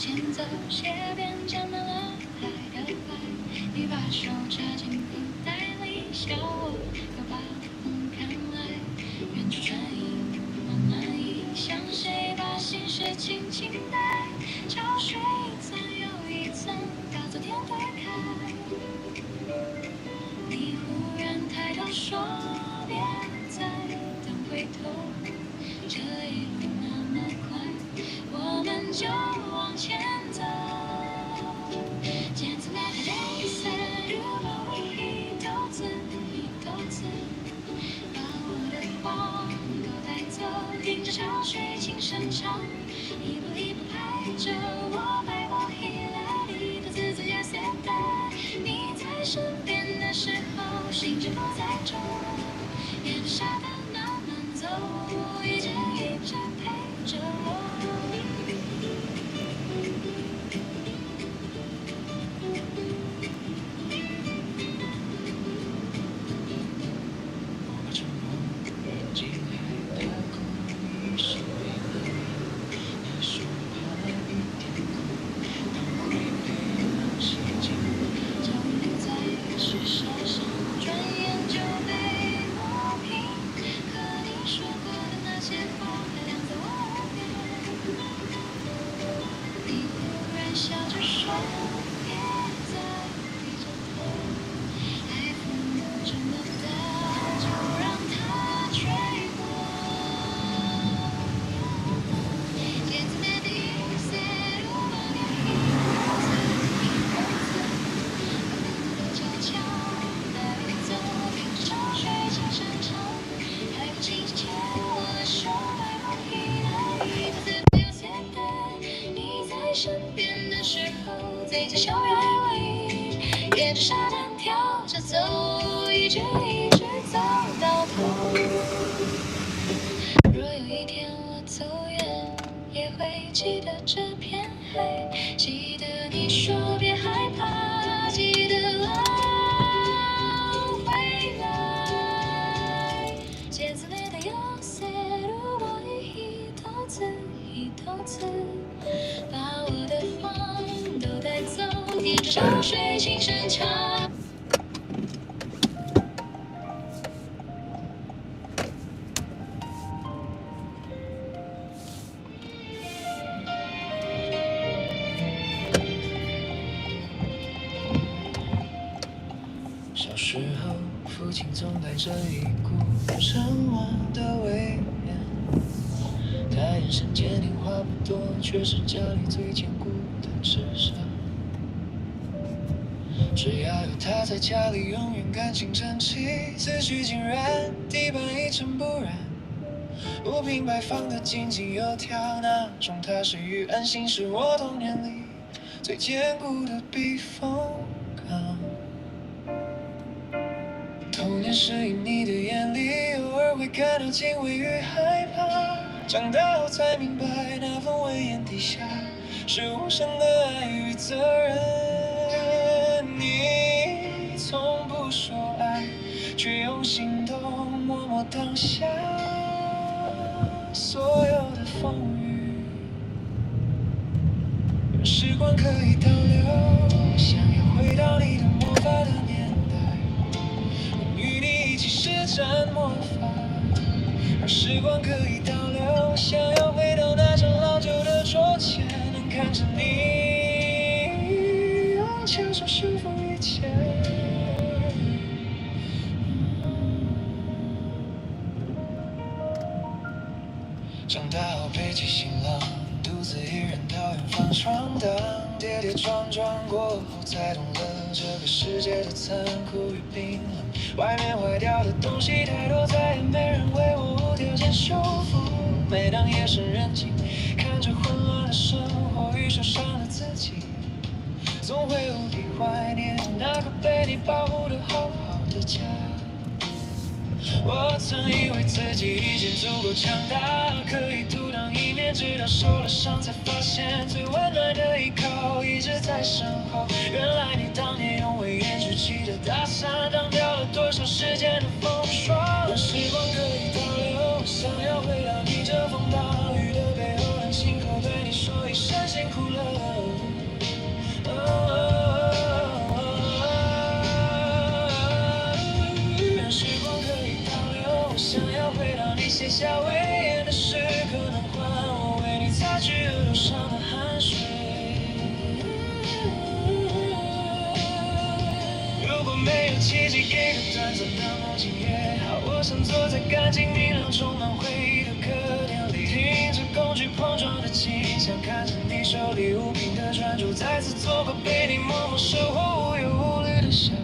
前走，鞋边沾满了爱的爱。你把手插进口袋里，笑我又把梦看来。远处船影慢慢移，像谁把心事轻轻带。潮水一层又一层，把昨天推开。你忽然抬头说别再等回头，这一路那么快，我们就往前走。见此那的黑色，如果我一头刺一头刺，把我的谎都带走，听着潮水轻声唱，一步一步拍着我背包一来一头刺刺也显得你在身边的时候，心就不再重，沿着沙滩慢慢走，一直一直陪着我。笑着说别再低着头，爱风这么大，就让它吹过。叶子没底色，如果你一头刺，悄悄带走，听着潮水轻声唱，海风轻轻牵我的手，白毛衣来一头刺不由自的，你在身边。时候嘴角笑越微，沿着沙滩跳着走，一直一直走到头。若有一天我走远，也会记得这片海，记得你说别害怕，记得我回来。剪子里的有些，如果你一头刺一头刺，把我的谎都带走，听着潮水轻声唱。小时候，父亲总带着一股沉稳的威严，他眼神坚定，话不多，却是家里最坚固的支撑。只要有他在家里，永远干净整齐，思绪井然，地板一尘不染，物品摆放的井井有条，那种踏实与安心是我童年里最坚固的避风港。童年时以你的眼里，偶尔会感到敬畏与害怕，长大后才明白，那份威严底下是无声的爱与责任。你从不说爱，却用行动默默挡下所有的风雨。若时光可以倒流，想要回到你的魔法的年代，我与你一起施展魔法。若时光可以倒流，想要回到那张老旧的桌前，能看着你用枪手束缚一切。长大后背起行囊，独自一人到远方闯荡，跌跌撞撞过后，才懂了这个世界的残酷与冰冷。外面坏掉的东西太多，再也没人为我无条件修复。每当夜深人静，看着混乱的生活与受伤的自己，总会无比怀念那个被你保护的好好的家。我曾以为自己已经足够强大，可以独当一面，直到受了伤才发现，最温暖的依靠一直在身后。原来你当年用威严举起的大伞，挡掉了多少时间的风霜。让时光可以倒流，想要回到你这风暴雨的背后，让心口对你说一声辛苦了。下威严的时刻，能换我为你擦去额头上的汗水。如果没有奇迹，给个短暂的梦境也好。我想坐在干净明亮、充满回忆的客厅里，听着工具碰撞的气响，看着你手里无凭的专注，再次做个被你默默守候、无忧无虑的小孩。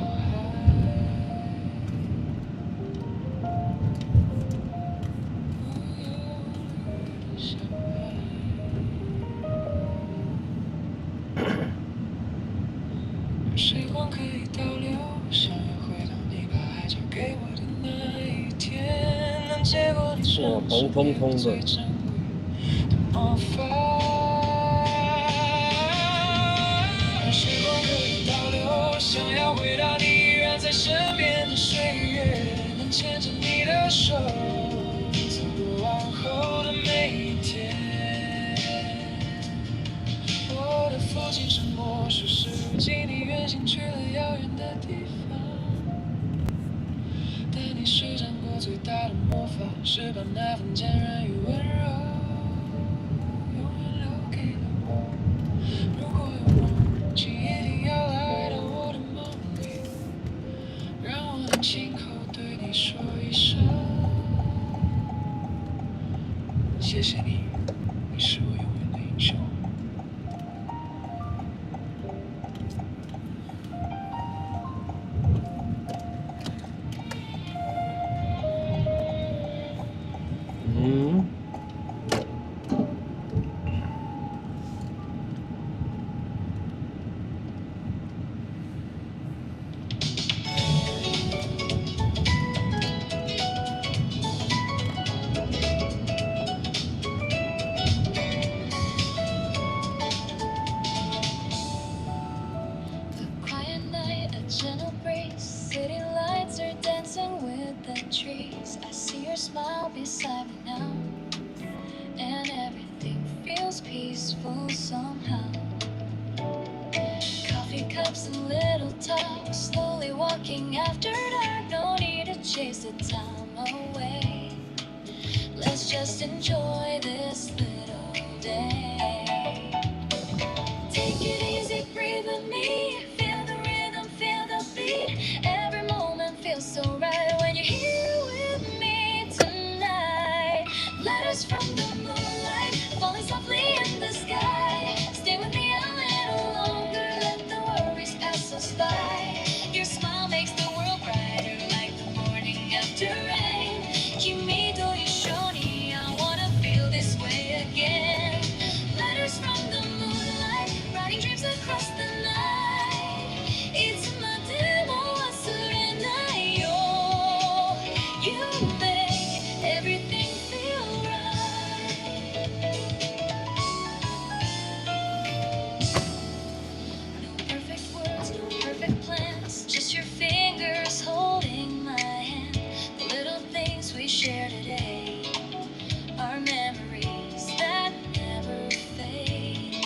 时光可以倒流，想要回到你把爱交给我的那一天，能接过你手红彤彤的最珍贵的魔法。时光可以倒流，想要回到你依然在身边的岁月，能牵着你的手，走过往后的每一天。我的父亲是魔术师，如今你远行去了遥远的地方，但你施展过最大的魔法，是把那份坚韧与温柔永远留给了我。如果有梦，请一定要来到我的梦里，让我能亲口对你说一声谢谢你，你是我永远的英雄。Smile beside me now, and everything feels peaceful somehow. Coffee cups and little talks, slowly walking after dark. No need to chase the time away. Let's just enjoy this little day. Take it easy, breathe with me. Feel the rhythm, feel the beat. Every moment feels so right when you're here with me tonight. Letters from the moonlight, falling softly in the sky. Stay with me a little longer, let the worries pass us by. Your smile makes the world brighter, like the morning after rain. Kimi to Yoshoni, I wanna feel this way again. Letters from the moonlight, writing dreams across the night. It's my demo, yo. You make everything feel right. No perfect words, no perfect plans, just your fingers holding my hand. The little things we share today are memories that never fade.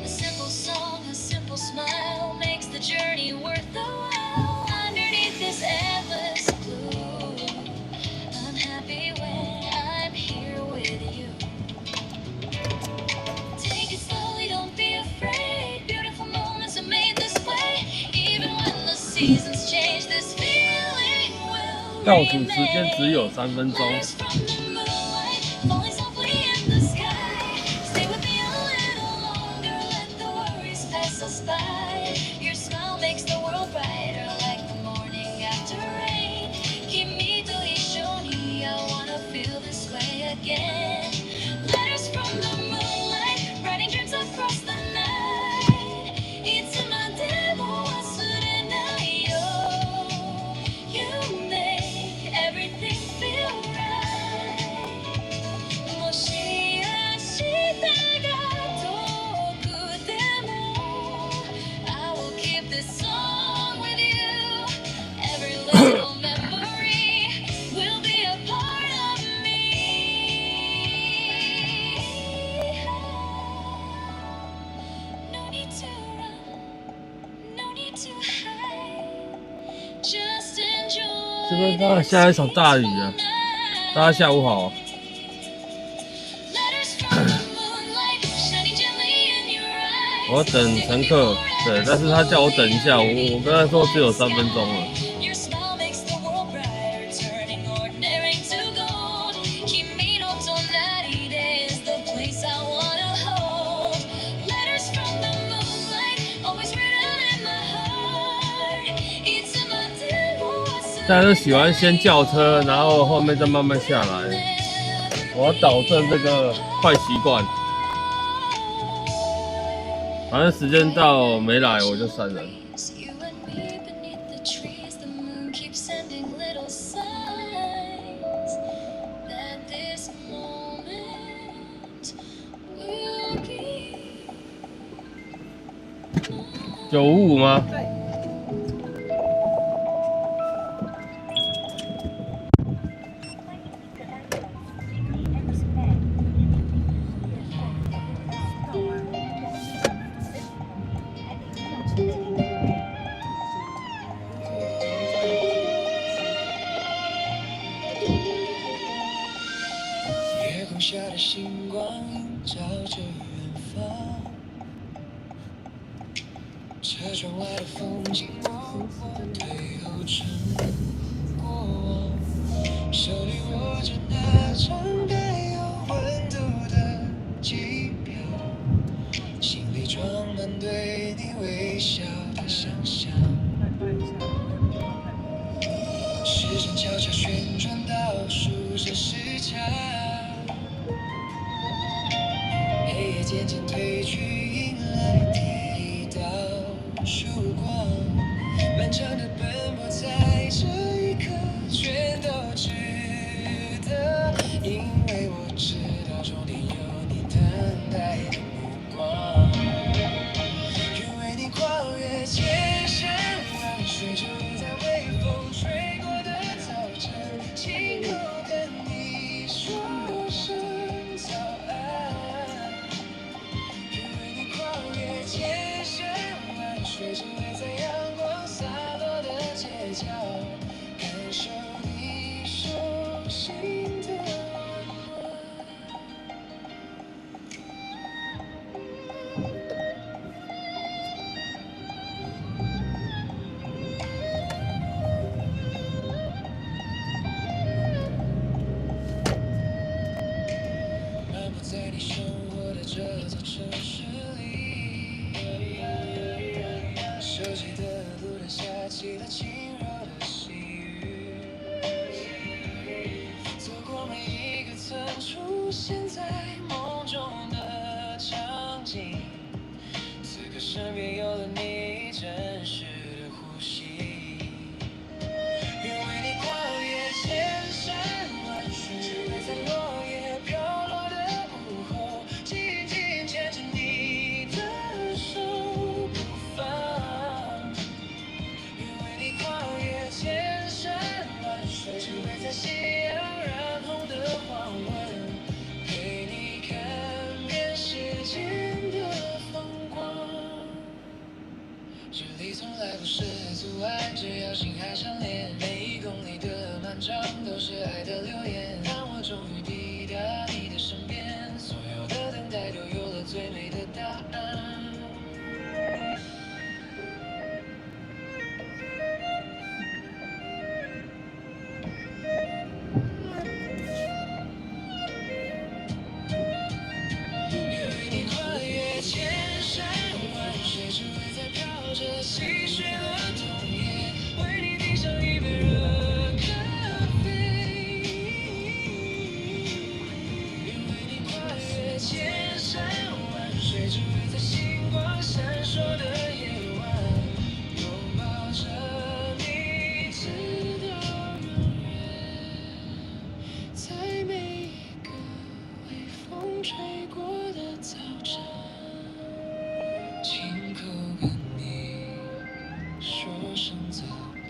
A simple song, a simple smile makes the journey worth the while. Underneath this endless blue, I'm happy when I'm here with you. Take it slowly, don't be afraid. Beautiful moments are made this way. Even when the seasons change, this feeling will 倒数时间只有3分钟。 Letters from the moonlight, falling softly in the sky. Stay with me a little longer, let the worries pass us by. Your smile makes the world brighter, like the morning after rain. Kimi to Ishoni, I wanna feel this way again. Letters from the moonlight, writing dreams across the night. It's in my demo, yo. You make everything feel right. もし明日が遠くても I will keep this song with you. Every little memory will be a part of me. No need to run, no need to hide. Just enjoy 这边刚好下一场大雨啊。大家下午好。 Letters from the moonlight, shining gently in your eyes. 我等乘客，对，但是他叫我等一下，我跟他说只有3分钟了。 Your smile makes the world brighter, turning ordinary to gold. Kimi no tonari is the place I wanna hold. Letters from the moonlight, always written in my heart. It's in my demo. 大家都喜欢先叫车，然后后面再慢慢下来。我要导正这个坏习惯。反正时间到没来我就删人。 You and me beneath the trees, the moon keeps sending little signs that this moment will be 955吗？对。月光下的星光映照着远方，车窗外的风景，我退后成过往，手里握着那张带有温度的机票，心里装满对你微笑的想象。时针悄悄旋转，倒数着时差。 黑夜渐渐褪去，迎来第一道曙光。漫长的奔波，在这一刻全都值得，因为我知道终点有你等待的目光。愿为你跨越千山万水，伫立在微风吹过的早晨，亲口跟你说声早安。 千山万水，只为在阳光洒落的街角，感受你手心的温暖。漫步在你生活的这座城市里。 熟悉的路灯下起了轻柔的细雨，走过每一个曾出现在梦中的场景，此刻身边有了你，真实的呼吸。愿为你跨越千山万水，只为在落叶飘落的午后，紧紧牵着你的手不放。 千山万水，只为在夕阳染红的黄昏，陪你看遍世间的风光。这里从来不是阻碍，只要心还相连，每一公里的漫长都是爱的留言，让我终于抵达你的身边，所有的等待都有了最美的答案。 细水的冬夜，为你递上一杯热咖啡。愿为你跨越千山万水，只为在星光闪烁的夜晚，拥抱着你，直到永远。在每一个微风吹过的早晨，亲口跟你。 说声早安。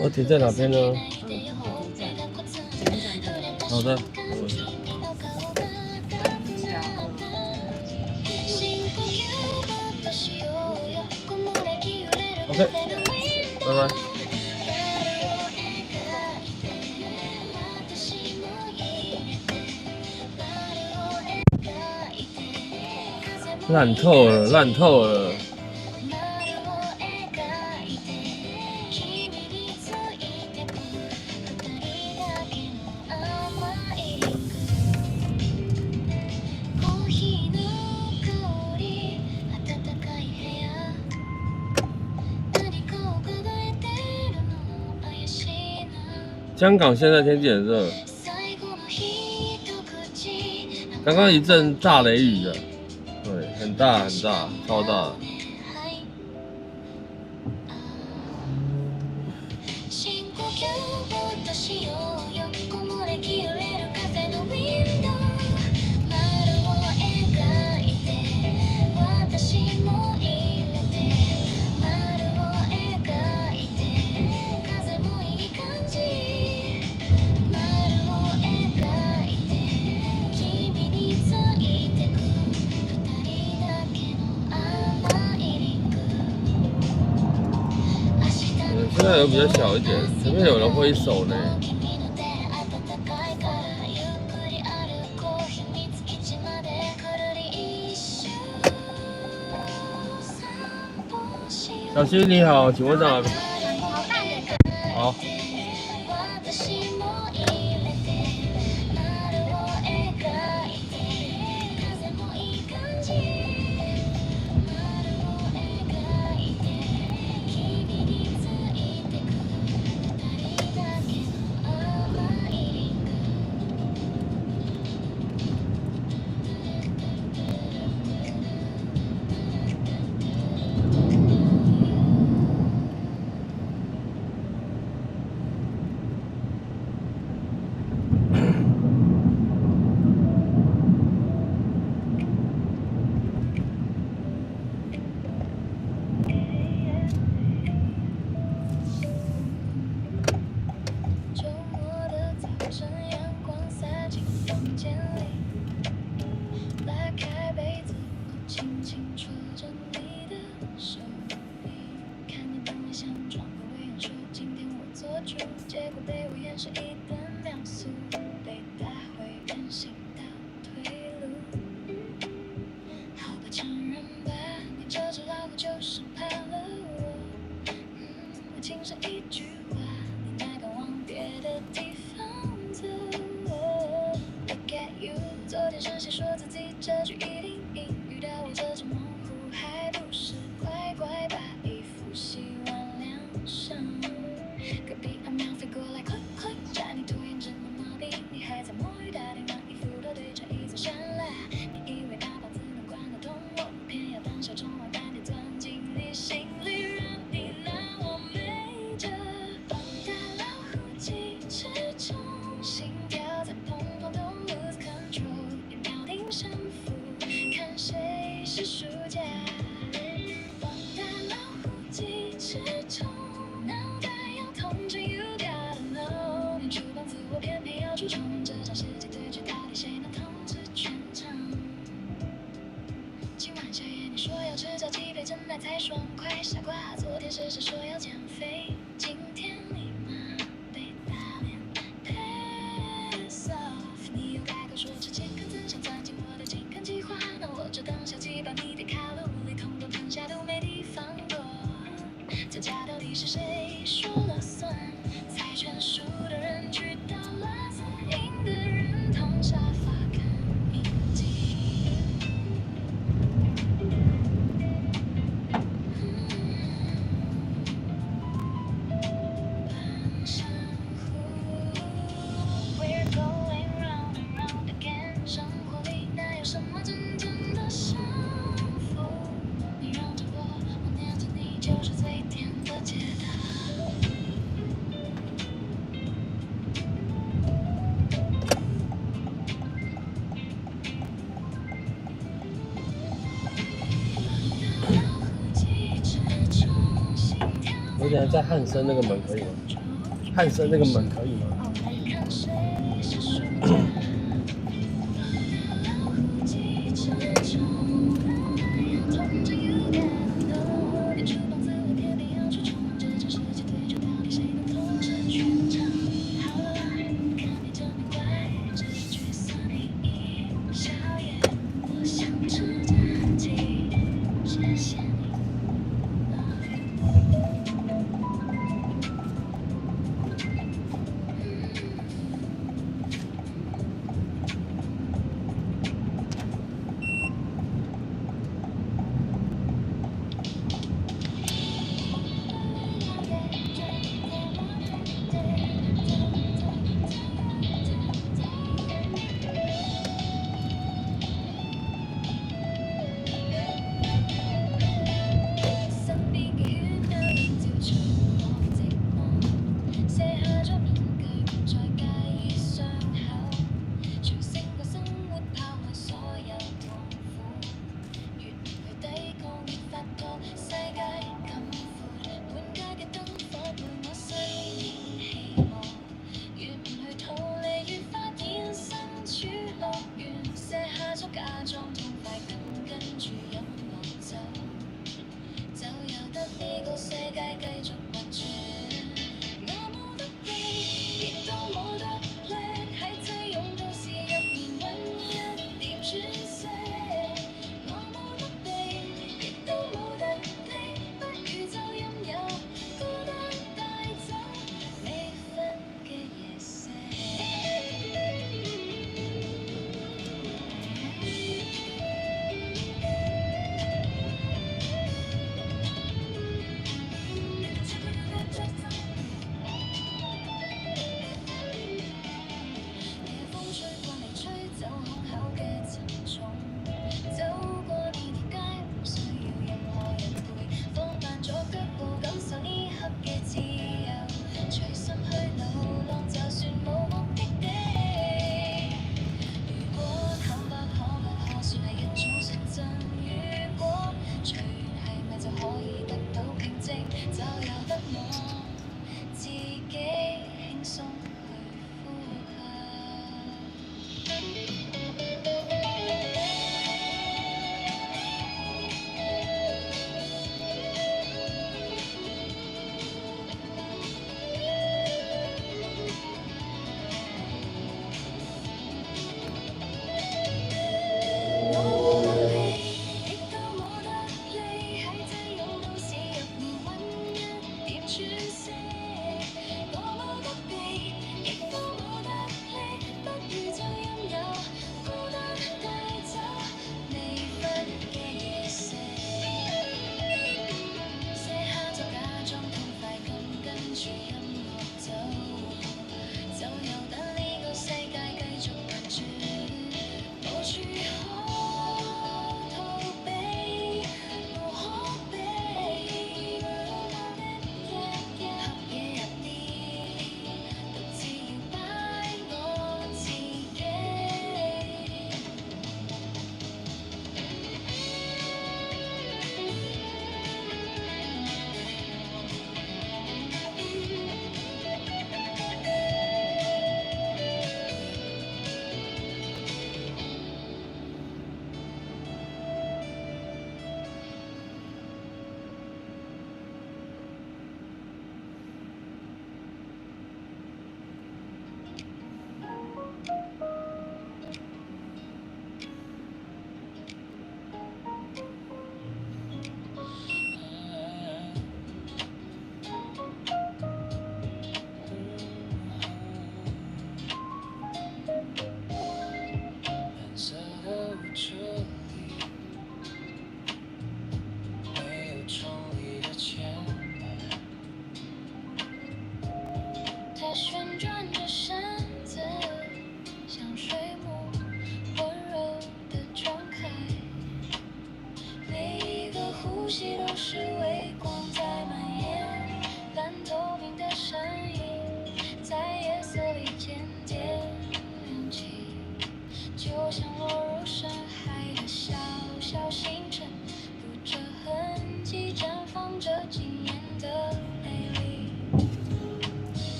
我停在哪边呢？后站，前站的好的。OK， 拜拜。烂透了，烂透了。香港现在天气很热，刚刚一阵大雷雨的，对，很大很大，超大的。现在有比较小一点，前面有人挥手呢。小溪你好，请问在哪？好。我想在汉森那个门可以吗？汉森那个门可以吗？哦，可以。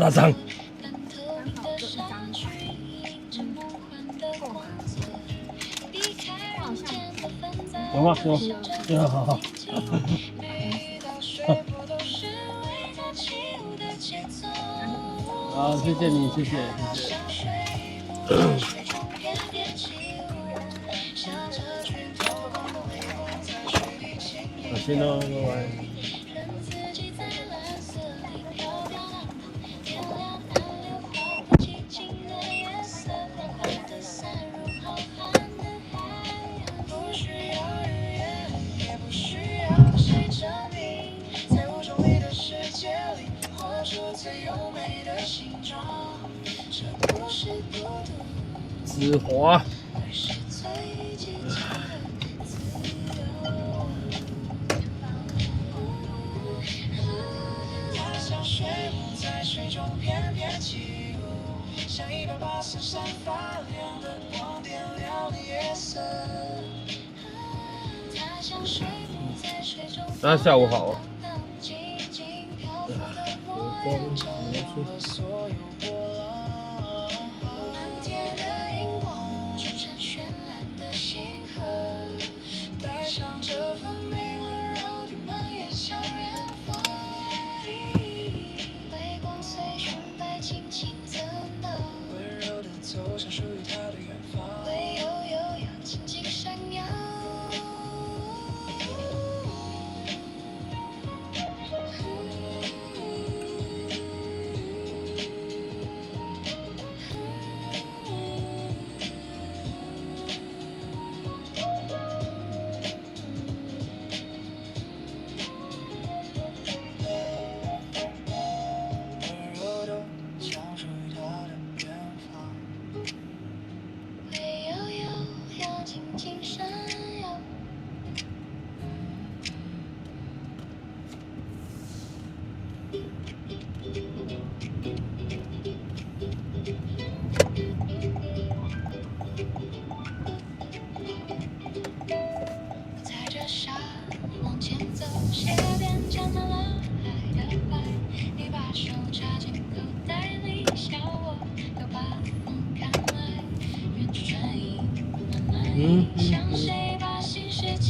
大张。刚好就一张纸，够吗？我好像有吗？有，好好。好，谢谢你，谢谢。小心哦，拜拜。子华。那下午好。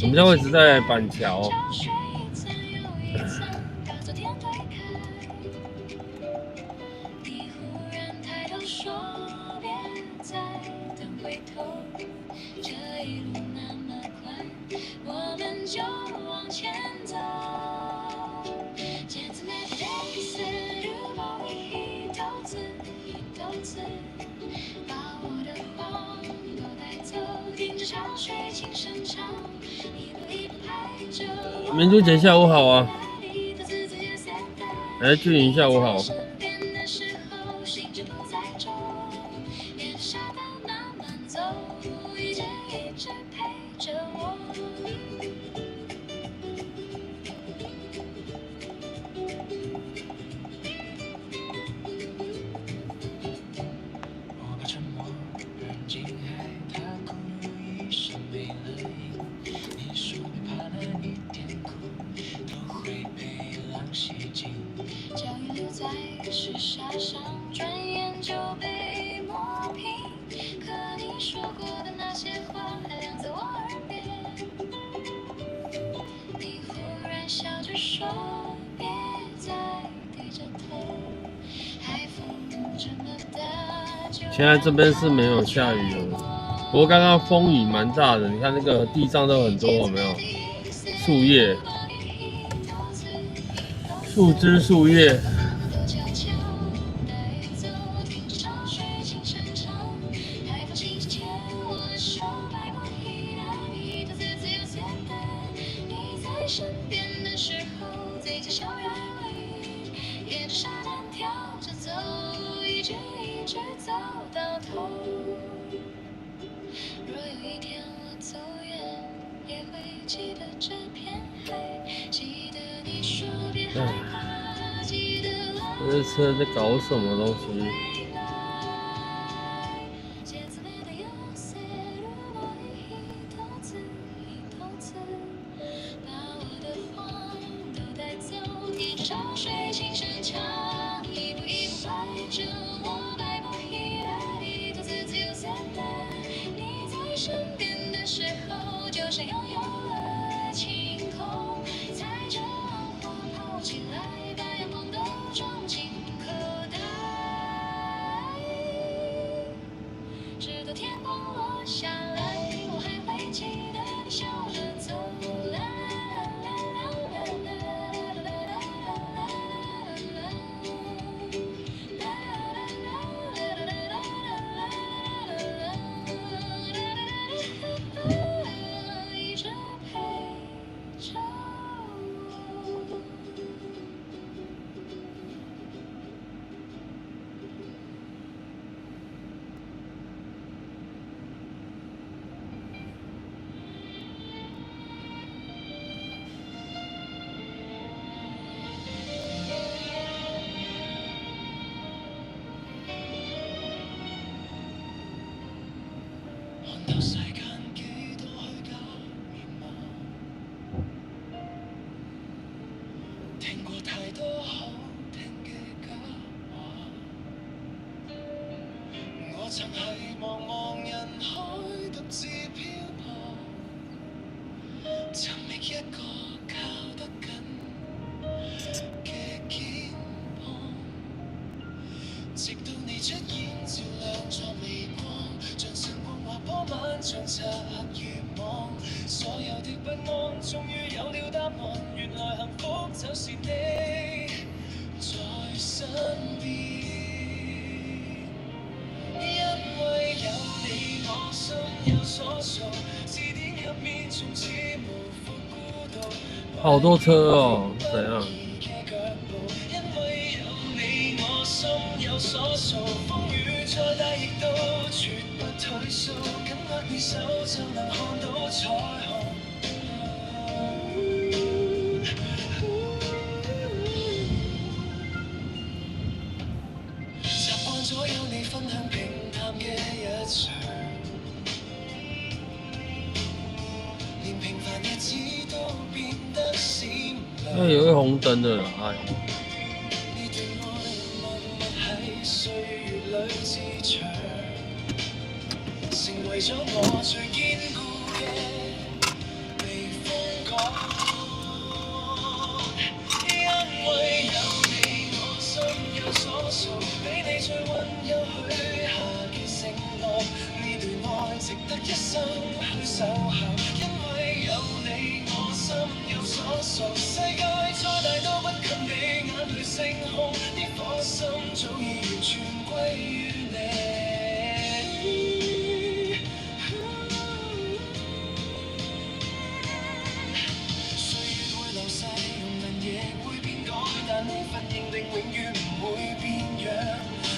我们家位置在板桥。明珠姐下午好啊，哎，俊颖下午好。现在这边是没有下雨了，不过刚刚风雨蛮大的，你看那个地上都很多，有没有？树叶、树枝、树叶。这车在搞什么东西？尋覓一個靠得緊嘅肩膀，直到你出現，照亮作微光，像晨光劃破漫長漆黑夜網。所有的不安，終於有了答案，原來幸福就是你在身邊。因為有你，我心有所屬，字典入面從此無負孤獨。好多車哦，怎樣？因為有你，我心有所屬，風雨再大亦都絕不退縮，緊握你手就能看到彩虹。習慣咗有你分享平淡嘅日常，連平凡日子都變得閃亮。那有一紅燈的啦，哎。呢段愛默默喺歲月裏滋長，成為咗我最堅固嘅避風港。因為有你，我心有所屬，俾你最溫柔許下嘅承諾，呢段愛值得一生去守候。因為有你，我心有所屬，世界再大都不及你眼淚星空，的火心早已完全歸於你。歲月會流逝，容顏亦會變改，但呢份認定永遠唔會變樣。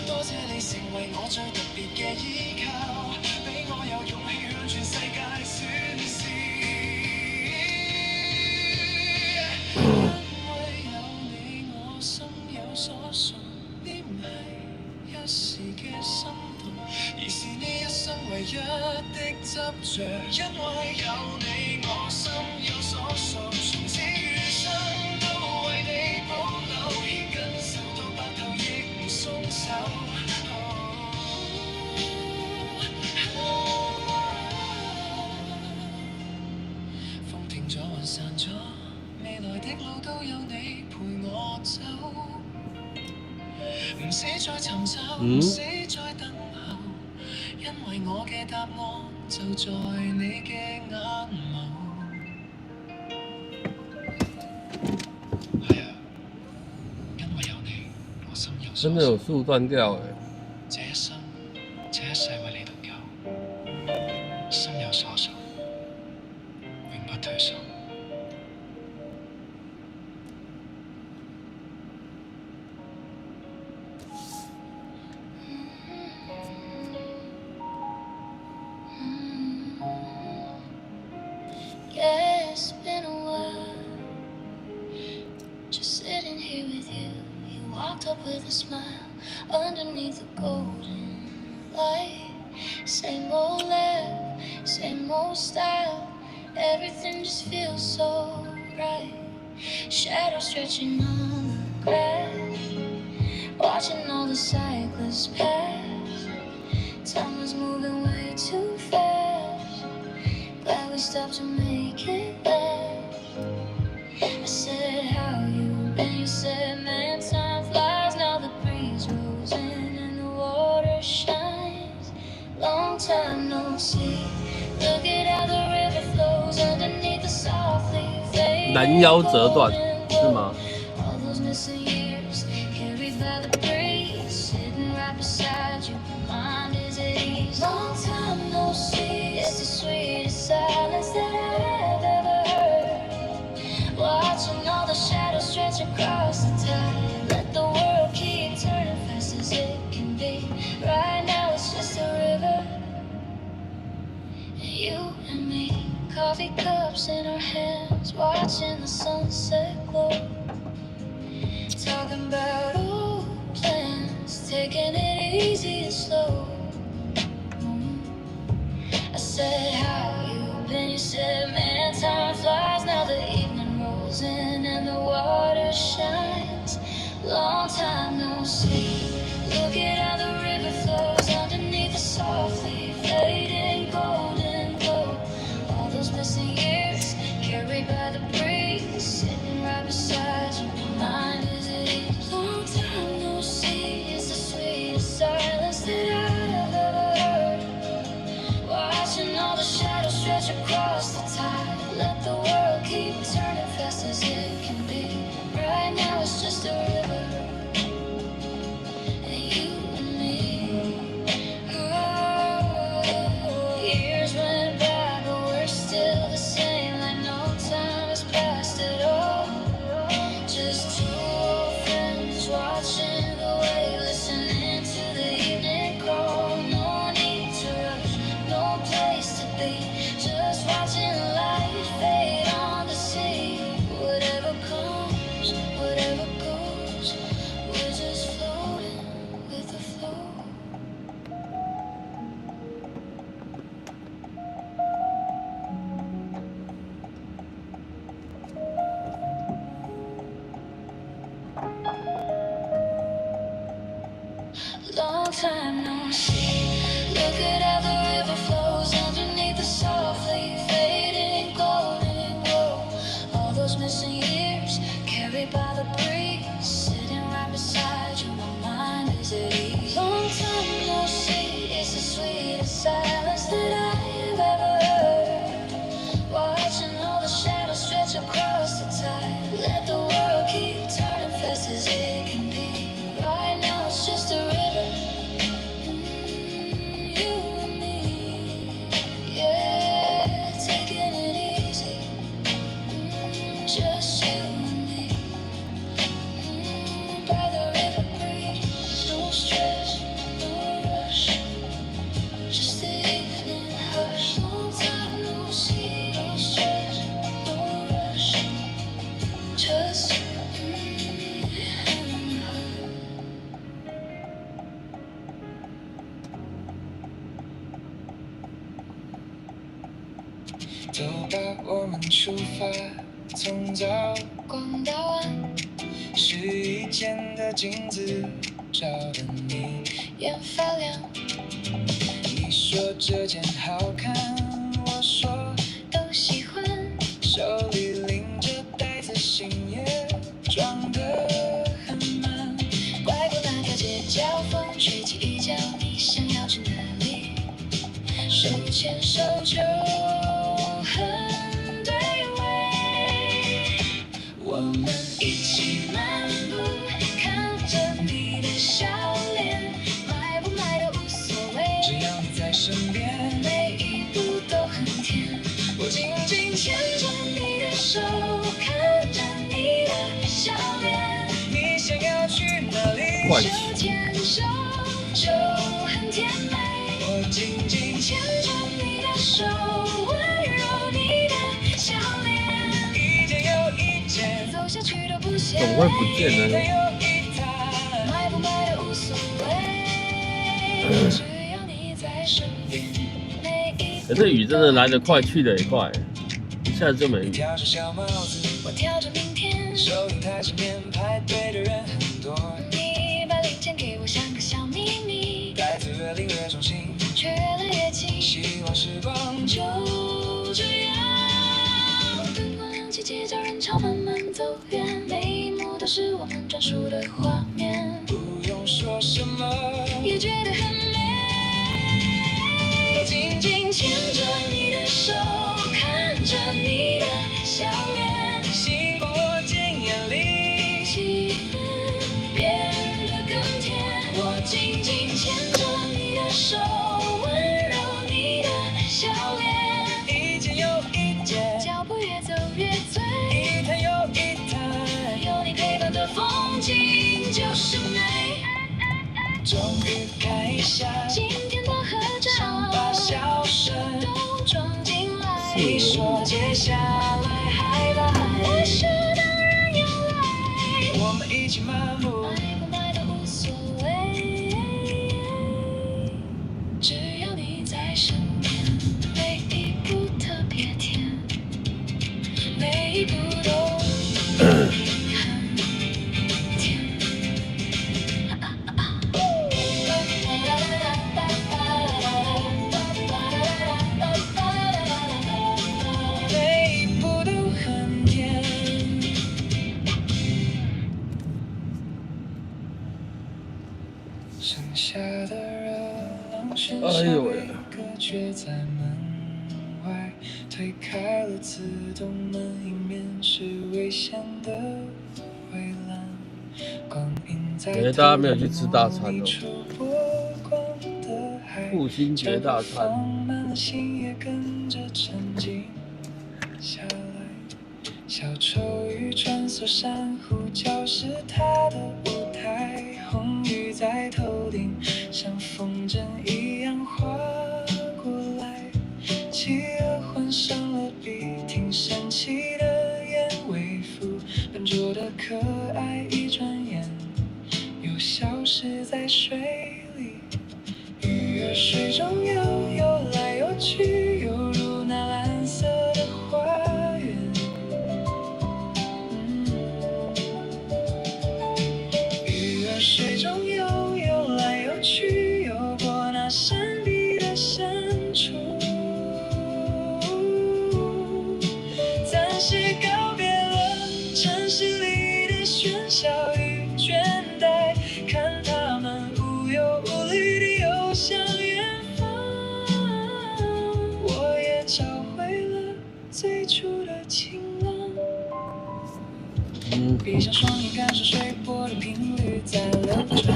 多謝你成為我最特別嘅依靠，俾我有勇氣向全世界宣示。因為有你，我心有所屬，呢唔係一時嘅心動，而是呢一生唯一的執着。因為有你，我心有所屬，從此餘生都為你保留，牽緊手到白頭亦唔鬆手。風停咗，雲散咗，未來的路都有你陪我走，唔死再尋找，唔死再等候，因為我嘅答案就在你嘅眼眸。係啊，因為有你，我心有所屬。真的有樹斷掉哎。這一生，這一世為你獨有，心有所屬，永不退縮。Yeah, it's been a while, just sitting here with you. You walked up with a smile underneath the golden light. Same old laugh, same old style. Everything just feels so right. Shadows stretching on the grass, watching all the cyclists pass. Time was moving way too fast. Glad we stopped to make it last. I said, how you been? You said, man, time flies. Now the breeze rolls in and the water shines. Long time no see. Look at how the river flows underneath the softly fading 拦腰折断是吗？ All those missing years carried by the breeze, sitting right beside you. Mind is at ease. Long time no see. It's the sweetest silence that I've ever heard. Watching all the shadows stretch across the tide. Let the world keep turning fast as it can be. Right now it's just a river, you and me. Coffee cups in our hands, watching the sunset glow. Talking about old plans, taking it easy and slow. I said, how you been? You said, man, time flies. Now the evening rolls in and the water shines. Long time no see. Look at how the river flows underneath the softly fading golden glow. All those missing years carried carried by the breeze, sitting right beside you. My mind is at ease. Long time no see, it's the sweetest silence that I've ever heard. Watching all the shadows stretch across the tide. Let the world keep turning fast as it can be. Right now it's just a river, and you and me. Oh, years went by, but we're still the same. Like no time has passed at all. Just two old friends watching the wave, listening to the evening call. No need to rush, no place to be. Just watching light fade on the sea. Whatever comes, whatever goes, we're just floating with the flow. Long time no see. Look at how the river flows underneath the softly fading golden glow. All those missing years carried by the breeze, sitting right beside you. My mind is at ease. Long time no see. It's the sweetest silence that I've ever heard. Watching all the shadows stretch across the tide. Let the world keep turning fast as it can be. Right now it's just a river, you and me. Yeah, taking it easy, just you and me. By the river breeze, no stress, no rush, just the evening hush. Long time no see, no stress, no rush, just you.走吧，我们出发，从早逛到晚，试衣间的镜子照得你眼发亮，你说这件好看，我说都喜欢。手里拎着袋子，心也装得很满。拐过那条街角，风吹起一角，你想要去哪里？手牵手就很对味。我们一起漫步，看着你的笑脸，买不买都无所谓，只要你在身边，每一步都很甜。我紧紧牵着你的手，看着你的笑脸，你想要去哪里？怪手牵手就很甜美。我紧紧牵着你的手，温柔你的笑脸，一件又一件，走下去都不嫌怎么会不见一呢？台又一台。买不买都无所谓，只要你在身边。每一可这雨真的来得快，去得也快，一下子就没雨。你挑着小帽子，我挑着明天，收银台前面排队的人很多，你把零钱给我像个小秘密，袋子越拎越重心，却越来越近，希望时光就这样。灯光亮起，街角人潮慢慢走远，每一幕都是我们专属的画面，不用说什么，也觉得很美。紧紧牵着你的手，看着你的笑脸，星光落进眼里，气氛变得更甜。我紧紧牵着你的手，温柔你的笑脸，一件又一件，脚步越走越醉，一台又一台，有你陪伴的风景就是美。终于开下，今天的合想把照笑声都装进来，你说接下来还来，我说当然要来，我们一起漫步，买不买都无所谓，只要你在身边，每一步特别甜，每一步都很甜。每一步都很自动门迎面是危险的围栏，光影在大家没有去吃大餐哦。父亲节大餐。心也跟着沉静下来，小丑鱼穿梭珊瑚礁是他的舞台，红雨在头顶像风筝一样划过来，企鹅换上了笔挺神奇的燕尾服，笨拙的可爱一转眼又消失在水里，鱼儿水中游来游去，犹如那蓝色的花园。鱼儿水中游来游去，游过那山壁的深处。暂时告别了城市里的喧嚣与倦怠，看他们无忧无虑地游向远方。我也找回了最初的晴朗。闭上双眼，感受水波的频率在流转，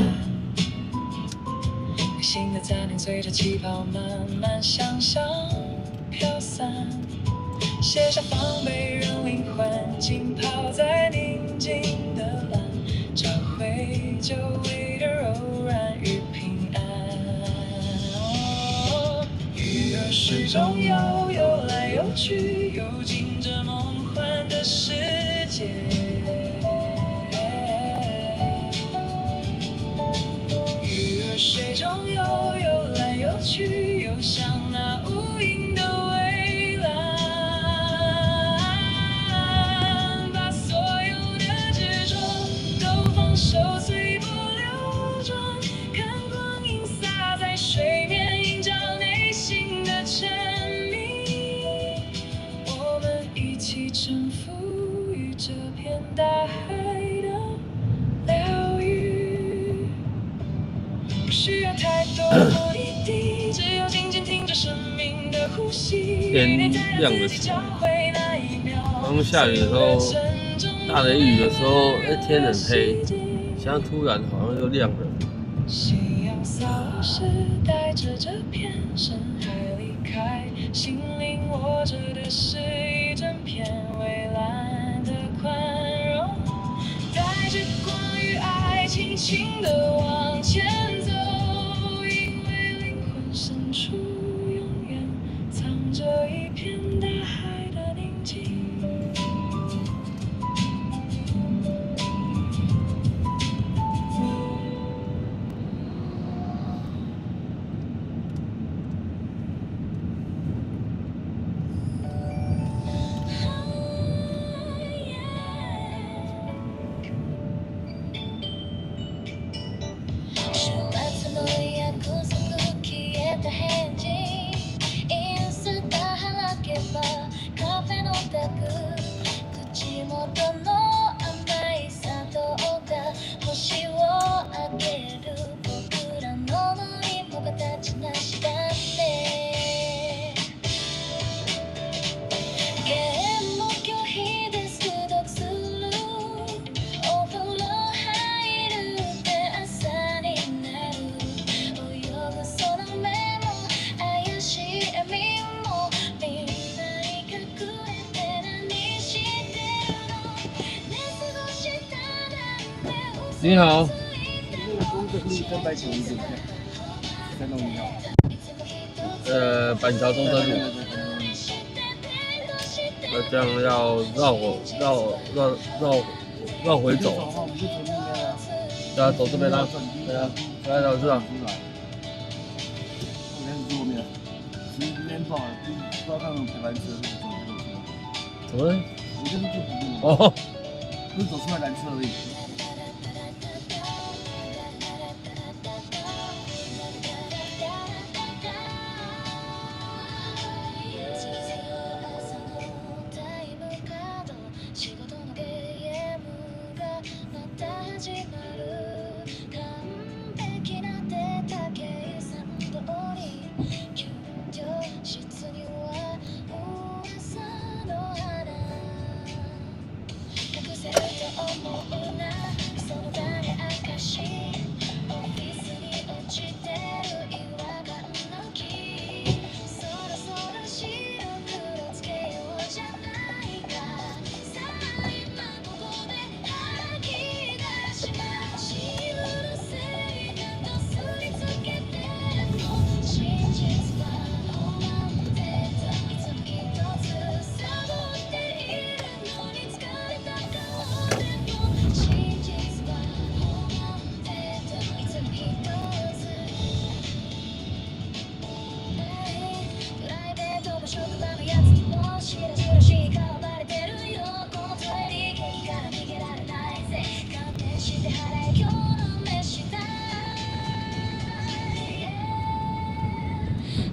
内心的暂停随着气泡慢慢向上飘散，卸下防备，让灵魂浸泡在宁静的蓝，找回久违的柔软与平安。鱼儿水中游来游去，游进这梦幻的世界。鱼儿水中游来游去，游向那无垠的蔚蓝，把所有的执着都放手，随波流转，看光影洒在水面，映照内心的沉迷。我们一起征服于这片大海的疗愈，不需要太多目的地，只有静静听着生命的呼吸。天亮的时候，刚下雨的时候，大雷雨的时候，天很黑，现在突然好像又亮了。夕阳洒落时，带着这片深海离开，心灵握着的是一整片蔚蓝的宽容，带着光与爱，轻轻地往前走，因为灵魂深处永远藏着一片大海的宁静。週末の約束消えた返事、インスタはけばカフェのタグ、口元の甘い砂糖が星をあげる、僕らのノリも形なしだね。ゲームも拒否で数読する、お風呂入るって朝になる、泳ぐその目も怪しい笑みも、みんなに隠れて何してるの、寝過ごしたなんて嘘你好，公车路跟白球一点，在弄一样。板桥中正路，那这样要绕回走，我们就从那边啊，对啊，走这边啦，对啊，来老师啊，我开始后面，其实今天到了，不知道他们陪蓝车是走这个车，怎么了？我就是就不用，哦，不是走出来蓝车而已。仕事のゲームがまた始まる、完璧なデータ計算通り、給料室には噂のなその種明かしオフィスに落ちてる違和感の木そろそろ白黒つけようじゃないかさあ今ここで吐き出しましぶのせいだとすりつけても真実は本番でいつも一つサボっているのに疲れた顔でも真実は本番でいつも一つプライベートも職場のやつにもしらじらしい顔バレてるよこのトイレ劇から逃げられないぜ勘弁して払え今日の飯代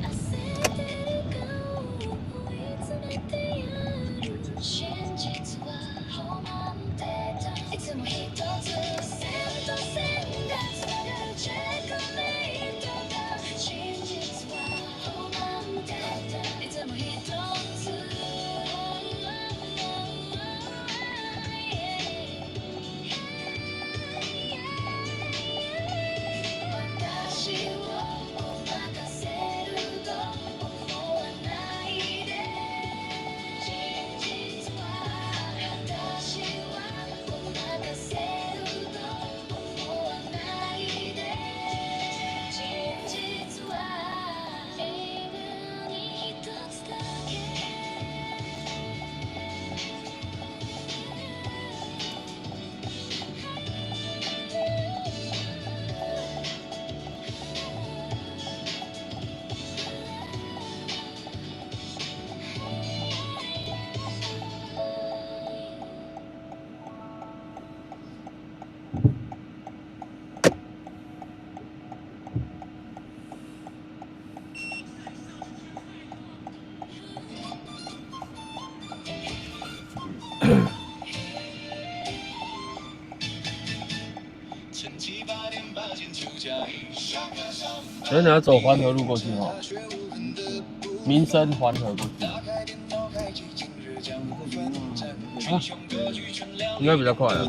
焦ってる顔を追い詰めてやる真実は本番でいつも一つ線と線がつながるチェックメイトだ真実は本番でいつも一つ私をごまかせると思わないで真実は私はごまかせると思わないで真実は映画に一つだけ趁七八点把剑求加一上课上所以你要走环河路过去哦，民生环河过去，打开电脑开启今日江湖奋战群雄割据权量应该比较快啊。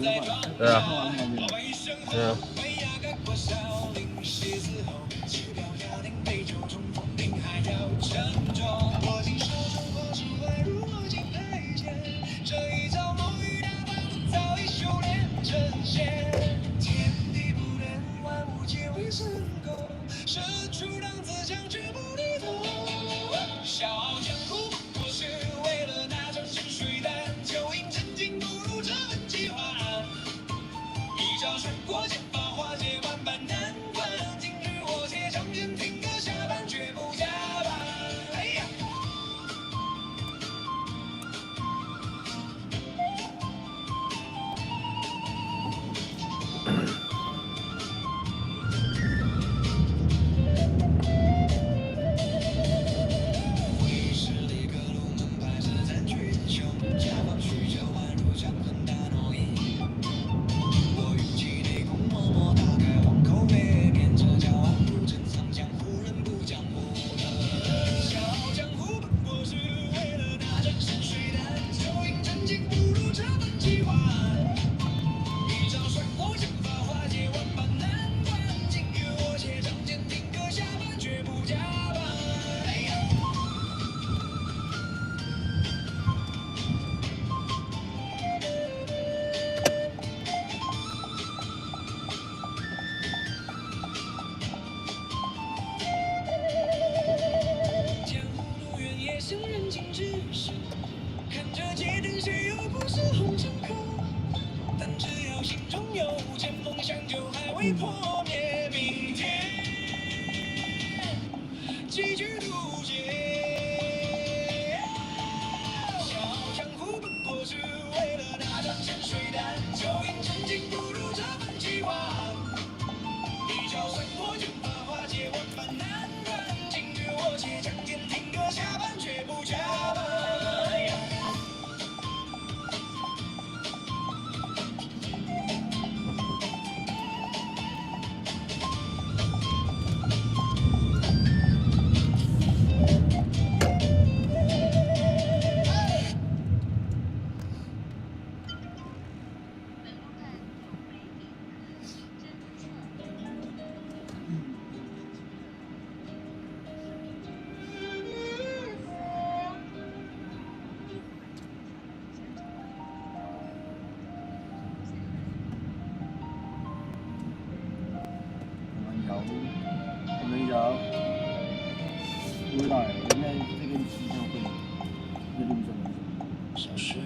对啊，老百姓对啊。为压盖过少林狮子吼吃掉家庭杯酒冲锋兵还要沉重握紧手中或是宛如握紧佩剑这一招魔域大法早已修炼成仙天地不仁万物皆为神功射出让自强绝不低头笑傲江湖不过是为了那张咸水蛋就应真金不入这本计划一招水过剑法化解万般难关今日我且仗剑挺个下半绝不加班哎呀会议室里各路门派是残缺英雄家方需求宛如江横大挪移我语气内功默默打开皇口别面这骄傲如珍藏江湖人不讲武德笑傲江湖不过是为了那张咸水蛋就应真金不入这本计划一招甩过剑法化解万般难关今日我且仗剑挺个下巴绝不加班哎呀江湖路远也是人情之事看着街灯谁又不是红尘客但只要心中有剑梦想就还未破灭明天几句渡劫笑傲江湖不过是为了那张咸水蛋就应真金不入这本计划一招甩过剑法化解万般难关今日我且仗剑挺个下半绝不加班哎呀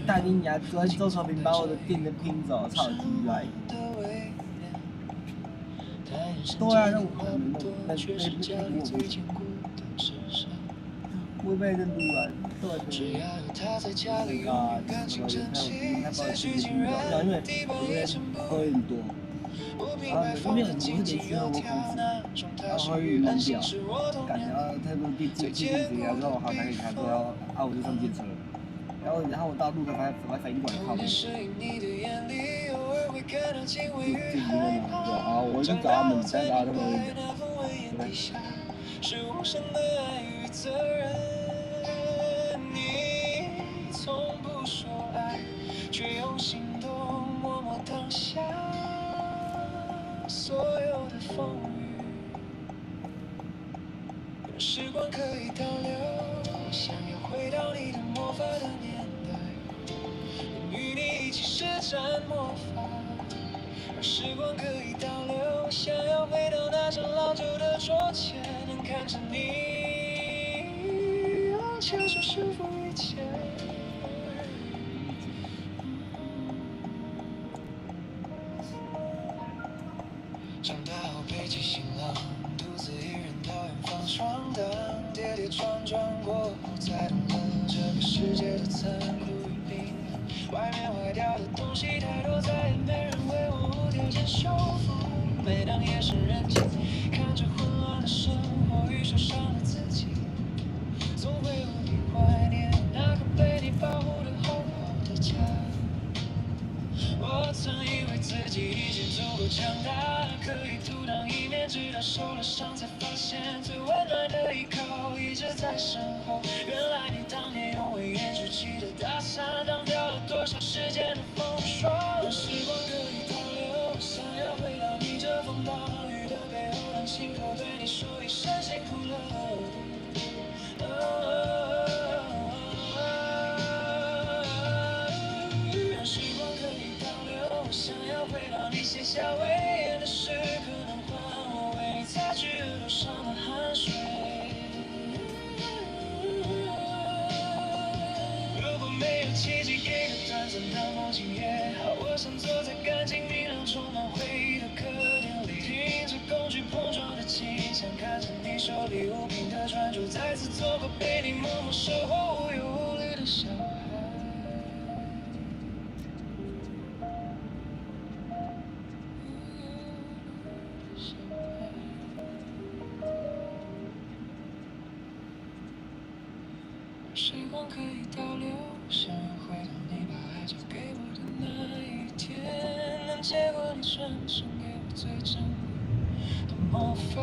大丁牙昨天周传明把我的店给拼走，操鸡来！对啊，那我我被认出来，对对。啊，他把我拼走，因为我喝很多。然后那边我是连续喝过公司，然后喝晕懵掉，感觉他们进电梯然后好难给他说，我就上电车了。然后我到路上反应过来，靠边。我去找他们，再找他们。所有的风雨，时光可以倒流，想要回到你的魔法的年代，与你一起施展魔法。而时光可以倒流，想要回到那张老旧的桌前，能看着你用枪手束缚一切。长大后背起行囊，独自一人到远方闯荡，跌跌撞撞过后，才懂了这个世界的残酷与冰冷。外面坏掉的东西太多，再也没人为我无条件修复。每当夜深人静，看着混乱的生活与受伤的自己，总会无比怀念那个被你保护的好好的家。我曾以为自己已经足够强大，可以独当一面，直到受了伤才发现，最温暖的依靠一直在身后。原来你当年用威严举起的大伞，挡掉了多少世间的风霜。让时光可以倒流，想要回到你这风暴雨的背后，让亲口对你说一声辛苦了。想要回到你写下威严的诗，可能换我为你擦去额头上的汗水。如果没有奇迹给个短暂的梦境也好，我想坐在干净明亮充满回忆的客厅里，听着工具碰撞的琴响，看着你手里无凭的专注，再次做个被你默默守候无忧无虑的小孩。时光可以倒流，想要回到你把爱交给我的那一天，能接过你传送给我最珍贵的魔法。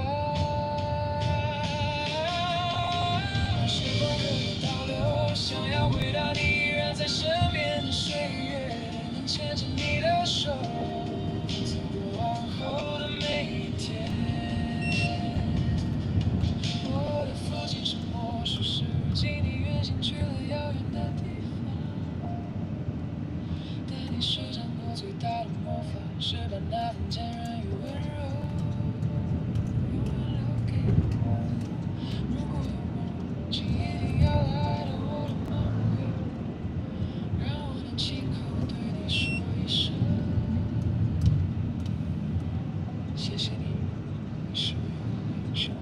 时光可以倒流，想要回到你依然在身边的岁月，能牵着你的手，走过往后的每一天。我的父亲是魔术师，如今你远行去了遥远的地方，但你施展过最大的魔法，是把那份坚韧与温柔永远留给我。如果有梦，请一定要来到我的梦里，让我能亲口对你说一声谢谢你，你是我的英雄。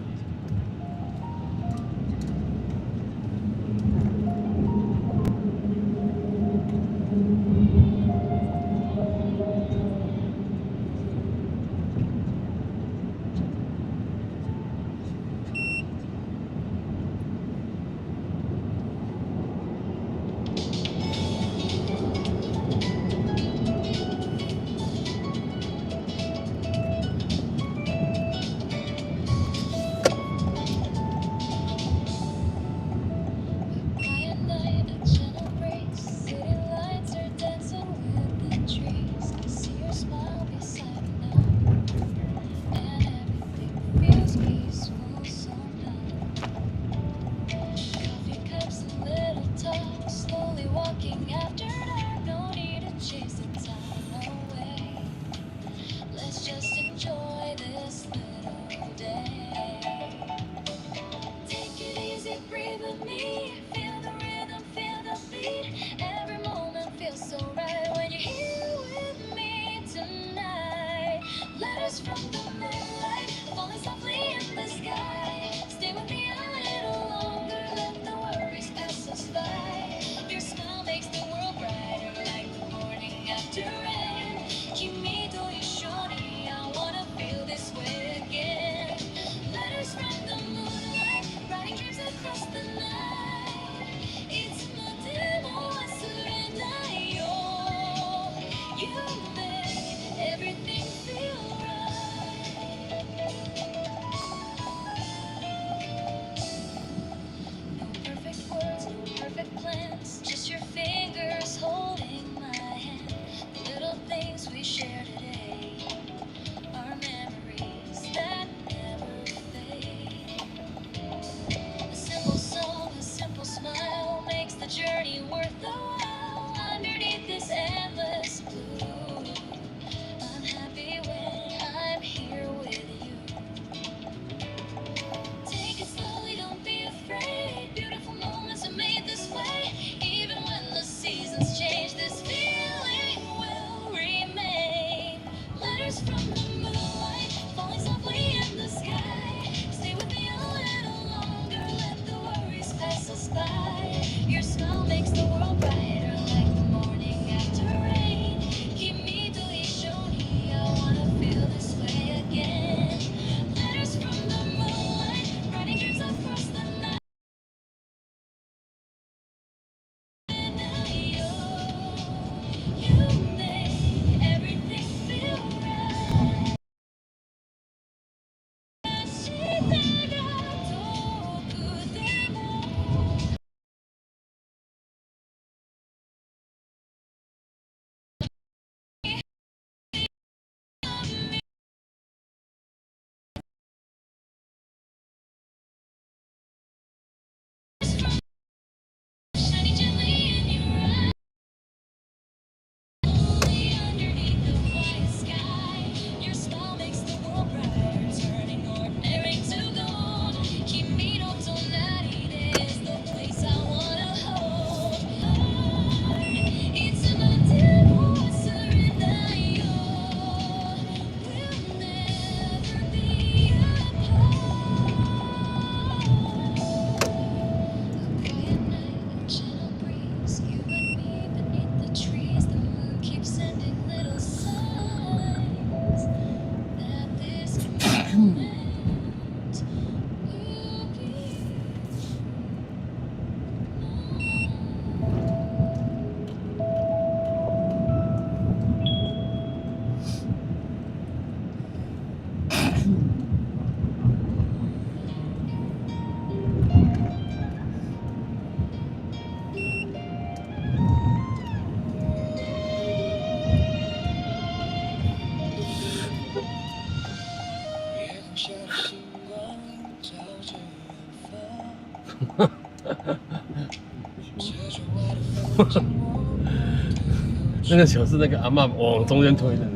那个球是那个阿嬷往中间推的呢，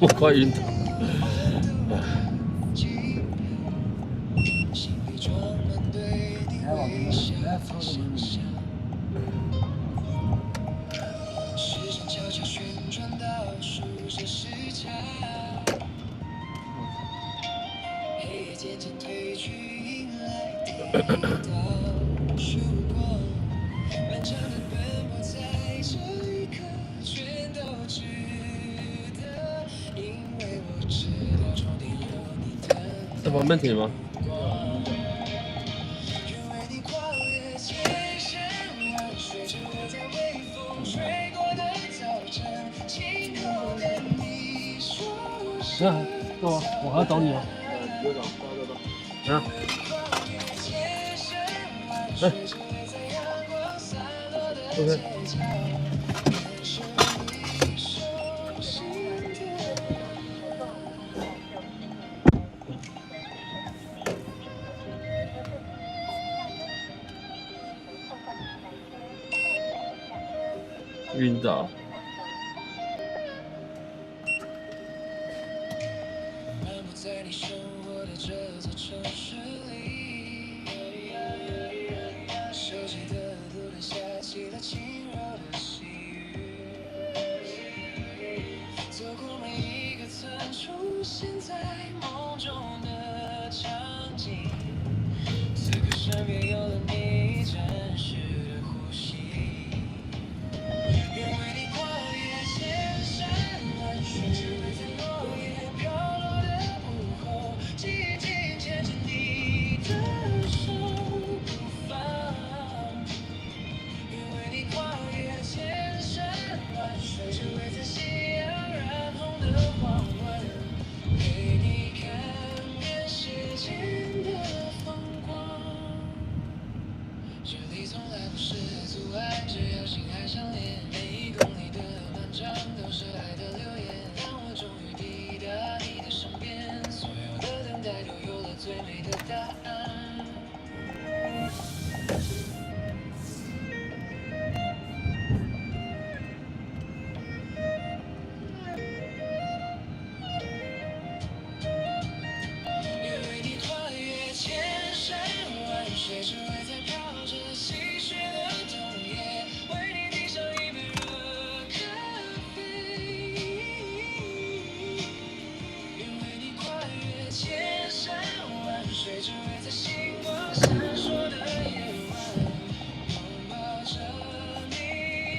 我快晕倒了。还往这个，还抽什么？这旁边停吗？啊，干嘛？我还要找你啊。啊。哎。OK。晕倒。在你生活的这座城市里，熟悉的路灯下起了轻柔的细雨，走过每一个曾出现在梦中的场景，此刻身边有了你真实的呼吸，愿为你跨越千山万水，为在落叶飘落的午后，紧紧牵着你的手不放，愿为你跨越千山万水，只为在夕阳染红的黄昏，陪你看遍世间的风光。这里从来不是阻碍，只要心还相连，每一公里的漫长都是爱的留言，让我终于抵达你的身边，所有的等待都有了最美的答案。愿为你跨越千山万水，只为在飘着细雪的冬夜，为你递上一杯热咖啡。愿为你跨越千山万水，只为在星光闪烁的夜晚，拥抱着你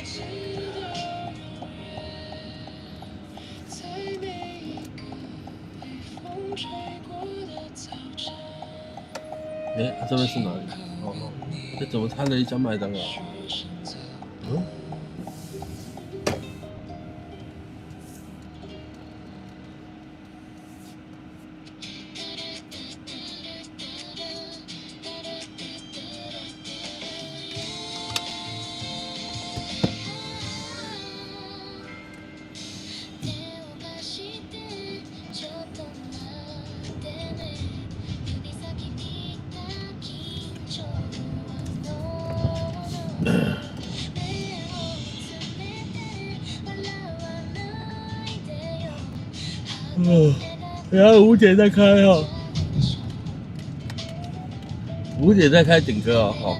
直到永远，在每一个被风吹过的早晨。哎，这边是哪里？哦，这怎么开了一家麦当劳？嗯？然后5点再开哦，5点再开顶歌哦，好。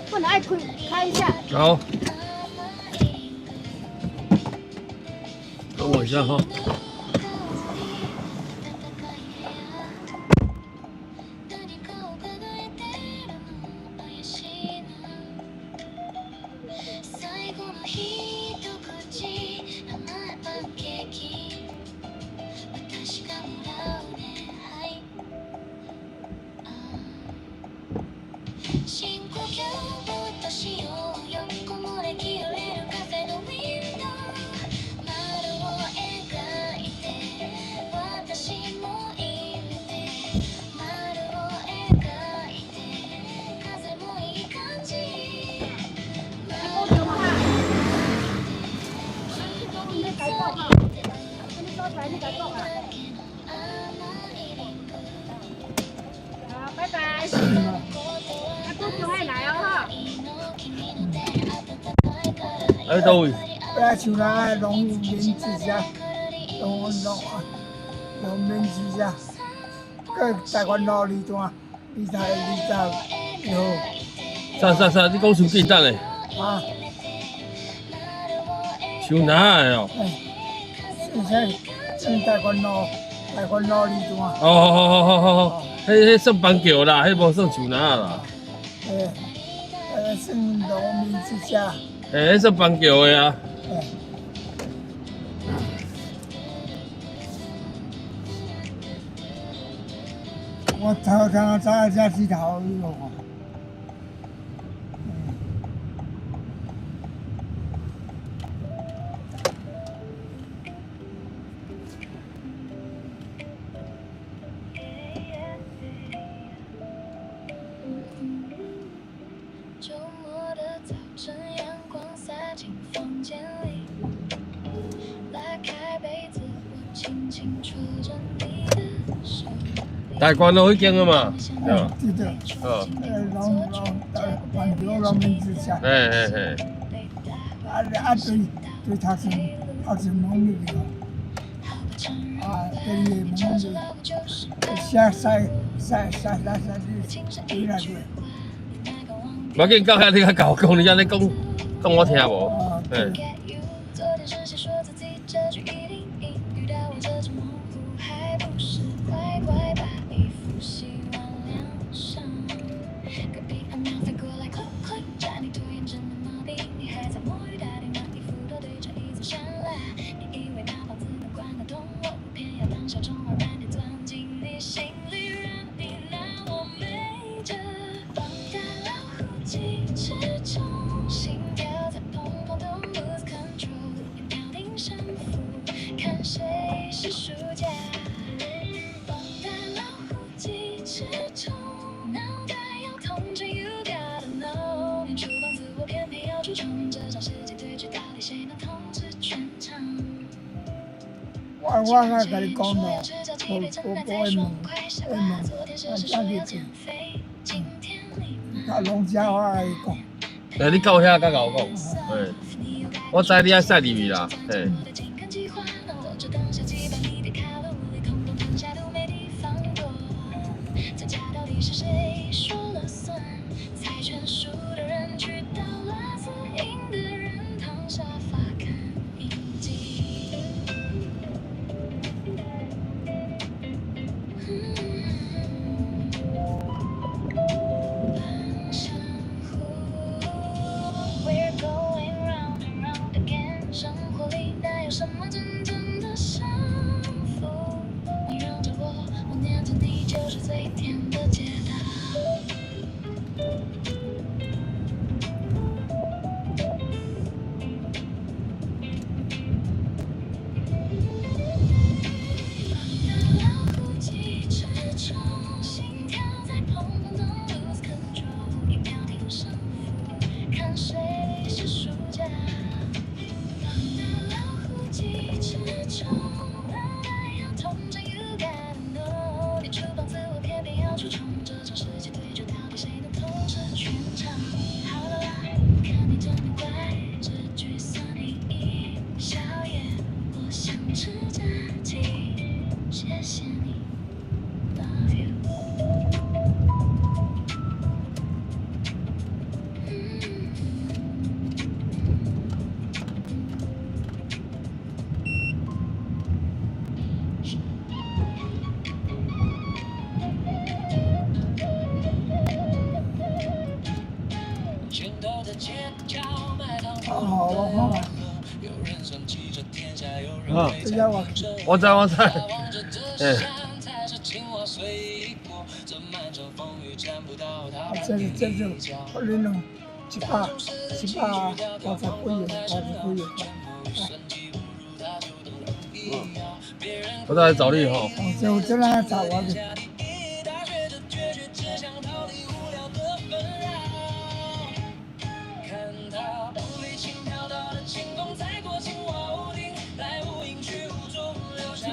不能爱推，开一下。好，等我一下哈。来你甲讲啊。好，拜拜。啊，多久会来哦哈？喺倒位？在像那农民之家，农民之家，个台湾路二段26啥？你讲伤简单嘞？号啊，伤哪的哦？现在台湾路2段。好，迄算邦桥啦，迄无算树哪啦。算农民之家。迄算邦桥的啊。我早才知道那个。周末的早晨，阳光洒进房间里，拉开被子，我轻轻戳着你的手。大关路迄间啊嘛，对吧？对。板桥农民之家。嘿。对他是农民的。对农民下晒对那个。无要紧，到遐你甲甲我讲，你安尼讲我听无。嘿。昨天是谁说自己这句一定遇到我这种模糊，还不是乖乖把衣服洗完晾上。隔壁阿喵飞过来，快快把你拖延症的毛病，你还在摸鱼打电话，衣服都对着椅子扇啦。你以为大房子能管得动我，偏要当小虫儿慢点钻进你心里，让你拿我没辙。放大老虎机齿中，心跳在砰砰咚 lose control， 眼飘停胜负，看谁是输家。放大老虎机齿中，脑袋要痛着 you gotta know， 连厨房自我偏偏要出众，这场世界对决到底谁能统治全场？我甲你讲咯，我会问，我讲你听，甲农家话来讲。你到遐甲我讲，嘿，我知你爱晒入去啦，嘿。在家到底是谁说了算？猜拳输的人去倒垃圾，赢的人躺沙发看影集。半山湖 ，We're going round and round again。生活里哪有什么真正的胜负？你让着我，我念着你，就是最甜的解答。心跳在砰砰咚 lose control， 一秒定胜负，看谁是输家。放大老虎机齿中，脑袋要痛着 you gotta know， 连厨房自我偏偏要出众，这场世界对决到底谁能统治全场？好了啦，看你真的乖，这局算你赢。宵夜，我想吃炸鸡，谢谢你。Love you。前头的街角卖糖好，我看看。有人算计着天下，有人为这家我我知，望着这山才是青蛙随意过，这漫长风雨沾不到它这是我恁两100多几元，我再来找你吼。就这样找我的。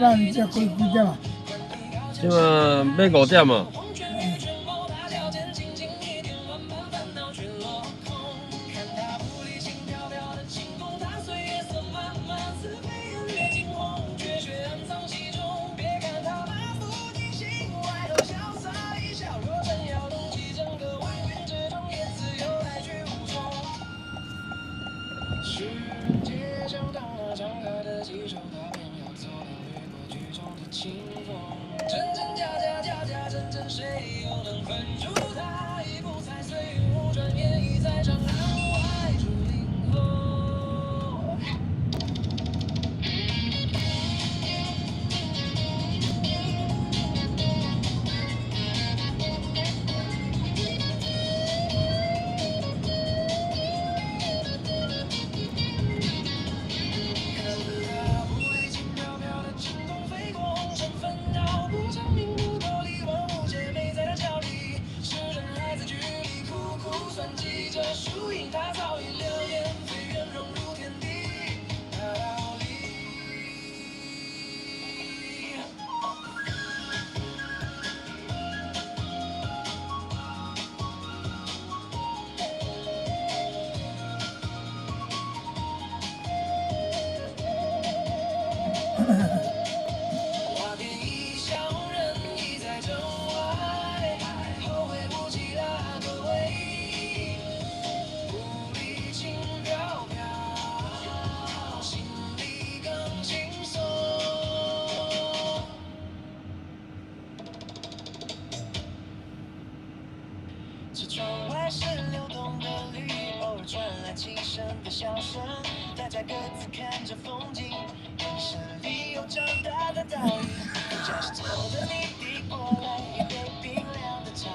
那你这回几点嘛？今晚买5点嘛。世界像当了张开的气球，它偏要走到掠过剧中的清风。真真假假，假假真真，谁又能分出它？一步踩碎雾，转眼已在长安外出临风。输赢，它早已流言蜚语，融入天地。它道理。话变异乡人已在城外，后会无期啦，各位。雾里轻飘飘，心里更轻松。这窗外是流动的绿意，偶尔传来轻声的笑声，大家各自看着风景，眼神里有长大的倒影。驾驶车的你递过来一杯冰凉的茶，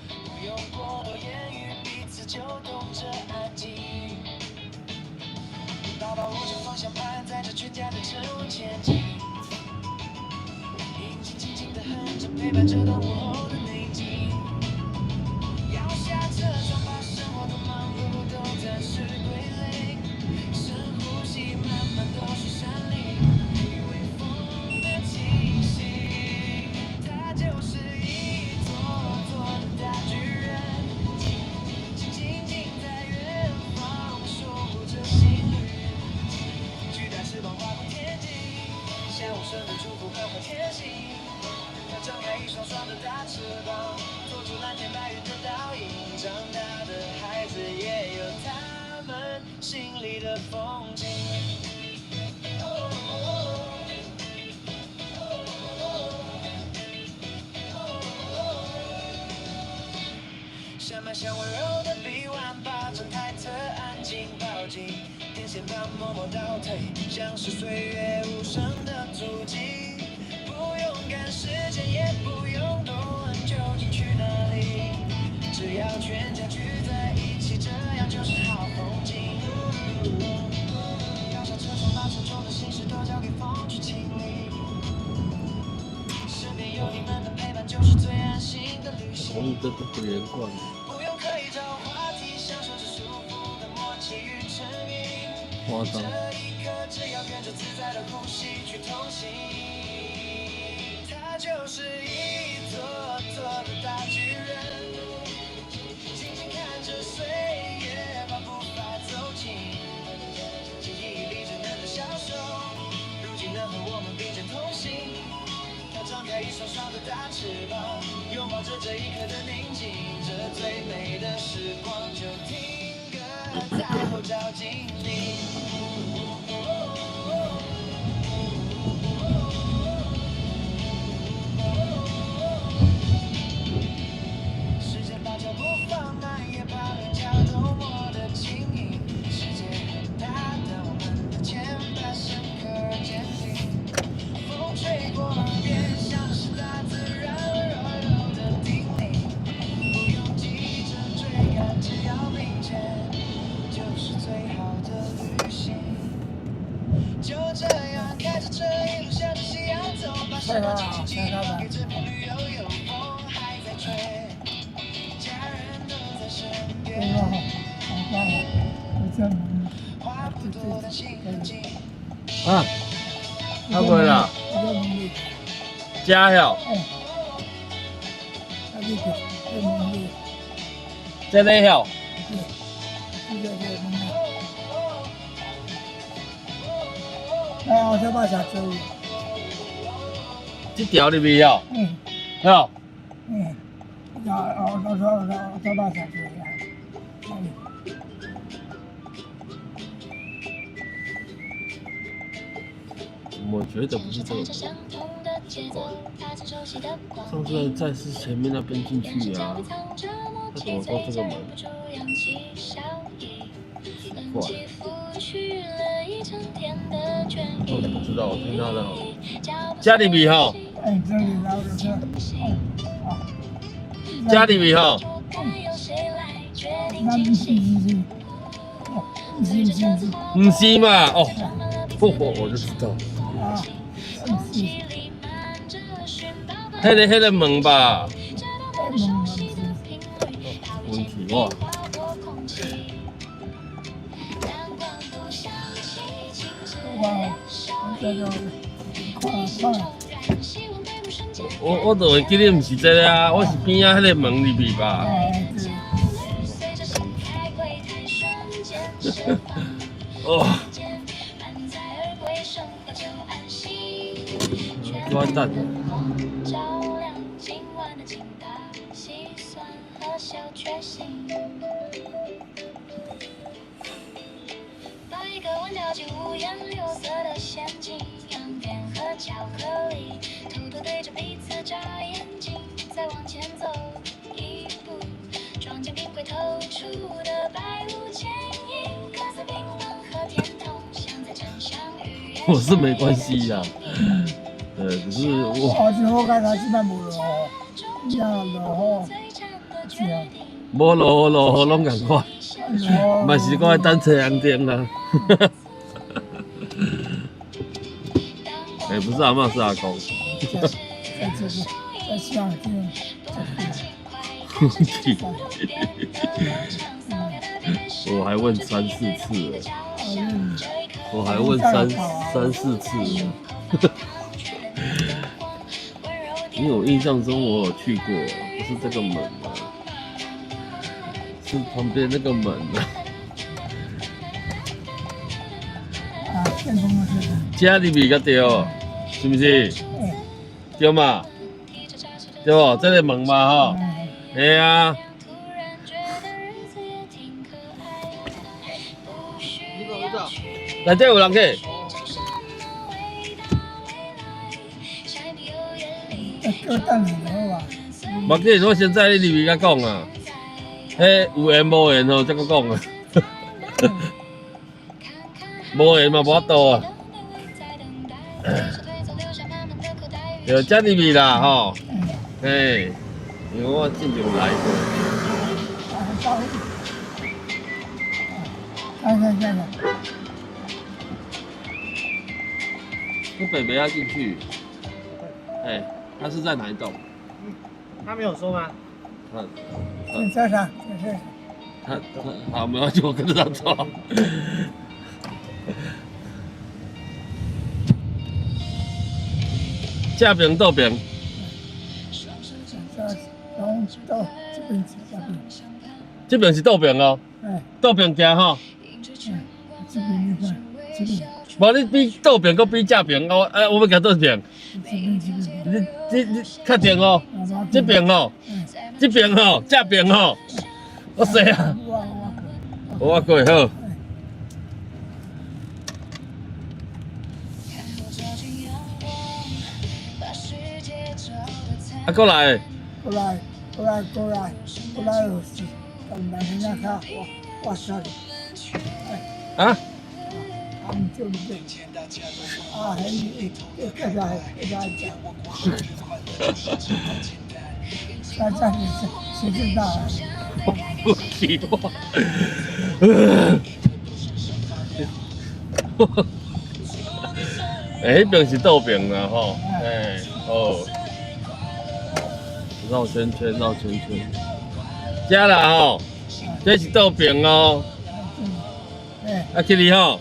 不用过多言语，彼此就懂着安静。爸爸握着方向盘，载着全家的沉稳前进。引擎轻轻地哼着，陪伴着到午后的宁静。要下车，想把生活的忙碌都暂时归零。深呼吸，慢慢抖出山林，以微风的气息。它就是一座座的大巨人，静静在远方守护着心率。巨大翅膀划过天际，向无声的祝福缓缓前行。它张开一双双的大翅膀，做出蓝天白云的倒影。长大的孩子也有他们心里的风景。山脉像温柔的臂弯，把整台车安静抱紧。电线旁默默倒退，像是岁月无声的足迹。不用赶时间，也不用多问究竟去哪里，只要全家聚在一起，这样就是好风景。摇下车窗，把沉重的心事都交给风去清理。身边有你们的陪伴，就是最安心的旅行。我们这都不连贯。不用刻意找话题，享受着舒服的默契与沉吟。夸张。这一刻，只要跟着自在的呼吸去同行，它就是一座座的大巨人，静静看着岁月把步伐走近，记忆里稚嫩的小手，如今能和我们并肩同行。它张开一双双的大翅膀，拥抱着这一刻的宁静，这最美的时光就停格在后照镜里。时间把脚步放慢，也把人脚都磨得轻盈。世界很大，但我们的牵绊深刻而坚定。风吹过耳边，像是大自然温柔的叮咛。不用急着追赶，只要并肩，就是最好的旅行。就这样开着车，一路向着夕阳走，把时光轻轻记录给这片绿油油，风还在吹，家人都在身边。话不多，但心很近。啊，他回来了。家哟，啊，你个这门的，这里哟，这个门啊，啊，我才把下走，这条里面哟，嗯哟，嗯，我才把下走呀，我觉得不是这个，上次在是前面那边进去啊，他怎么说这个门？怪，我不知道，我听他的好。家里面哈，哎，这里然后就是，家里面哈，那你行，哦，行，不是嘛？哦，我就知道，啊，是，迄个门吧，问题哇。我就会记得不是这个啊，我是边啊迄个门里面吧。哦，我等。一个弯掉进五颜六色的陷阱，羊片和巧克力，偷偷对着彼此眨眼睛，再往前走一步，撞见冰柜透出的白雾剪影，各色冰冷和甜痛，像在真相与我是没关系呀，只是我。我看他基本无落雨，呀落雨，是啊，无落雨拢共款，嘛是我等太阳灯啦。哎，不是阿嬷，是阿公。在想天，我还问3、4次了，我还问3、4次了。因为我印象中我有去过，不是这个门啊，是旁边那个门啊。啊，变成了这个，家里面个对，是不是？对嘛？对不？这个门嘛吼，嘿啊。内底有人去？叫等你好啊，目紧，我先在你里面甲讲啊，迄有缘无缘吼，才阁讲啊。无缘嘛无法度啊。就遮里面啦吼，嘿，因为我之前来过。看，我北北要进去，哎，他是在哪一栋？他没有说吗？他在上，好，没关系，我跟着他走。这边倒边，到这边去，这边是倒边哦，哎，倒边行吼。这边你看，这边，无你比倒边，搁比正边，我要行倒边。你确定哦？这边哦，这边哦，这边哦，我说啊，我过好。啊，过来，过来，有事，等两天下看我杀你，啊？他们就对，啊，给他讲，他谁知道啊？不奇怪。哎，那边是倒边啦吼，哎，哦。绕圈圈，这啦吼，这是倒边哦。啊，去你吼，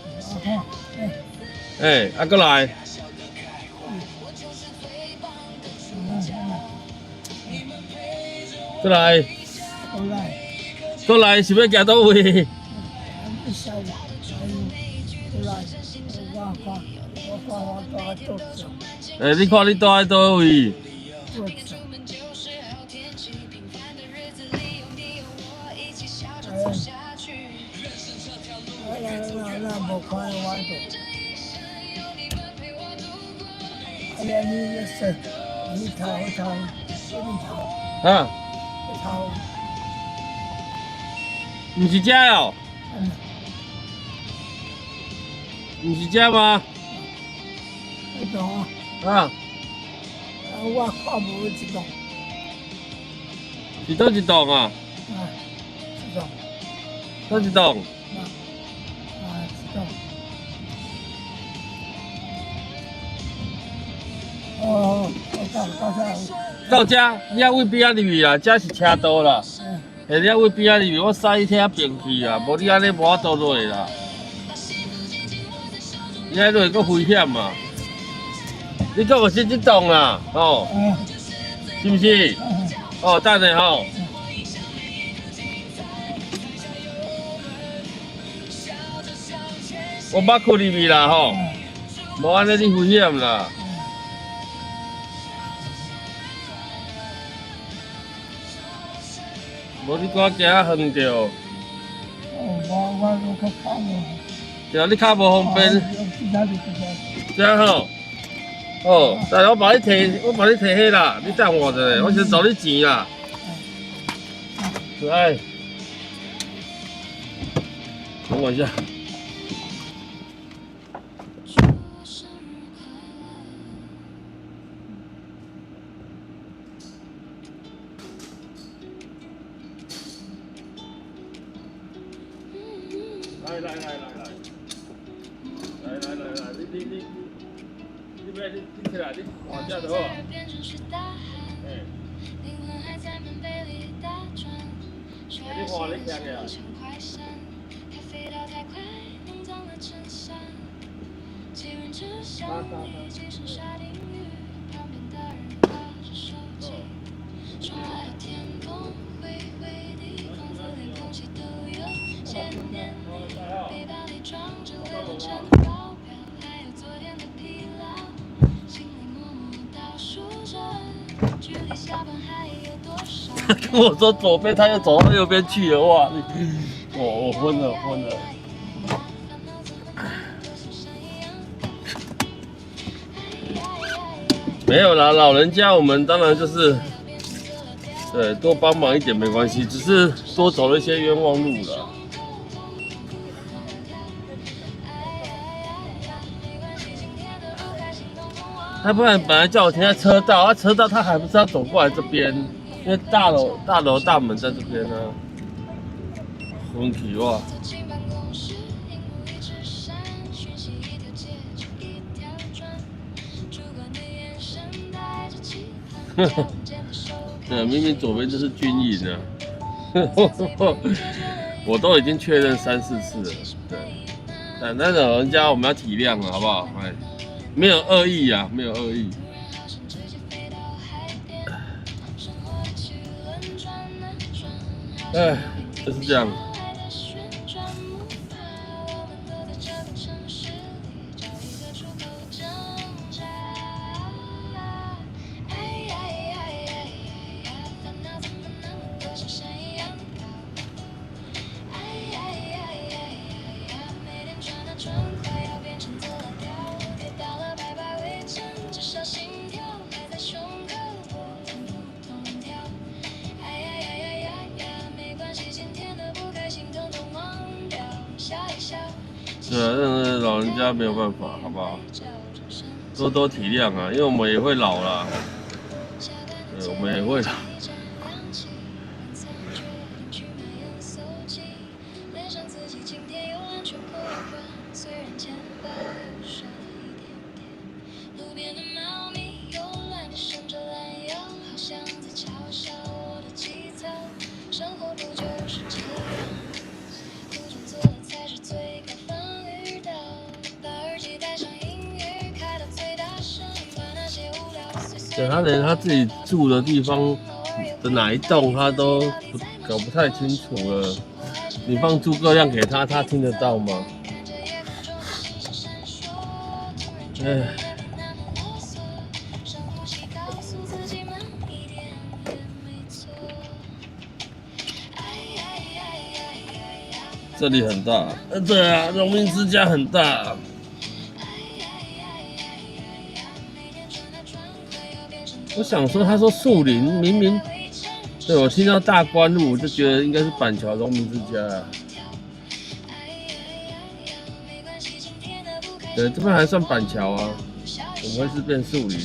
哎，啊过来，过来，后来过来，是要行倒位？不晓得，后来我大做做你看你住在倒位？做做，那无看我做。哎呀，你也是，你头，啊，唔是这哦，唔是这吗？你懂啊？啊，我看无一种，是倒一栋啊？一种，倒一栋？一种。哦，到家，你要位边仔入去啦，这是车道啦。你要位边仔入去，我塞你遐边去啦，无你安尼无法度落啦。你遐落搁危险嘛？你讲我是这栋啦，哦，是不是？哦，等下吼。我捌开入去啦吼，无安尼你危险啦。无你赶行啊远着。我较看无。对啊，你较无方便。这样吼。哦，但我帮你摕迄啦，你等我一下，我先找你钱啦。可爱。等我一下。来，你起来，你往下头。哎。你看你强个。他跟我说左边，他又走到右边去了，哇！我昏了。没有啦，老人家我们当然就是，对，多帮忙一点没关系，只是多走了一些冤枉路了。他不然本来叫我停在车道，车道他还不是要走过来这边，因为大楼大门在这边呢。昏去哇！对，明明左边就是军营啊，我都已经确认3、4次了。对，但那老人家我们要体谅啊，好不好？哎，没有恶意啊，没有恶意。哎，就是这样。对啊，那老人家没有办法，好不好？多多体谅啊，因为我们也会老啦。对，我们也会老。对，他连他自己住的地方的哪一栋，他都搞不太清楚了。你放诸葛亮给他，他听得到吗？哎。这里很大，对啊，荣民之家很大。我想说，他说树林，明明，对我听到大关路，我就觉得应该是板桥荣民之家啊。对，这边还算板桥啊，怎么会是变树林？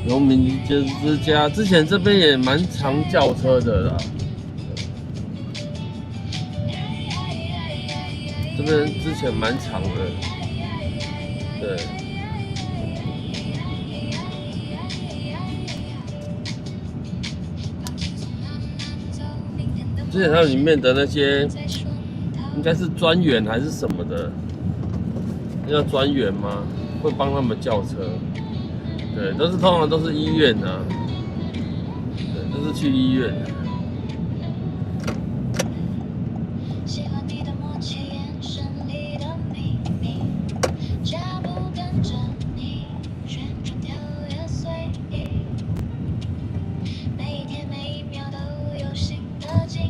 荣民之家之前这边也蛮常叫车的啦，这边之前蛮长的，对。之前它里面的那些应该是专员还是什么的，那叫专员吗？会帮他们叫车。对，通常都是医院啊，对，都是去医院。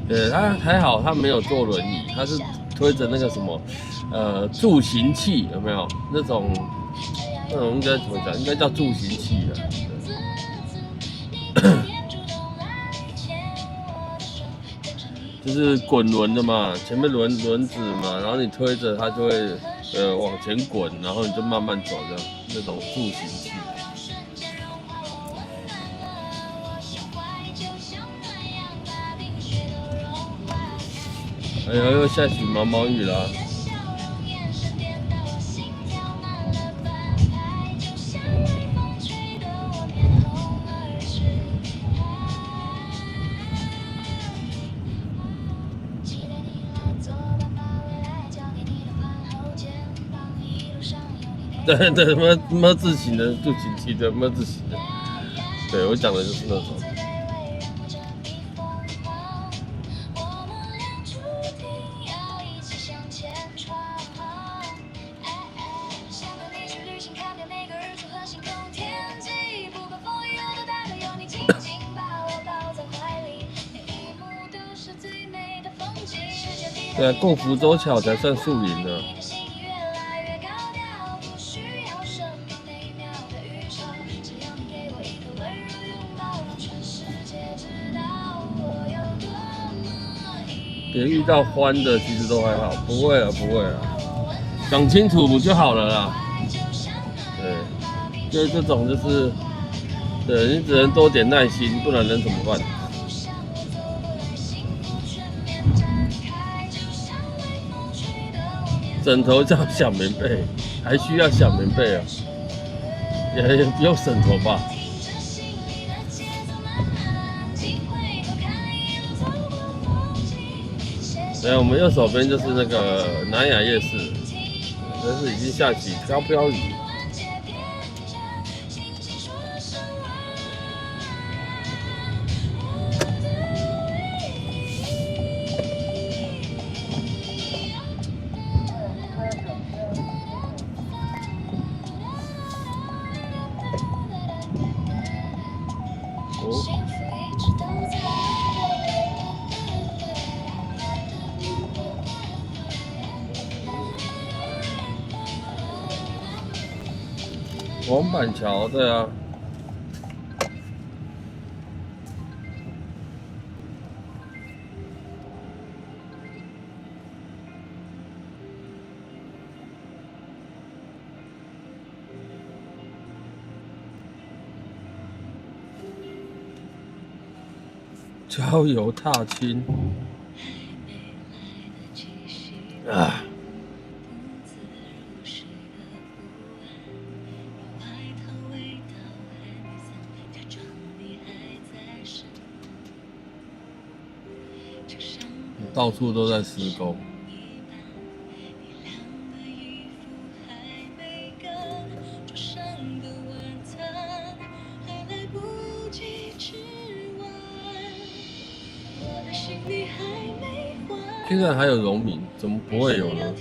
对，他还好，他没有坐轮椅，他是推着那个什么，助行器，有没有那种应该怎么讲？应该叫助行器的。就是滚轮的嘛，前面轮子嘛，然后你推着它就会往前滚，然后你就慢慢走这样，那种助行器。哎呀，又下起毛毛雨了。对对，么字形的助行器，对，么字形的，对我讲的就是那种。对啊，过福州桥才算树林呢。别遇到欢的，其实都还好，不会啊，不会啊，讲清楚不就好了啦。对，就是这种，就是对你只能多点耐心，不然能怎么办？枕头叫小棉被，还需要小棉被啊？也不用枕头吧？对，我们右手边就是那个南雅夜市，但是已经下起飘飘雨。往板桥，对啊。郊游踏青啊！到处都在施工。现在还有农民，怎么不会有呢？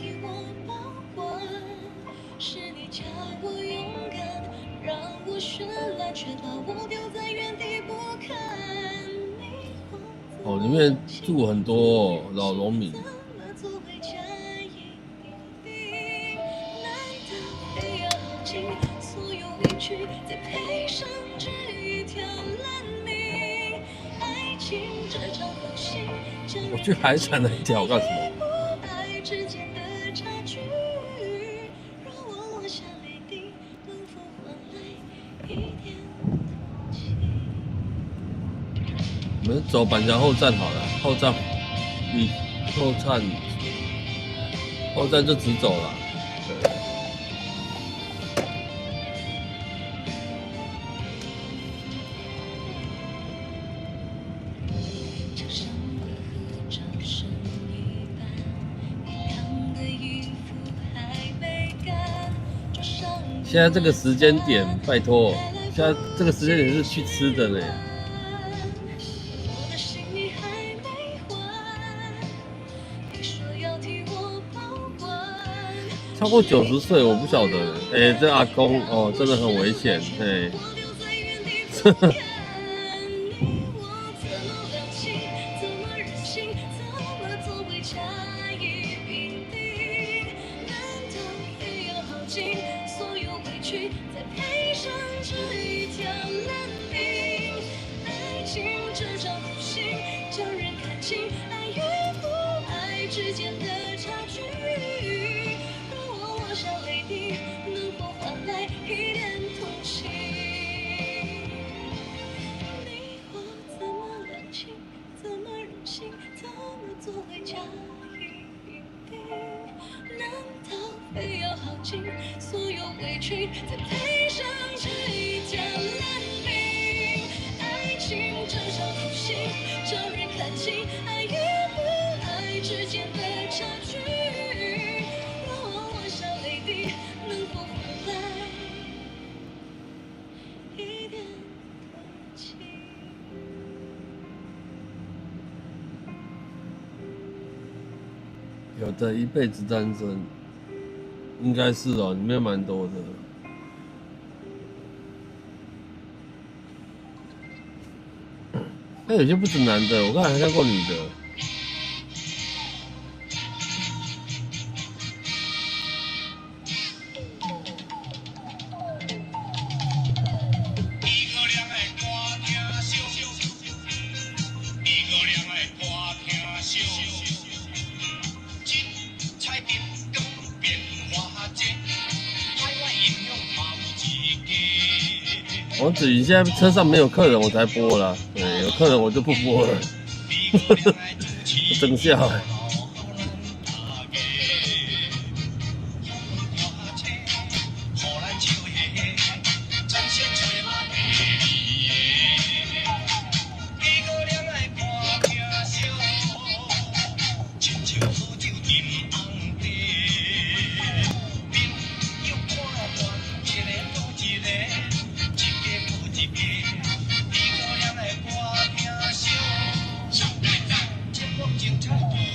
哦，里面住很多老农民。我去海产那一条干什么？我们走板桥后站好了，后站就直走了。对。现在这个时间点，拜托，现在这个时间点是去吃的呢。超过90岁，我不晓得。这阿公哦，真的很危险。有的一辈子单身，应该是哦，里面蛮多的。但有些不止男的，我刚才还看过女的。王子瑜现在车上没有客人，我才播啦。对，有客人我就不播了。真笑。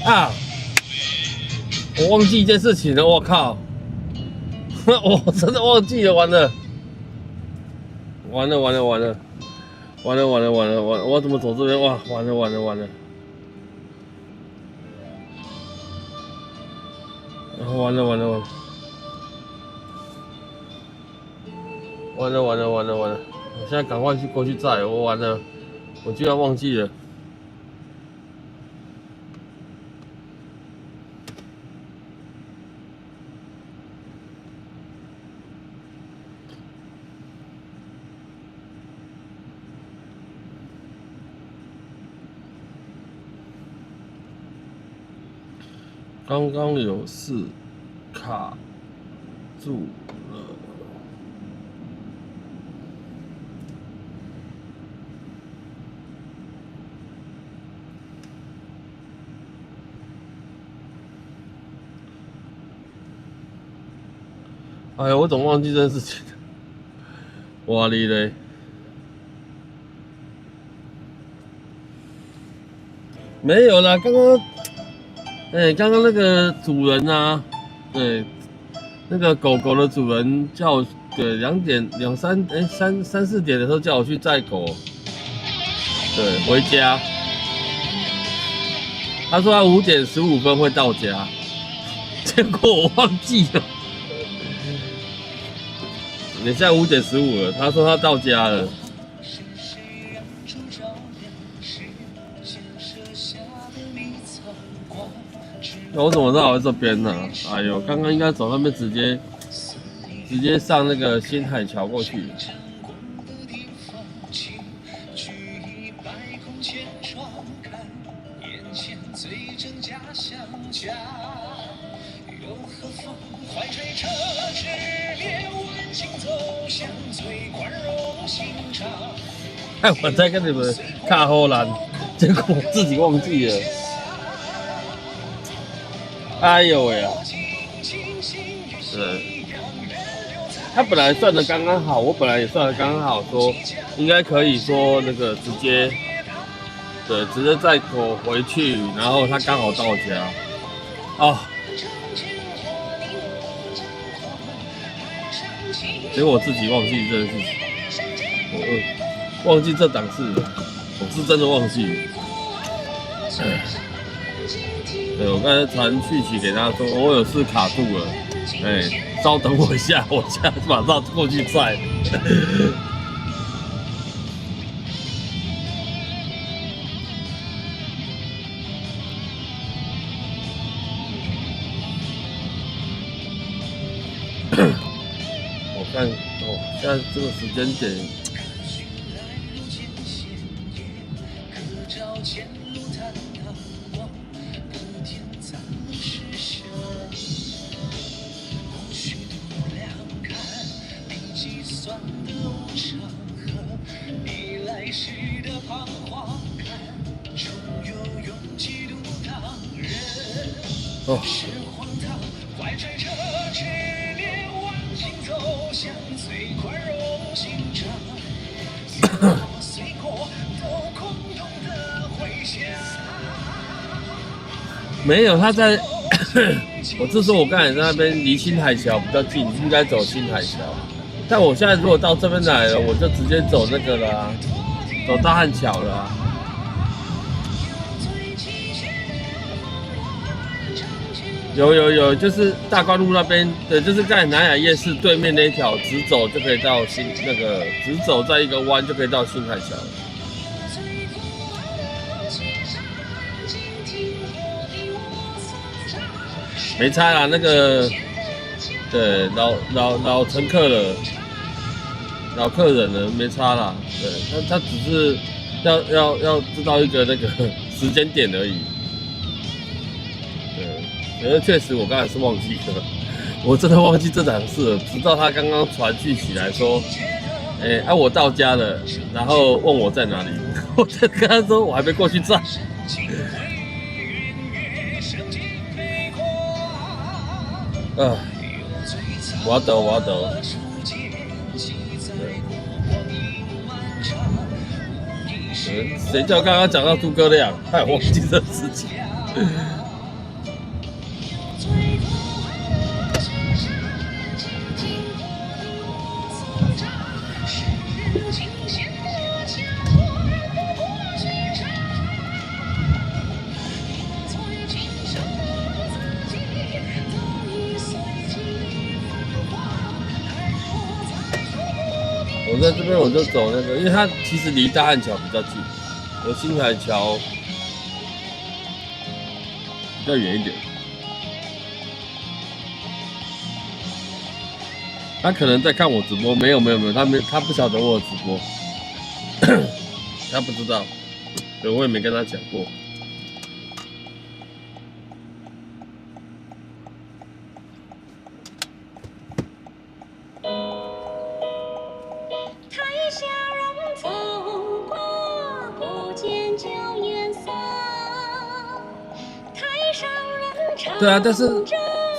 啊！我忘记一件事情了，我靠！我真的忘记了，完了！我怎么走这边？哇，完了！完了！完了！我现在赶快去过去载，我完了，我居然忘记了。刚刚有事卡住了。哎呀，我总忘记这件事情了。哇哩嘞！没有啦，刚刚，刚刚那个主人啊，那个狗狗的主人叫我，3、4点的时候叫我去载狗，回家。他说他5点15分会到家，结果我忘记了。你现在5点15了，他说他到家了。那我怎么知道我在这边呢？哎呦，刚刚应该走那边直接上那个新海桥过去。哎，我在跟你们卡后兰，结果我自己忘记了。哎呦喂啊！他本来算的刚刚好，我本来也算的刚刚好，说应该可以说那个直接载狗回去，然后他刚好到家。哦，结果我自己忘记这件事情，我忘记这档事了，我是真的忘记了。对，我刚才传讯息给他说我有事卡住了，稍等我一下，我现在马上过去载。我看现在这个时间点。哦。没有，他在，我是说我刚才在那边离新海桥比较近，应该走新海桥。但我现在如果到这边来了，我就直接走那个啦，走大汉桥了啊。有，就是大观路那边的，就是在南雅夜市对面那一条，直走就可以到直走在一个弯就可以到新海桥。没差啦，那个，对老乘客了，老客人了，没差啦。对，他只是要知道一个那个时间点而已。可是确实，我刚才是忘记了，我真的忘记这档事了。直到他刚刚传讯起来说，我到家了，然后问我在哪里，我就跟他说我还没过去载。我懂。谁叫刚刚讲到诸葛亮，害我忘记这事情。我在这边我就走那个，因为它其实离大汉桥比较近，我新海桥比较远一点。他可能在看我直播，没有，他不晓得我有直播，他不知道，对，我也没跟他讲过。对啊，但是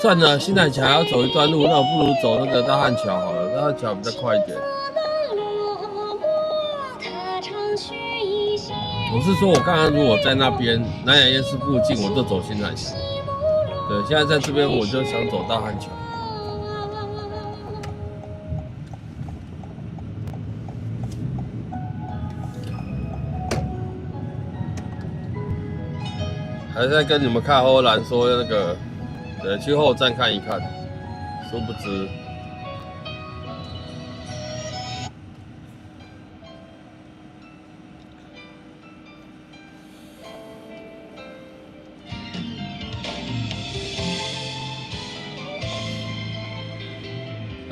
算了，新海桥还要走一段路，那我不如走那个大汉桥好了，大汉桥比较快一点。我是说，我刚刚如果在那边南雅夜市附近，我就走新海桥。对，现在在这边我就想走大汉桥。还在跟你们看欧兰说那个，对，去后站看一看，殊不知。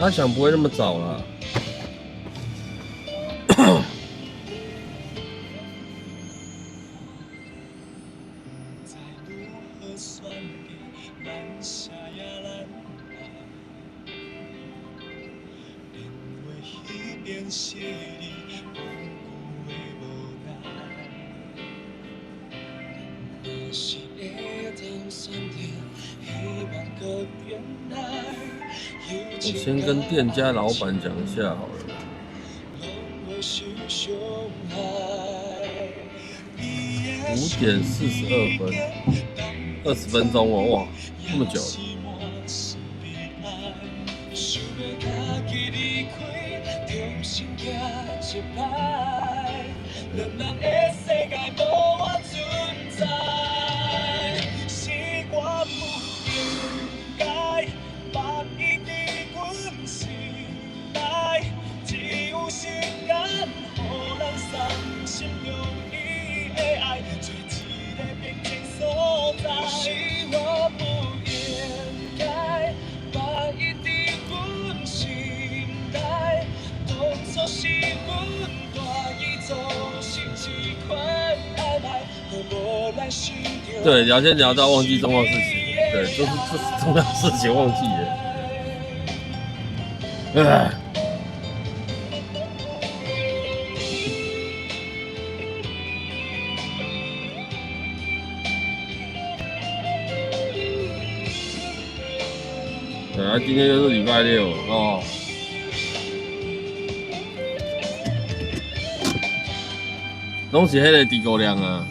阿翔不会那么早啦。我先跟店家老板讲一下好了。5:42，20分钟哦，哇，这么久。对，聊天聊到忘记重要事情，对，这是重要事情忘记了。对啊，今天又是礼拜六哦。拢是迄个地沟量啊。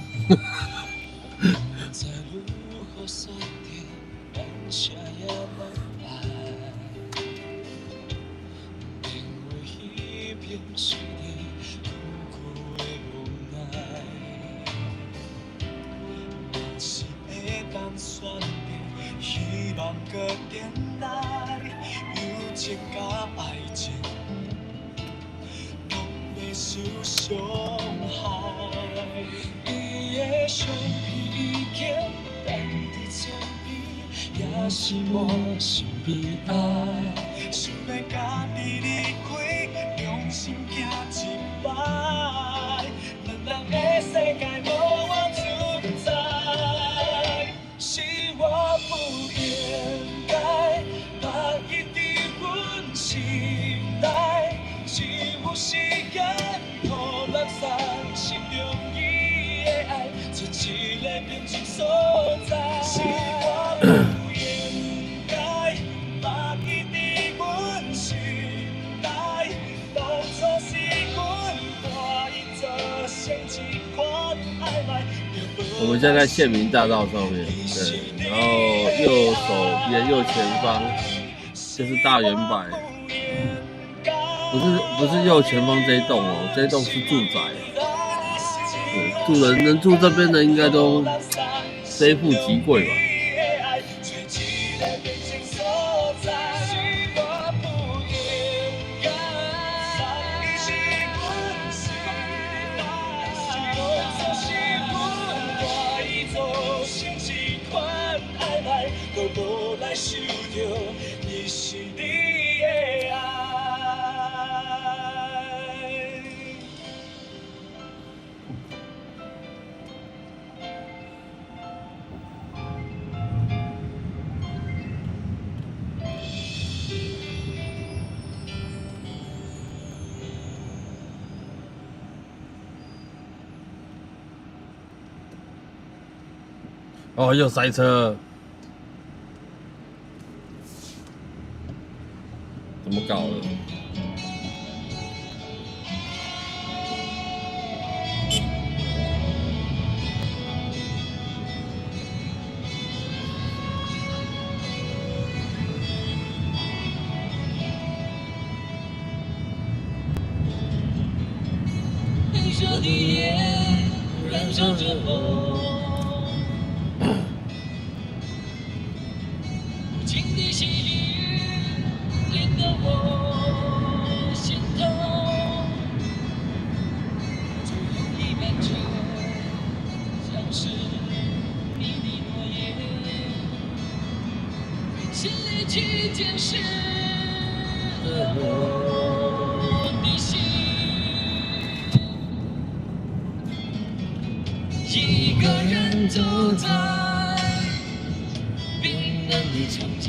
是我心悲哀，想要甲你离开，用心行一摆。两人的世界无我存在，是我不应该把伊伫阮心内，只有时间互咱送心中伊的爱，找一个平静所在。是我不我们现在在县民大道上面，对，然后右手边右前方就是大圆柏，不是右前方这一栋哦，这一栋是住宅，对，能住这边的应该都非富即贵吧。受着你是你的爱。哦，又塞车。怎么搞的？黑色的夜燃烧着梦，无情的细雨淋得我心痛，最后一班车像是你的诺言，心里去捡拾我的心。一个人走在冰冷的长街，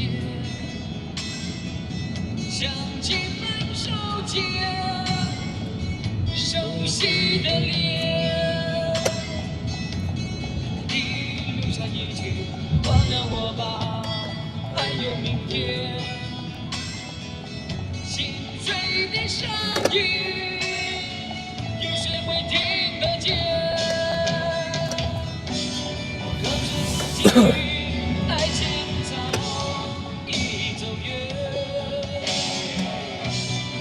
想起分手前熟悉的脸，你留下一句忘了我吧，还有明天，心碎的声音，有谁会听得见？爱情早已走远，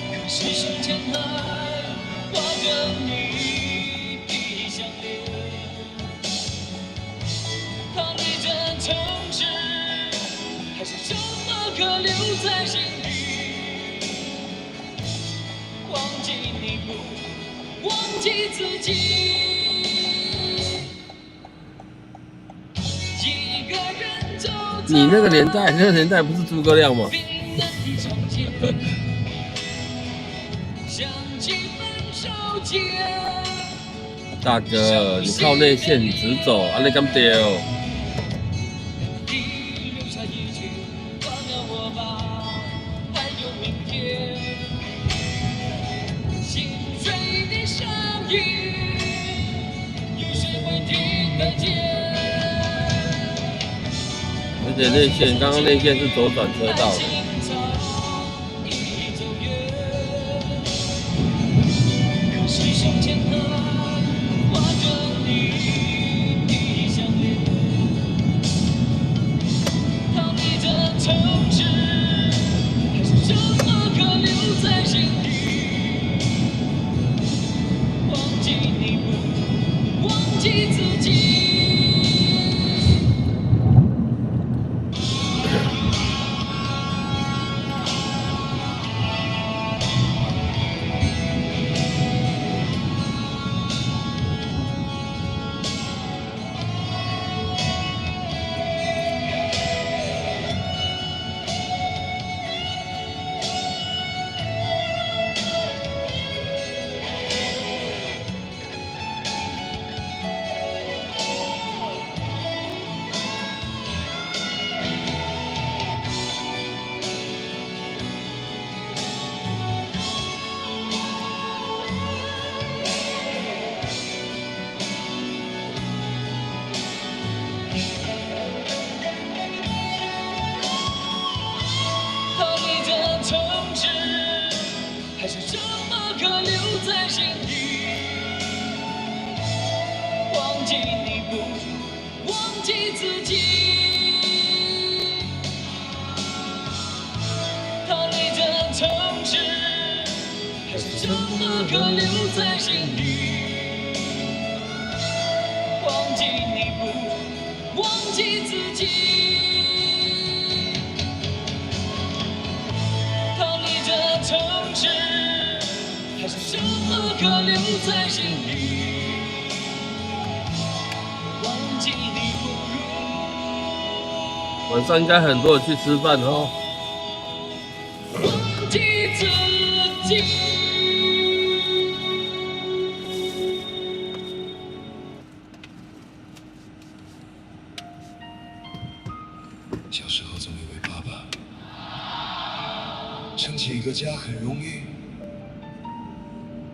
可是手牵还挂着你的项链。逃离这城市，还是什么可留在心里？忘记你不忘记自己。你那个年代不是诸葛亮吗？大哥，你靠内线直走，安尼敢对？而且内线，刚刚内线是左转车道。晚上应该很多人去吃饭哦。小时候总以为爸爸撑起一个家很容易，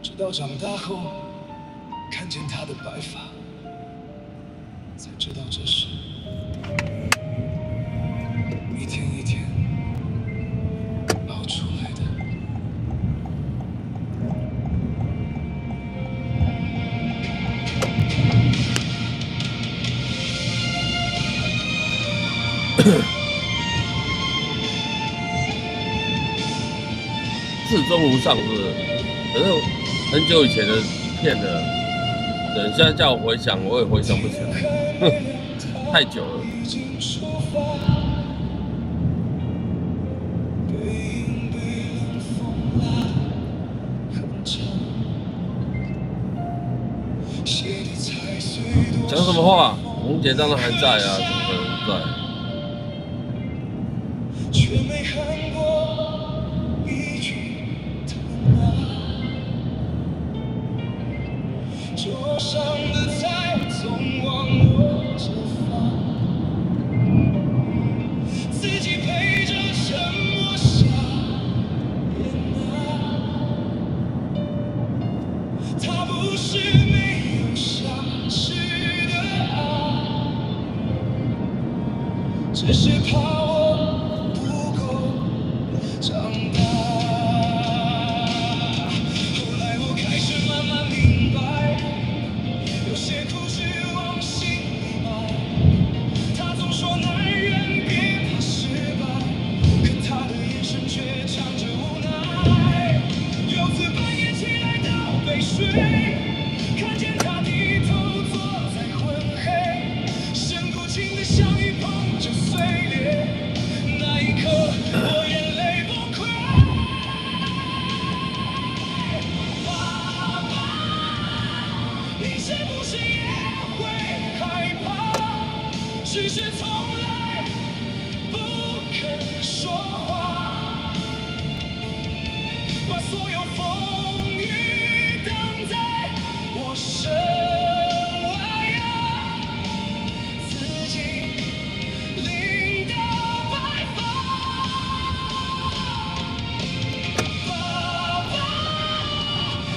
直到长大后看见他的白发，才知道这是一天一天熬出来的。至尊无上是不是？可是很久以前的片了，对，现在叫我回想，我也回想不起来，哼，太久了。讲什么话？红姐当然还在啊，怎么可能不在？却没看过一句疼爱。桌上的菜总忘我着放，自己陪着沉默下咽啊。他不是没有相识的爱，只是怕我不够长大。后来我开始慢慢明白，有些苦是往心里埋。他总说男人别怕失败，可他的眼神却藏着无奈。有次半夜起来倒杯水，看见他低头坐在昏黑，深古琴的相遇碰着碎裂，那一刻我眼泪崩溃。爸爸，你是不是也会害怕？只是从来不肯说话，把所有风雨挡在我身外啊，自己领到白发。爸爸，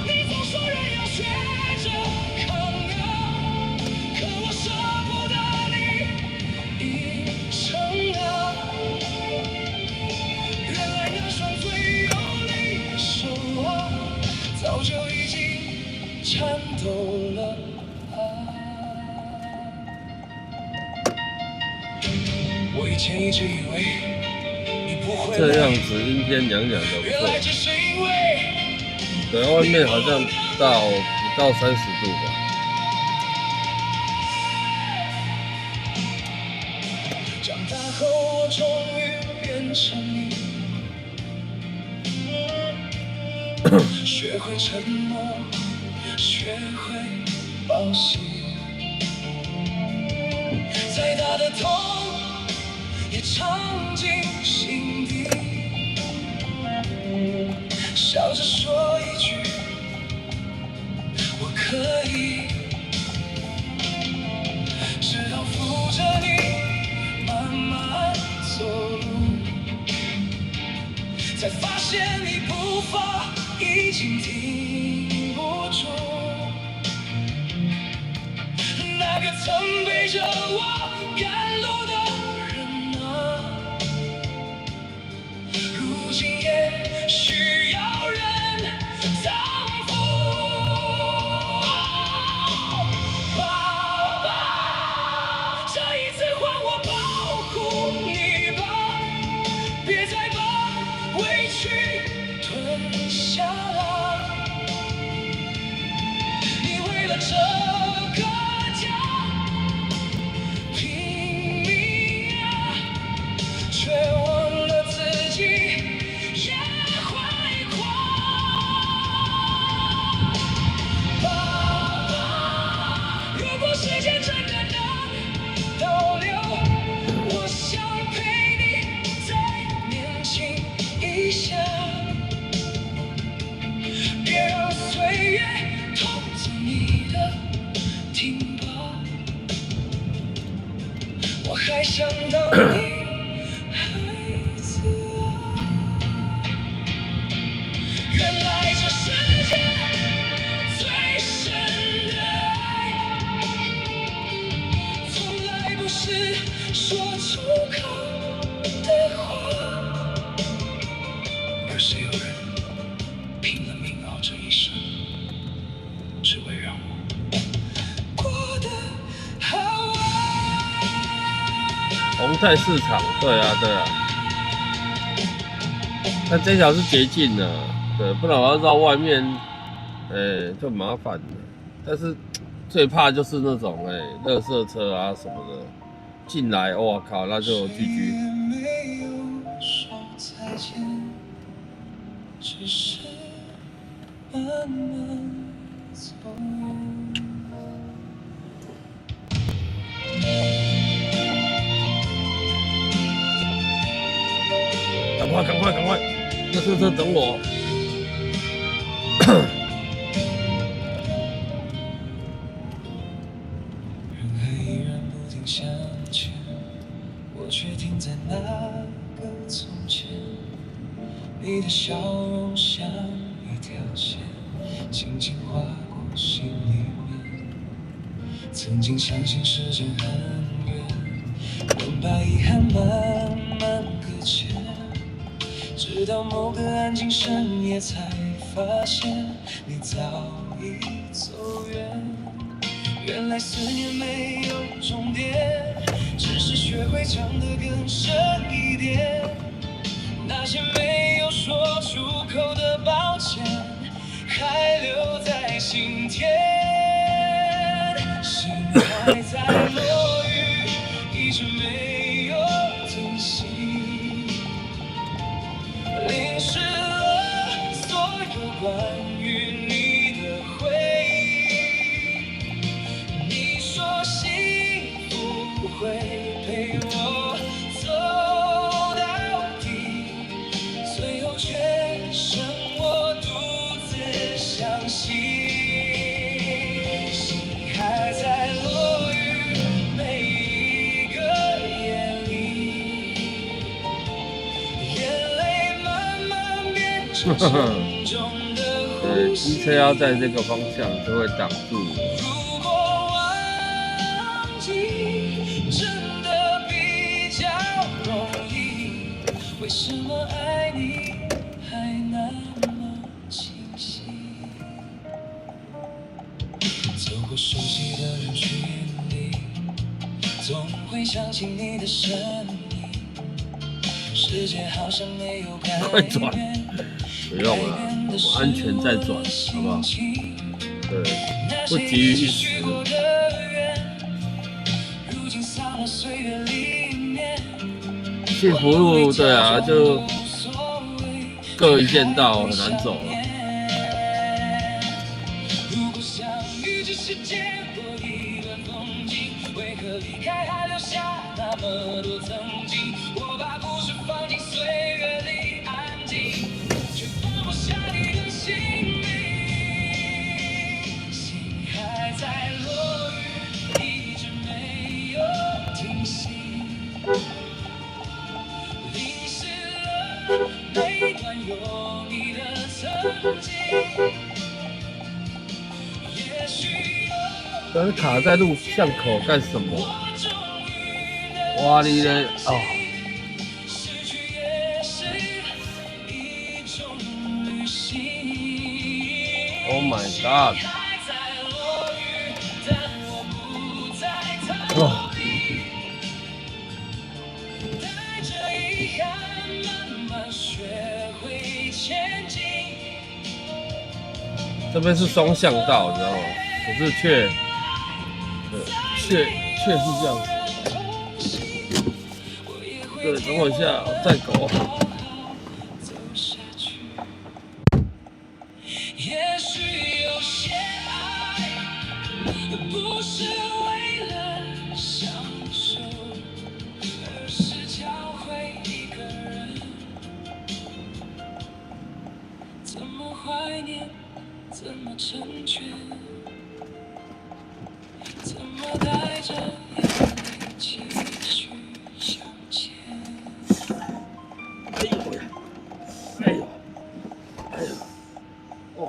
你总说人要学着扛啊，可我舍不得你一生啊。原来那双最有力的手啊，早就已经颤抖了啊。我以前一直以为你不会这样子阴天凉凉的不错。原来只是因为对，外面好像不到30度吧。长大后我终于变成你，学会沉默，学会报喜，再大的痛也藏进心底，笑着说一句我可以，直到扶着你慢慢走路，才发现你步伐已经停不住。那个曾背着我赶路的人啊，如今也需要人搀扶。爸爸，这一次换我保护你吧，别再把委屈吞下了。你为了这个家拼命啊，却忘了自己也会垮。爸爸，如果时间真的能倒流，我想陪你再年轻一下，别让岁月偷走你的挺拔。我还想当你孩子啊，原来这世界最深的爱，从来不是说出口的话，而是有人拼了命熬这一生，只为让我过得好啊。宏泰市场，对啊。但这条是捷径呢，对，不然我要绕外面，就麻烦了。但是最怕就是那种垃圾车啊什么的进来，哇靠，那就GG。谁也没有说再见，只是慢慢走远。赶快，赶快，赶快！垃圾车等我。人海依然不停向前，我却停在那个从前。你的笑容像一条线，轻轻划过心里面。曾经相信时间很远，能把遗憾慢慢搁浅。直到某个安静深夜，才发现你早已走远。原来思念没有终点，只是学会唱得更深一点。那些没有说出口的抱歉，还留在心田。心还在落雨，一直没有停息，淋湿了所有关于你的回忆。你说幸福会陪我走到底，最后却剩我独自相信。心还在落雨，每一个夜里，眼泪慢慢变成沉重的呼吸。机车要在这个方向就会挡住。如果忘记真的比较容易，为什么爱你还那么清晰？走过熟悉的人群里，总会想起你的身影。世界好像没有改快转变，不用了，我们安全再转，好不好？对，不急于一时。幸福路，对啊，就各一线道，很难走了。如果相遇只是结果一段风景，为何离开还留下那么多曾经？我把故事放进岁月里安静，却放不下你的姓名。心还在落雨，一直没有停息，淋湿了每段有你的曾经。也许但是卡在路巷口干什么？哇你嘞！哦。失去也是一种旅行。Oh my god！ 还在落雨，但我不再逃离。带着遗憾，慢慢学会前进。这边是双向道，你知道吗？可是却是这样子。对，等我一下，我再搞。走下去。也许有些爱不是为了享受，而是教会一个人怎么怀念，怎么成全，怎么带着眼泪继续向前。哎呦呀！哎呦！哎呦！哦！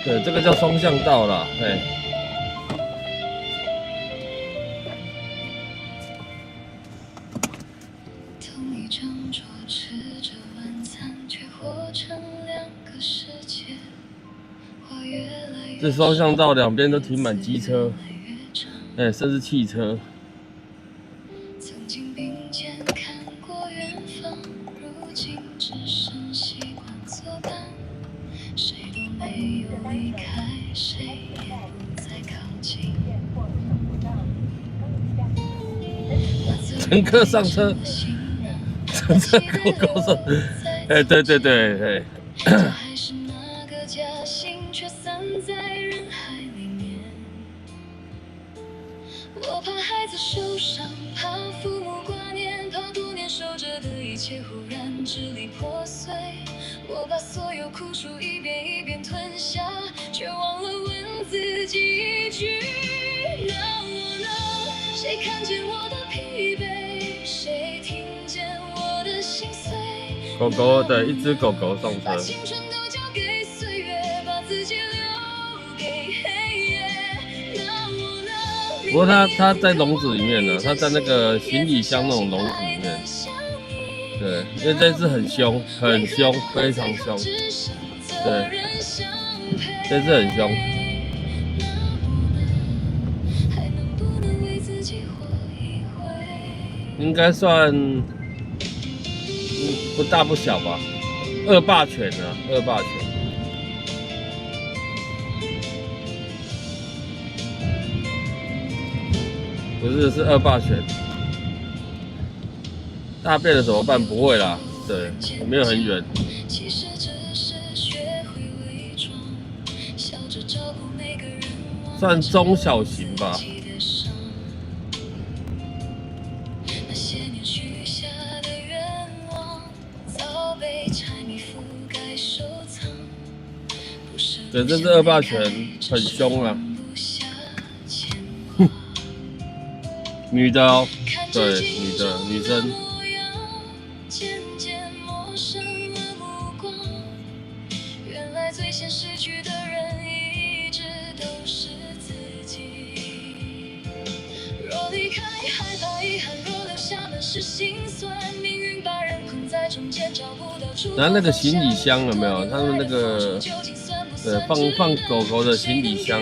对，这个叫双向道啦，嘿。同一张桌吃着晚餐，却活成两个世界。话越来越这双向道两边都停满机车，甚至汽车。曾经并肩看过远方，如今只剩习惯作伴。谁都没有离开，谁也不再靠近。乘客上车，乘车狗狗说：“对。”这还是那个家，心却散在人海里面。我怕孩子受伤，怕父母挂念，怕多年守着的一切忽然支离破碎。我把所有苦楚一遍一遍吞下，却忘了问自己一句：那我呢？谁看见我的疲惫？谁听见我的心碎？狗狗的一只狗狗上车。把青春都交给岁月，把自己留给黑夜。那我呢？不过它在笼子里面呢，它在那个行李箱那种笼子里面。对，因为这只很凶，非常凶。对，这只很凶。应该算不大不小吧，恶霸犬啊，恶霸犬。不是，是恶霸犬。大便了怎么办？不会啦，对，没有很远。算中小型吧。对，这只恶霸犬很凶啊。女的哦，对，女生。原来最先失去的人一直都是自己。若离开害怕遗憾，若留下满是心酸，命运把人困在中间找不到出口。然后那个行李箱有没有？他们那个放狗狗的行李箱。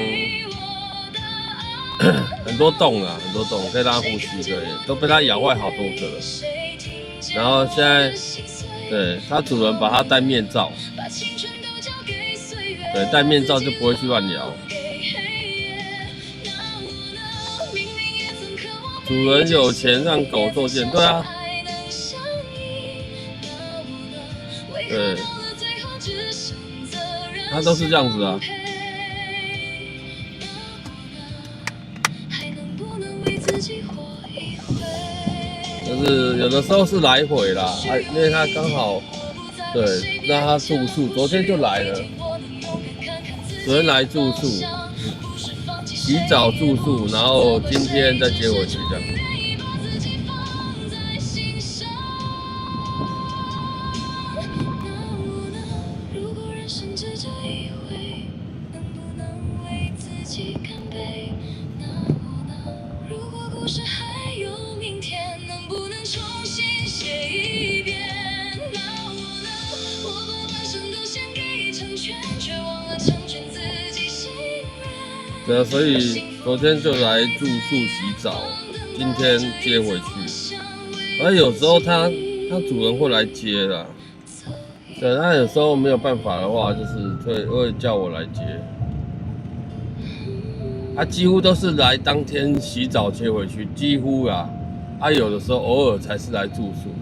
很多洞啊，很多洞可以让它呼吸，对，都被它咬坏好多个了。然后现在，对，它主人把它戴面罩，对，戴面罩就不会去乱咬。主人有钱让狗做件，对啊，对，它都是这样子啊。就是有的时候是来回啦，因为他刚好对让他住宿，昨天就来了，昨天来住宿，洗澡住宿，然后今天再接我去这样。对啊，所以昨天就来住宿洗澡，今天接回去。而有时候它主人会来接啦，对，那有时候没有办法的话，就是会叫我来接。它几乎都是来当天洗澡接回去，几乎啦。有的时候偶尔才是来住宿。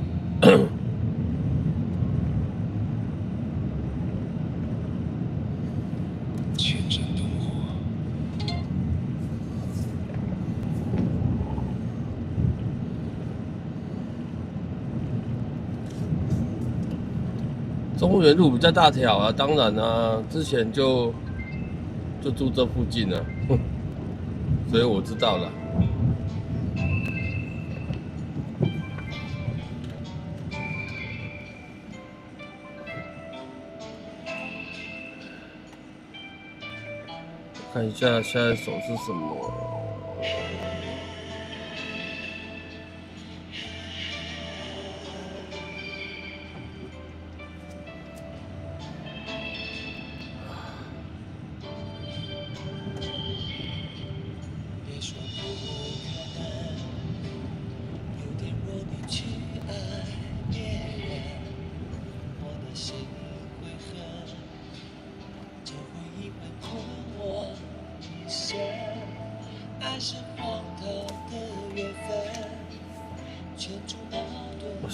中原路比较大条啊，当然啊，之前就住这附近了，所以我知道了。看一下下一首是什么。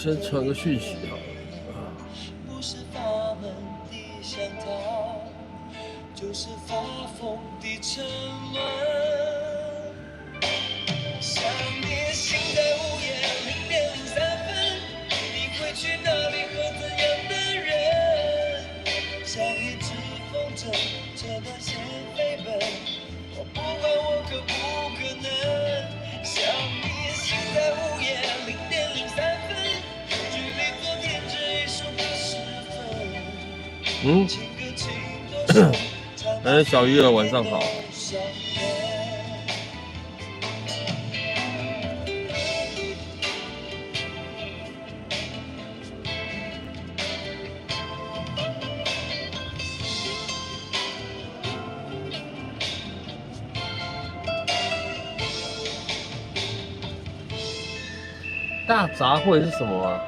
先传个讯息好了。不是发闷的想逃，就是发疯的沉沦。想你心在午夜0:03，你会去哪里和怎样的人？像一只风筝，扯得线飞奔。我不管我可不可能。想你心在午夜0:03，距离昨天只一首歌10分。哎，小鱼儿晚上好。大杂烩是什么啊？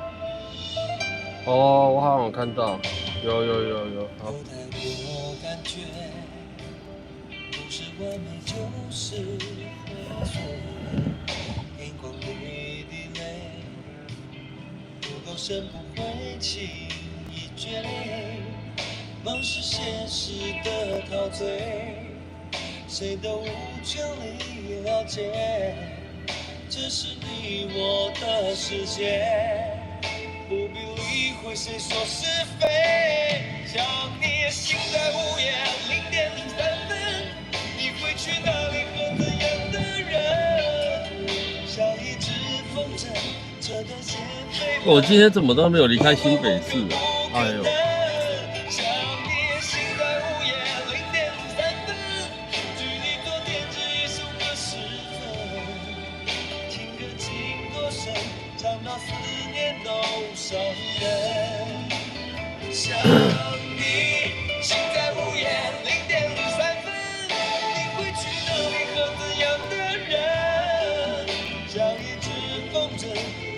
哦，我好像有看到，有，好。有太多感觉，不是完美就是合作。眼光里的泪，不够深不会轻易决裂。梦是现实的陶醉，谁都无权利了解。这是你我的世界，不必理会谁说是非。想你心在午夜0:03，你会去哪里和怎样的人？像一只风筝，扯得线飞奔。我今天怎么都没有离开新北市啊？哎呦！想你心在午夜0:03，距离昨天只一首歌10分。情歌情多深，唱到思念都伤人。想你心在午夜0:03，你会去哪里和怎样的人？像一只风筝，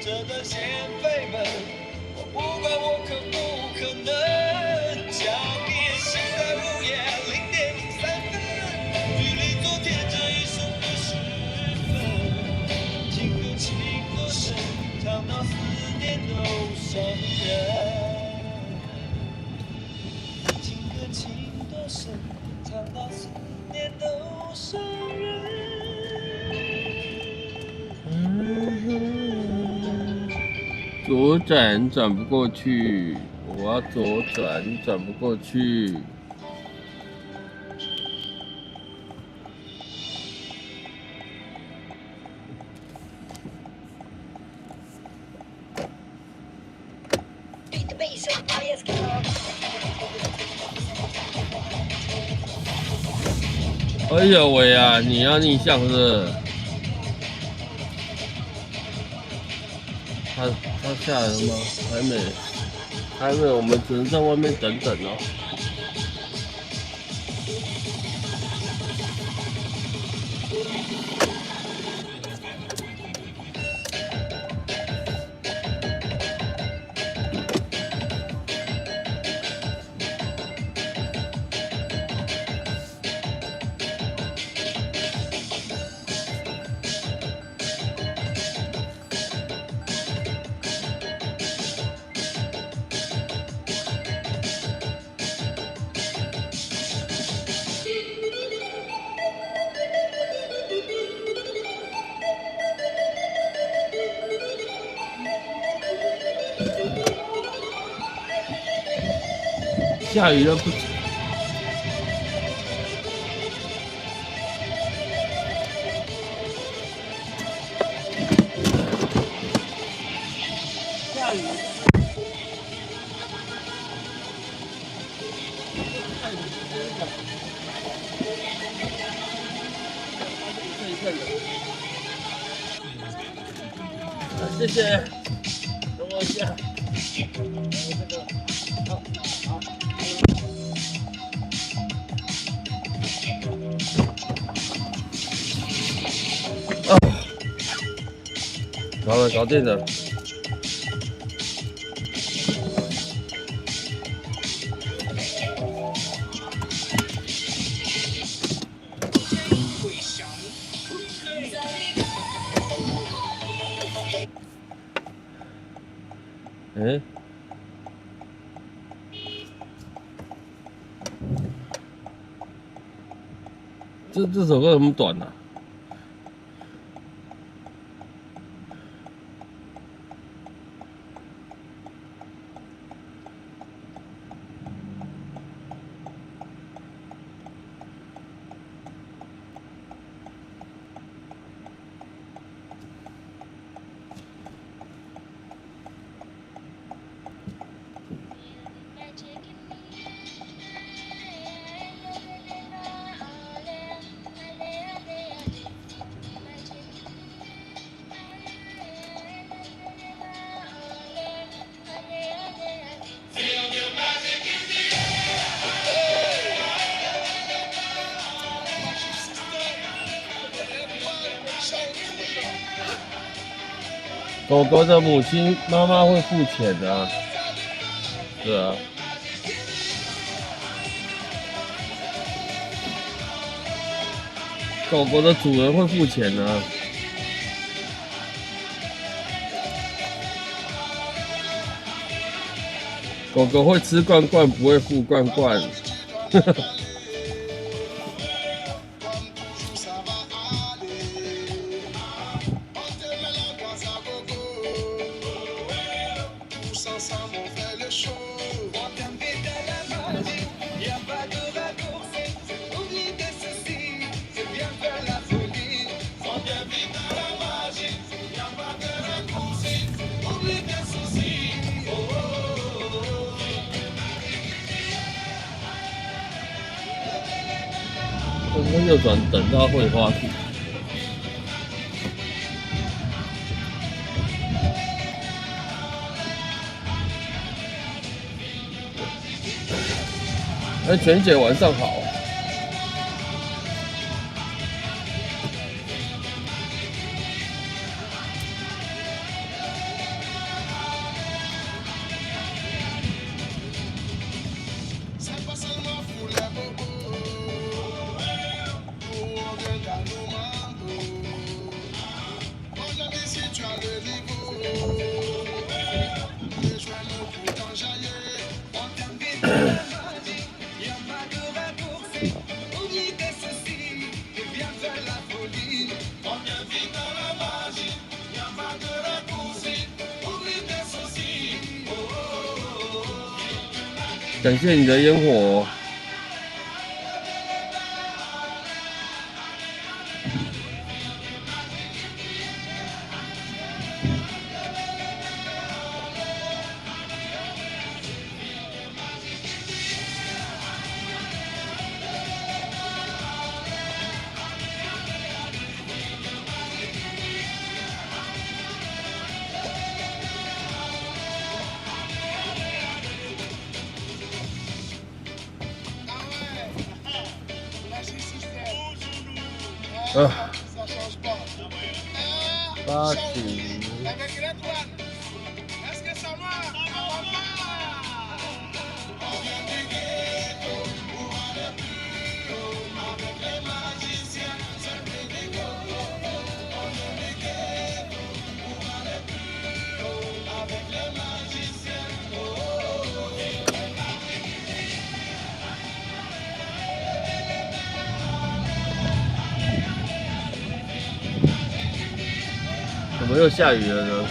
扯得线飞奔。我不管我可不可能。想你心在午夜0:03，距离昨天这一首歌10分。情歌情多深，唱到思念都伤人。情歌情多深，唱到思念都伤人。左转转不过去，我要左转转不过去。哎呦喂啊！你要逆向是不是？他下来了吗？还没，我们只能在外面等等哦。下雨了不？下雨。谢谢，等我一下。好了，搞定了。哎，这首歌怎么短啊？狗狗的母亲妈妈会付钱的啊，是啊。狗狗的主人会付钱的啊。狗狗会吃罐罐，不会付罐罐。右转等到会花去。哎，全姐晚上好。感谢你的烟火。啊，8起。怎么又下雨了呢？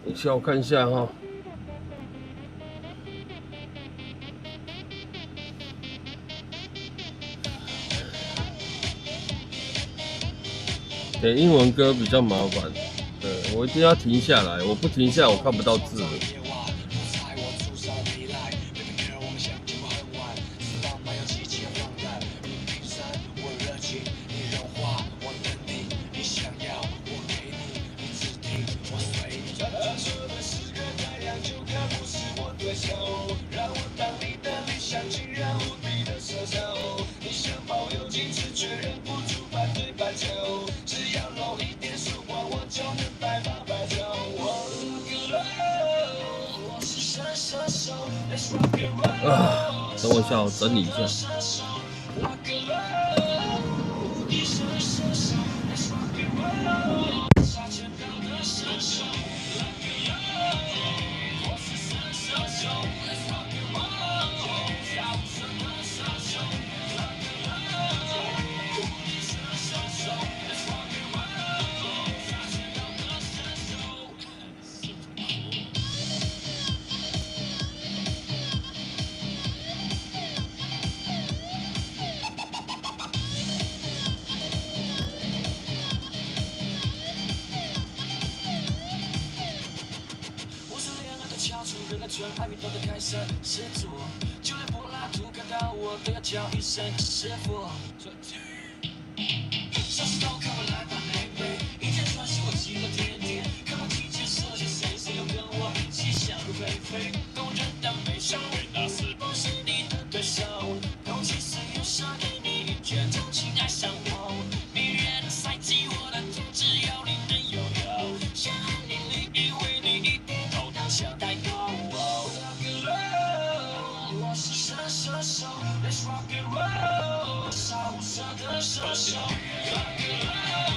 等一下我看一下哈。英文歌比较麻烦，对，我一定要停下来，我不停下我看不到字了。让我当你的啊，等我一下，我整理一下。爱运动的开山始祖，就连柏拉图看到我都要叫一声师傅。上次都看我来吧，妹妹，一天穿西我几个甜点，看我提前设计谁又跟我一起想入非非，动人的悲伤，那是不是你的对手？同其实又杀给你一拳，重新爱上我。蜜月的赛季，我的天只有你能拥有，想和你淋雨为你一点头当小太阳。我是神射手 ，Let's rock and roll， 杀无赦的射手 ，Rock and roll，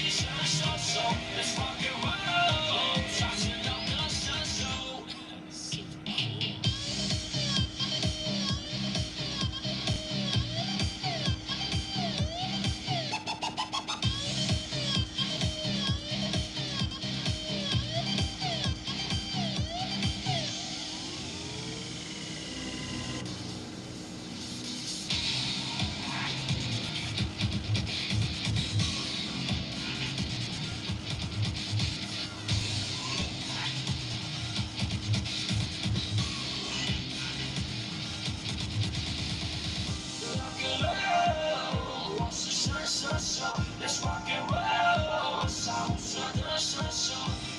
神射手 ，Let's rock and roll， 杀千刀的射手。Let's rock and roll， 杀无赦的射手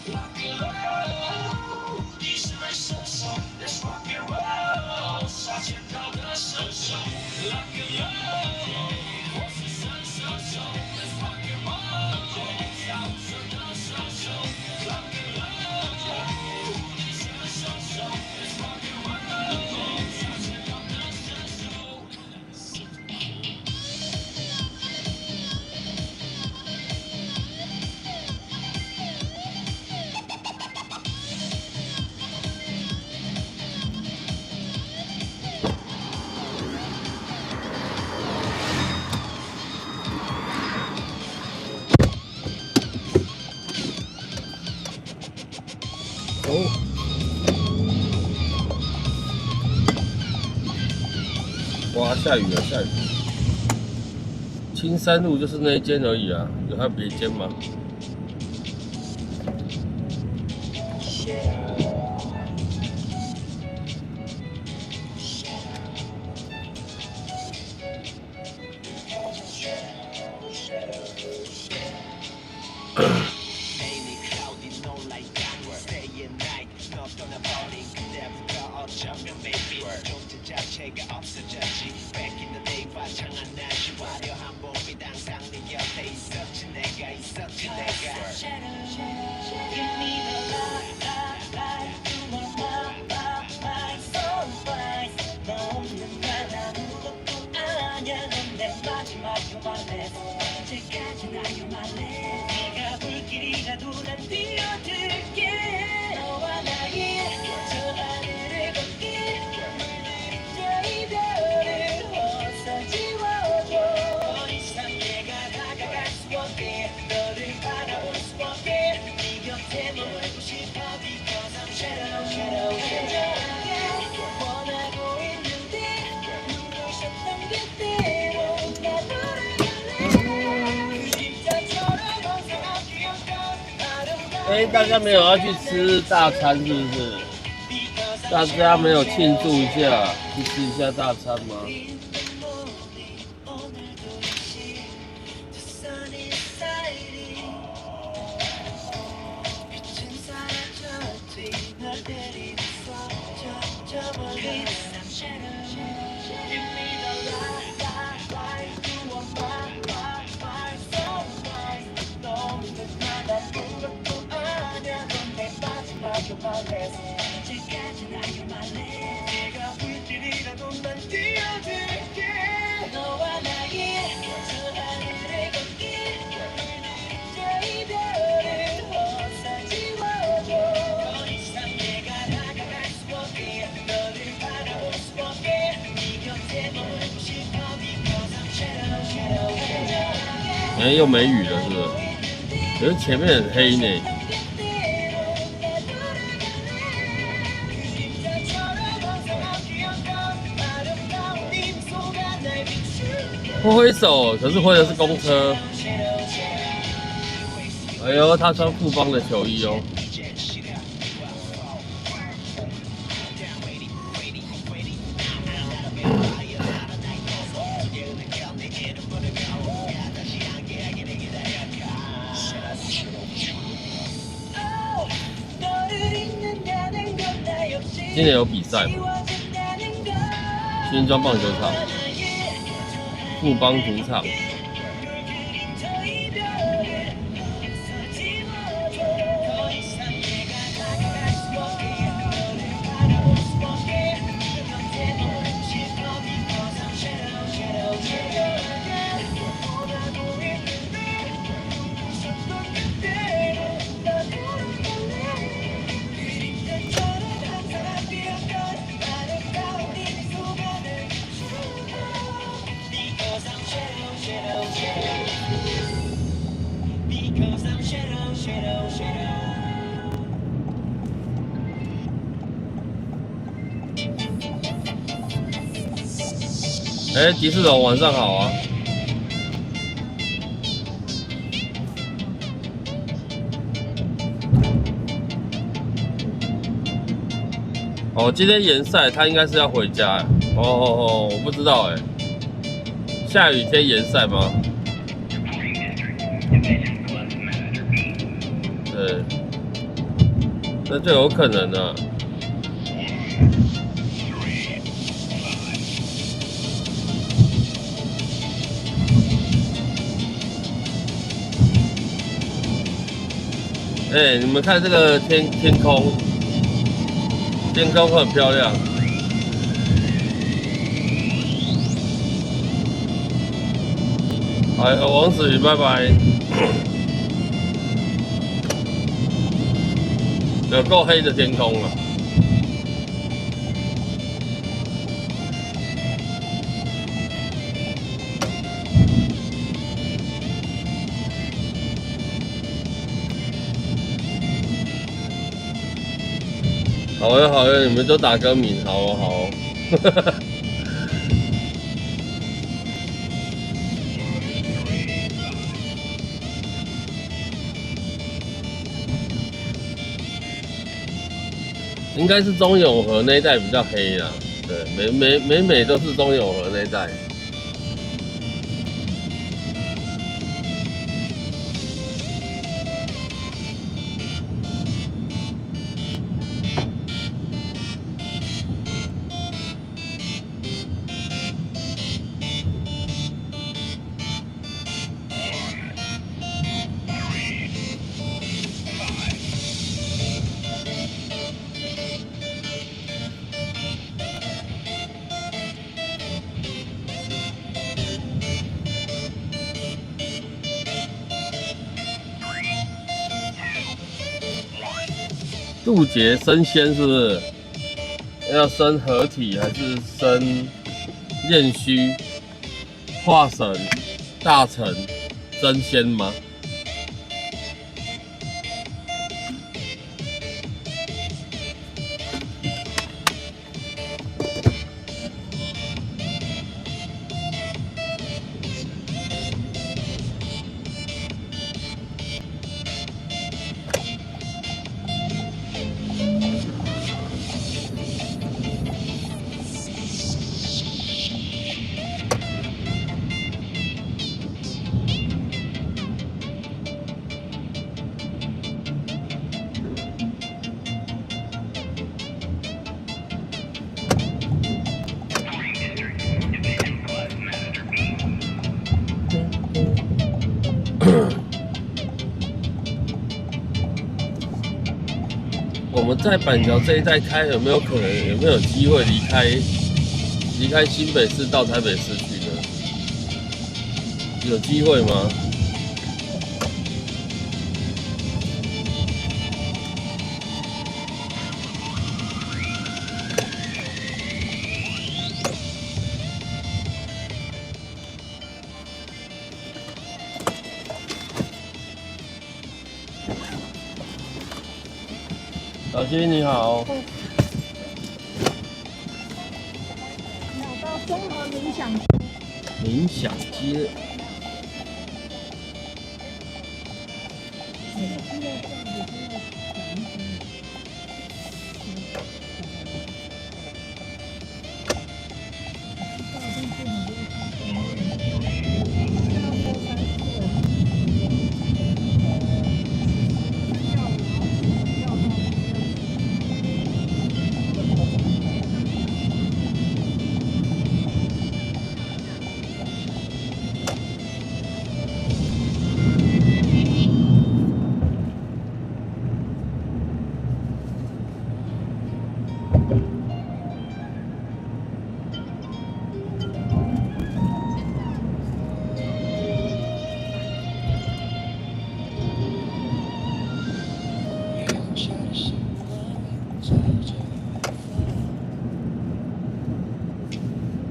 ，Rock and roll， 你是美射手 ，Let's rock and roll， 杀千刀的射手 ，Rock and roll， 我是神射手 ，Let's rock and roll， 杀无赦的射手 ，Rock and roll， 你是美射手 ，Let's rock and roll， 杀千刀的射手。哇，下雨了，下雨。青山路就是那一间而已啊，还有别间吗？네가 불길이라도 난 뛰어들게 너와 나의 저 하늘을 걷게 저 이별을 어서 지워줘 더 이상 내가 다가갈 수 없게 너를 바라볼 수 없게 네 곁에 머물고 싶어 Because I'm shadow 간절하게 원하고 있는데 눈부셨던 그때로 나 부르길래 그 심장처럼 어서 기억던 大家没有要去吃大餐是不是？大家没有庆祝一下，去吃一下大餐吗？ 언제까지나 you're my lady 哎，又没雨了，是不是？可是前面很黑呢。挥手，可是挥的是公车。哎呦，他穿富邦的球衣哦。今年有比赛吗？新庄棒球场，富邦主场。哎，迪士龙晚上好啊！哦，今天延赛，他应该是要回家。哦，我不知道哎。下雨天延赛吗？对，那就有可能了。哎，你们看这个天空很漂亮。哎，王子宇，拜拜。有够黑的天空了。好哟好哟，你们都打歌名，好哦好哦。应该是中永和那一带比较黑啦，对，每都是中永和那一带。渡劫升仙是不是？要升合体还是升炼虚、化神、大成、真仙吗？我们在板桥这一带开，有没有可能？有没有机会离开新北市到台北市去呢？有机会吗？小新你好，找到综合冥想冥想街。月光下的星光映照着远方，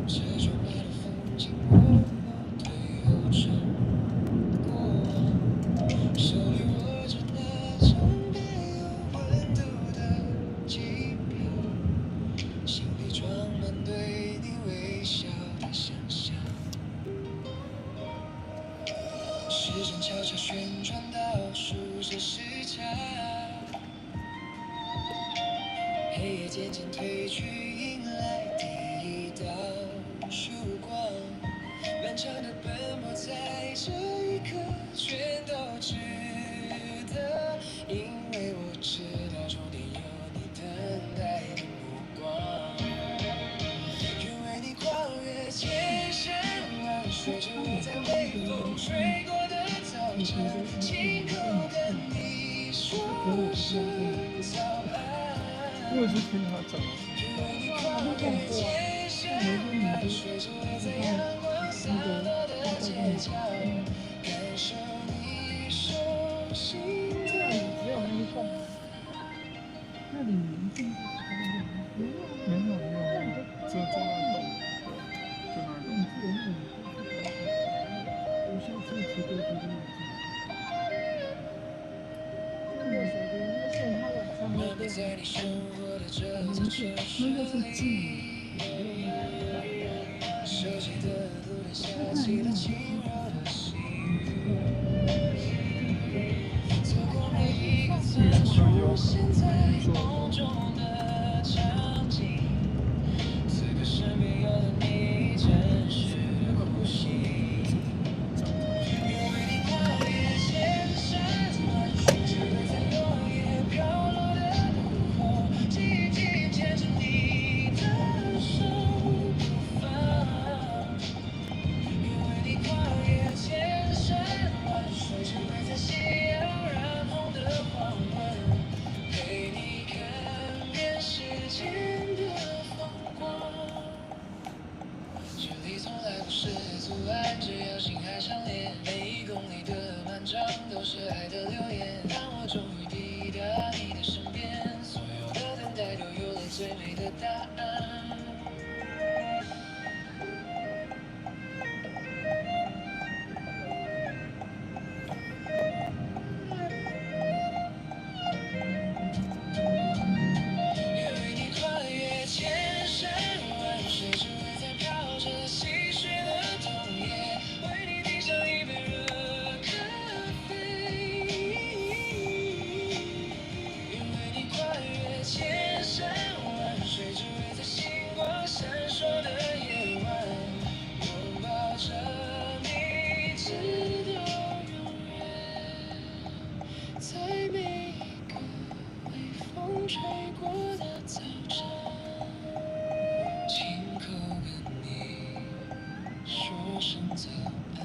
车窗外的风景我都有着过往，手里握着那张没有温度的机票，心里装满对你微笑的想象。时针悄悄旋转，倒数着时差，黑夜渐渐褪去，迎来第一道曙光。漫长的奔波在这一刻全都值得，因为我知道终点有你等待的目光。愿为你跨越千山万水，只为在微风吹过的早晨，亲口跟你说声早安。我是听他讲，愿为你跨越千山万水，只为在阳光洒落的街角，感受你手心的只有那一栋，那里明星没有，就那栋，就那栋。我下次提给你们。那个手机，那是他晚上慢慢在你生活的这座城市里，熟悉的路灯下起了轻柔的细雨，错过每一个曾出现在梦中的场景，此刻身边有了你，真实的呼吸。愿为你跨越千山万水，只为在落叶飘落的午后，紧紧牵着你的手不放。愿为你跨越千山万水，只为在夕阳染红的黄昏，陪你看遍世间的风光。距离从来不是阻碍，只要心还相连。每一公里的漫长都是爱的留言。当我终于抵达你的身边，所有的等待都有了最美的答案。愿为你跨越千山万水，只为在飘着细水的冬夜，为你递上一杯热咖啡。愿为你跨越千山万水，只为在星光闪烁的夜晚，拥抱着你，直到永远。在每一个微风吹过的早晨，亲口跟你说声早安。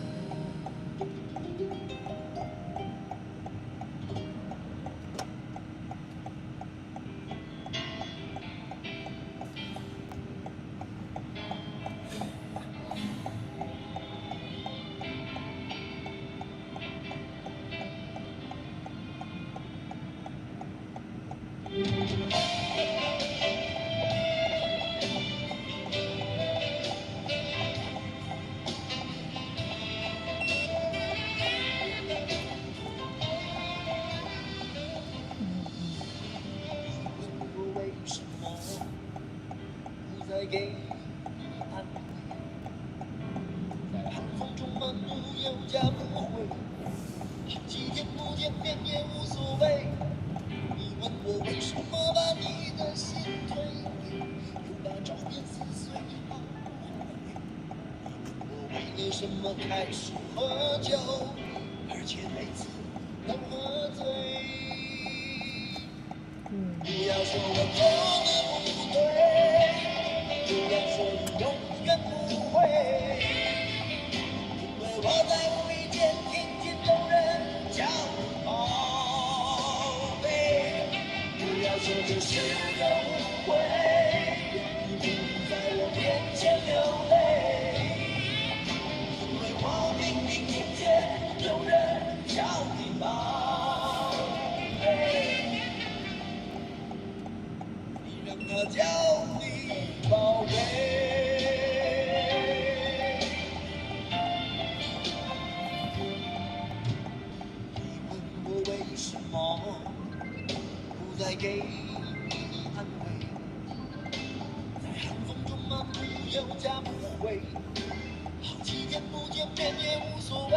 给你安慰，在寒风中漫步有家不回，好几天不见面也无所谓。你问我为什么把你的心退给，又把照片撕碎后我为了什么开始喝酒，而且每次都喝醉。不要说我做的不对，不要说你永远不会，因为我在无意间听见有人叫你宝贝。不要说这是个误会，你不必在我面前流泪，因为我明明听见有人叫你宝贝。他叫你宝贝。你问我为什么不再给你安慰，在寒风中漫步有家不回，好几天不见面也无所谓。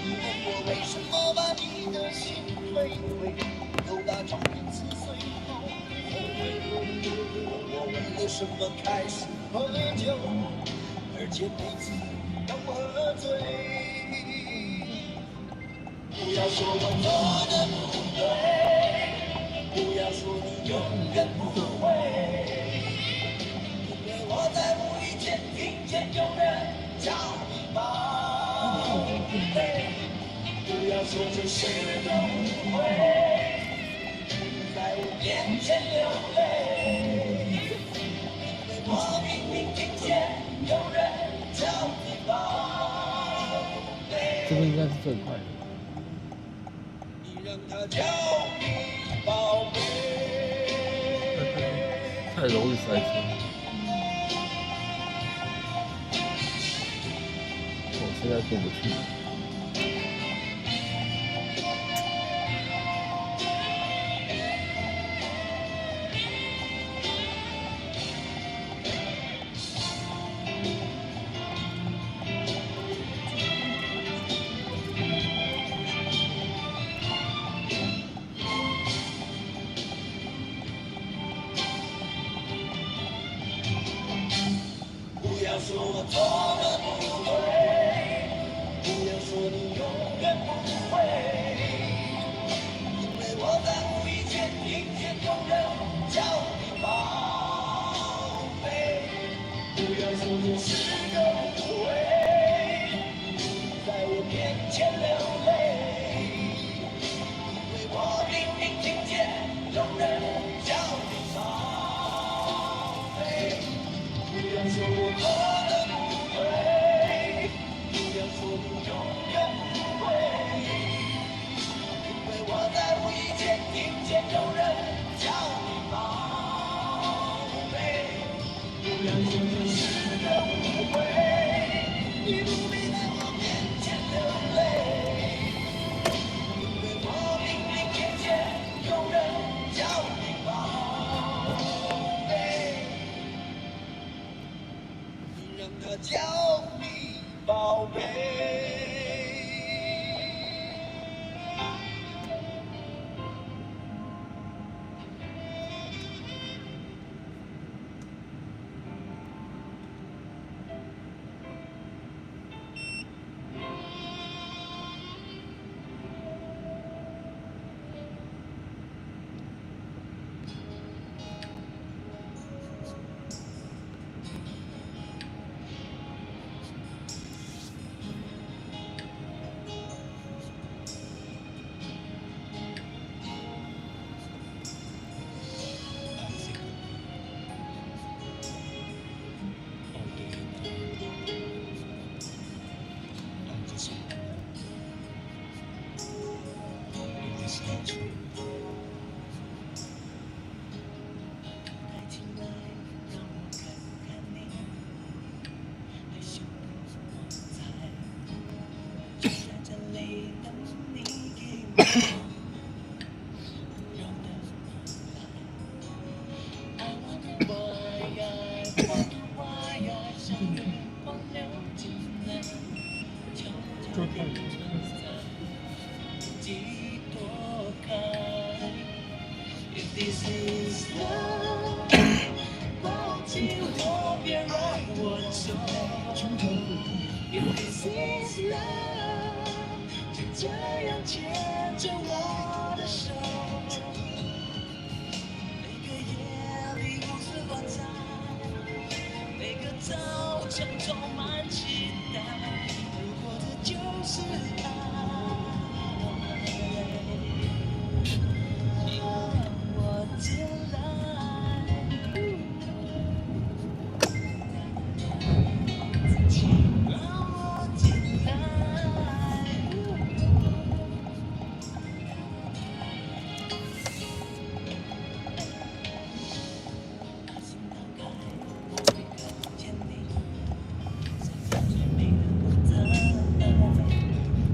你问我为什么把你的心退回，又把照片撕碎后我为了什么开始喝酒，而且每次都喝醉。不要说我做的不对，不要说你永远不会，因为我在无意间听见有人叫你宝贝。不要说这是个误会，在我面前流泪，因为我明明听见有人叫你宝贝。这个应该是最快的。你让他叫你宝贝。太容易塞车。我现在过不去。不要说我做的不对，不要说你永远不会，因为我在无意间听见有人叫你宝贝。不要说这是个误会，在我面前流泪，因为我明明听见有人叫你宝贝。不要说我做的不对，不要说你永远不会，因为我在无意间听见有人叫你宝贝。不要说这是个误会，你不必在我面前流泪，因为我明明听见有人叫你宝贝。你让他叫你宝贝。This is love， 抱紧我，别让我走。If this is love， 就这样牵着我的手。每个夜里如此短暂，每个早晨充满期待。如果这就是爱。我进来，请让我进来。把心打开，我会看见你，世界最美的舞台，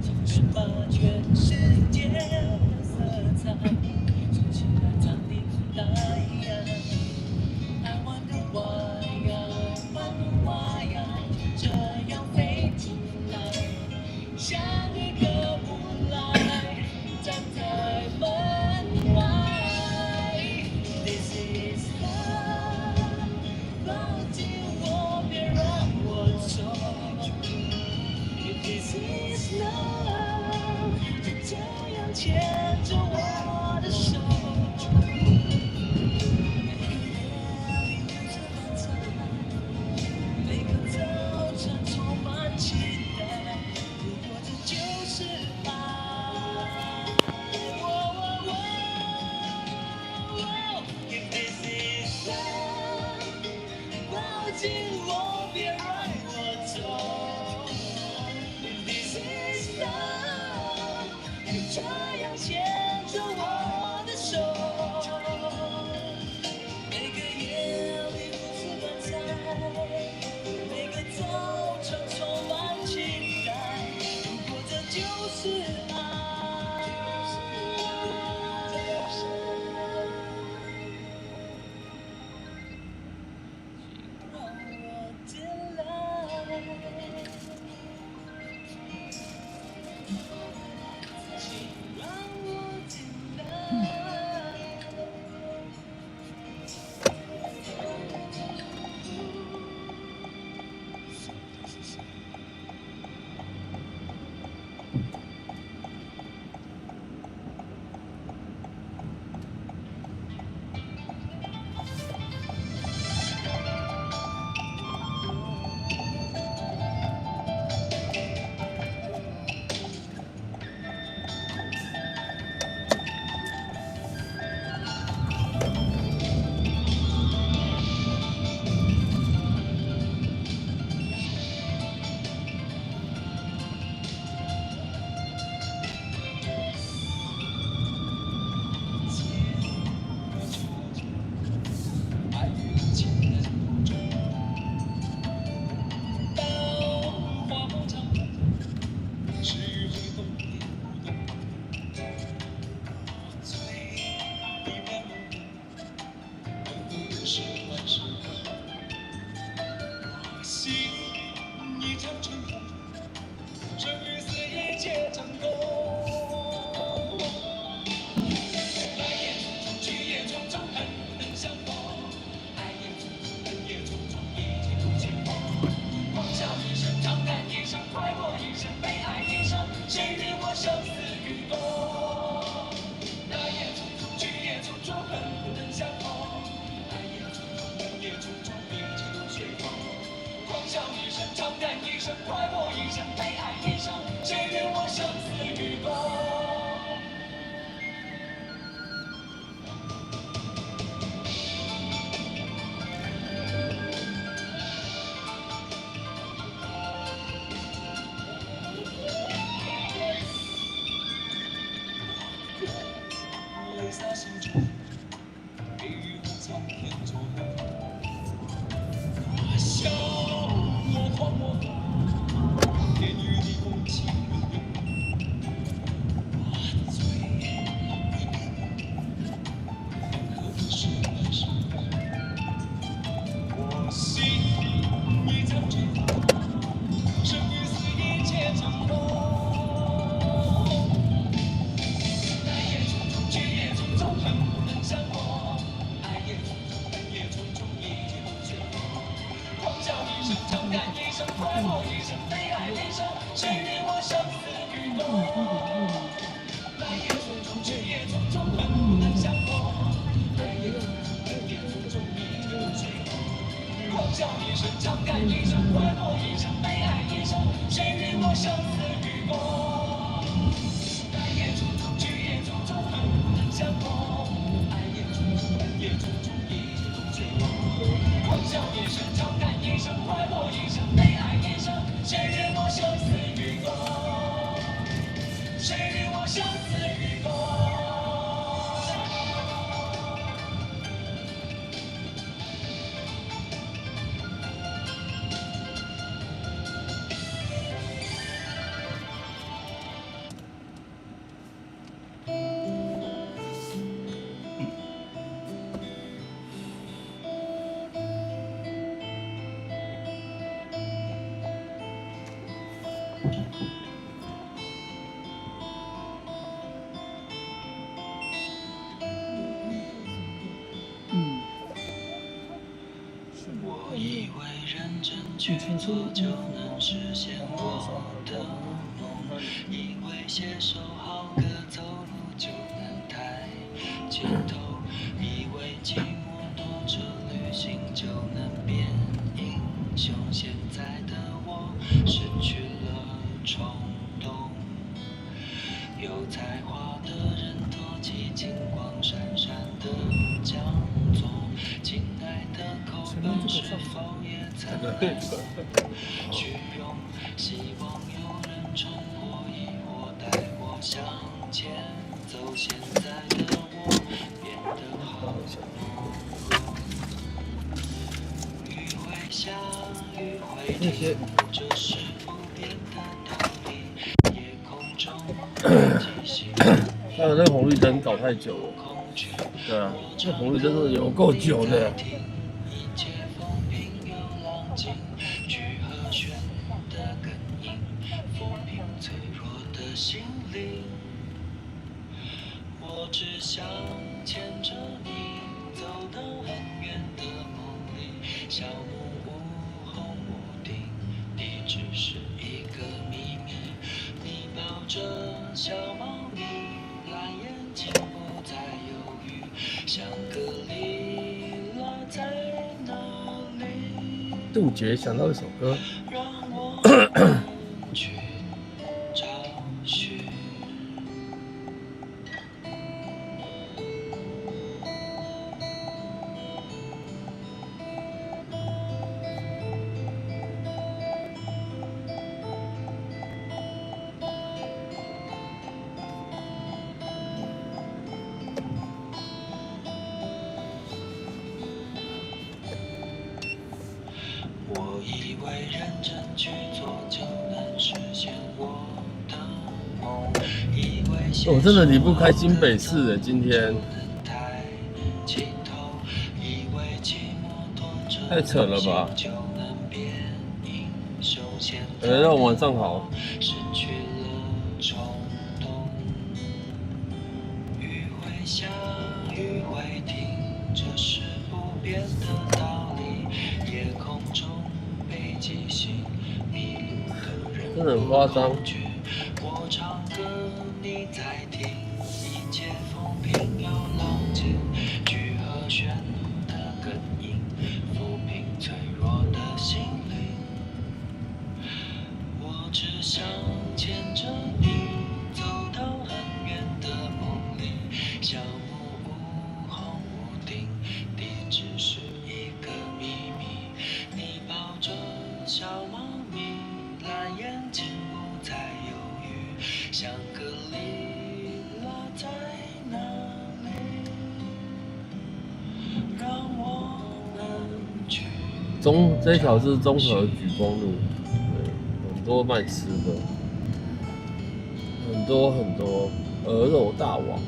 重新发掘世界的色彩。重新来唱你的爱呀，爱玩的花呀，玩的花呀，就这样飞进来，像一个无赖站在门外。This is love， 抱紧我，别让我走。If this is love， 就这样牵着我的手。每个早晨充满期待，如果这就是爱。If this is love， 抱紧我，别让我走。If this is love， 就这样牵着我的手。每个夜里如此短暂，每个早晨充满期待。如果这就是爱，请让我进来，请让我进来。去做就能实现我的梦，以为写首好歌走路就能抬起头，以为寂寞多着旅行就能变英雄，现在的我失去了冲动，有才华的人多挤金光闪闪的讲座，亲爱的口本是否也曾虚荣？希望有人冲破疑惑，带我向前走。现在的我变得好迂回下，迂回停，这是不变的道理。夜空中继续。还有那个红绿灯搞太久了，对啊，这红绿灯真的有够久的。一切风平又浪静，去和弦的根音，抚平脆弱的心灵。我只想牵着你走到很远的梦里，小木屋红屋顶，地址是一个秘密。你抱着小猫咪，蓝眼睛不再犹豫，香格里拉在哪里？杜绝想到一首歌，让我们去找寻。我以为认真去做就能实现我的梦，以为我真的离不开新北市的今天，抬起头，以为寂寞多着太扯了吧！就能变英雄，现让我晚上好。失去了冲动，迂回下，迂回停，这是不变的道理。夜空中北极星，迷路的人真的很夸张。我唱歌你在听，一切风平又浪静，去和弦的根音，抚平脆弱的心灵。我只想牵着你走到很远的梦里，小木屋红屋顶，地址是一个秘密。你抱着小猫咪，蓝眼睛不再犹豫，香格里拉在哪里？让我们去。这一条是综合举光路，对，很多卖吃的，很多鹅肉大王。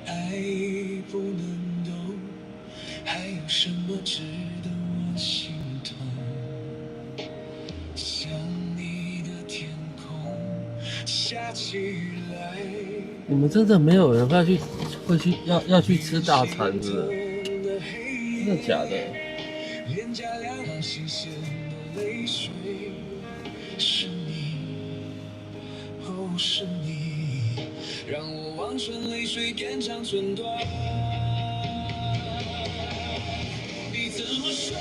爱不能懂，还有什么值得我心痛？像你的天空下起来，你们真的没有人要去吃大餐是不是？真的假的？脸颊两行新鲜的泪水，是你，哦，是你，让我望穿泪水，变长寸断。你怎么说的？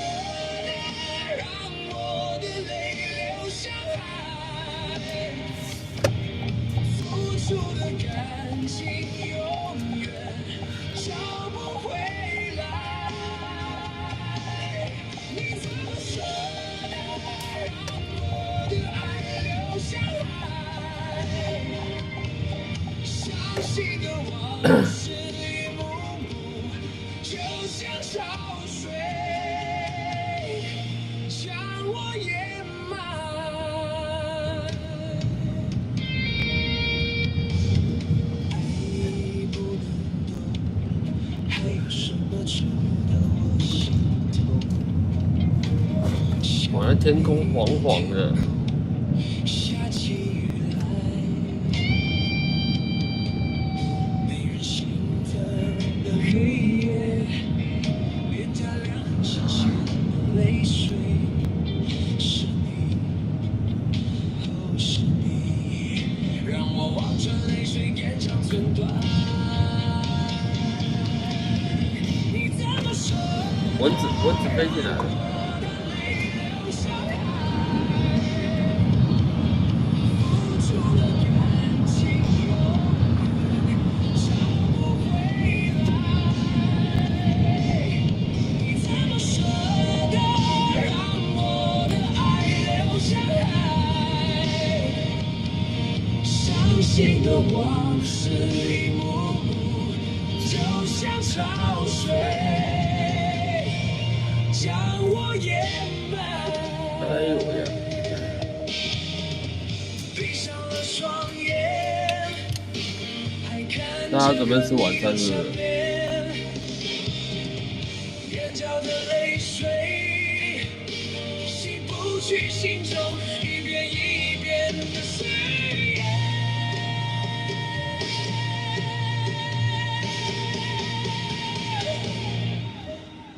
让我的泪流向海，付出的感情永远找不回来。你怎么说往事的一幕幕，就像潮水将我淹没。爱不能懂，还有什么触到我心头？好像天空黄黄的。下起雨来，没人心疼的黑夜，脸颊两行深深的泪水，是你，哦是你，让我望穿泪水延长寸断。你怎么说？蚊子飞进来了。心的往事一幕幕，就像潮水将我淹没。哎呦呀！闭上了双眼，还看大家准备吃晚餐是不是？眼角的泪水，洗不去心中一遍一遍的誓言。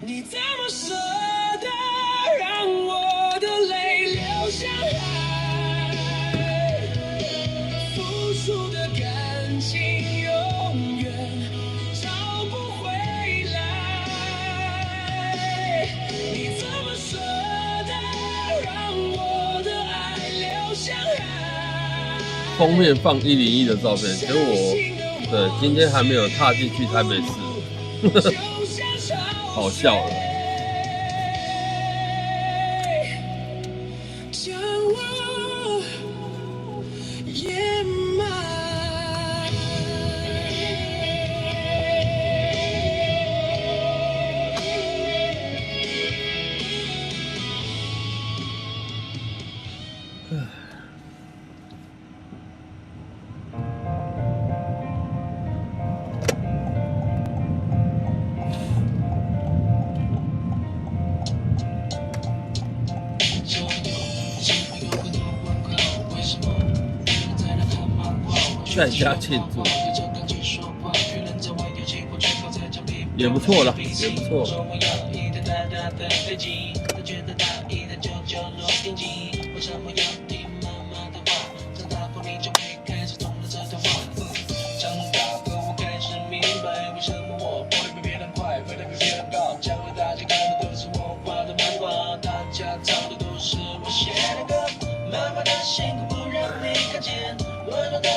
你怎么舍得让我的泪流向海？付出的感情永远找不回来。你怎么舍得让我的爱流向海？封面放101的照片，结果我对今天还没有踏进去台北市，好笑了。将我淹没。在家庆祝也不错了，也不错。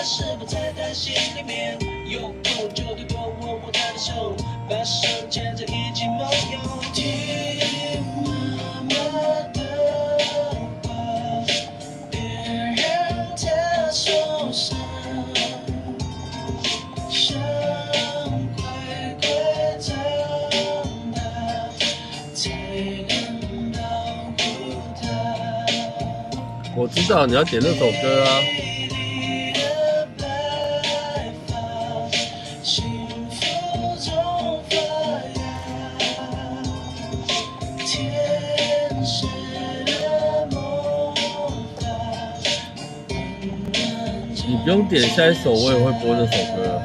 是否在他心里面？有空就多多握握他的手，把手牵着一起梦游。听妈妈的话，别让她受伤，想快快长大，才能保护她。我知道你要点那首歌啊。你不用点下一首，我也会播这首歌。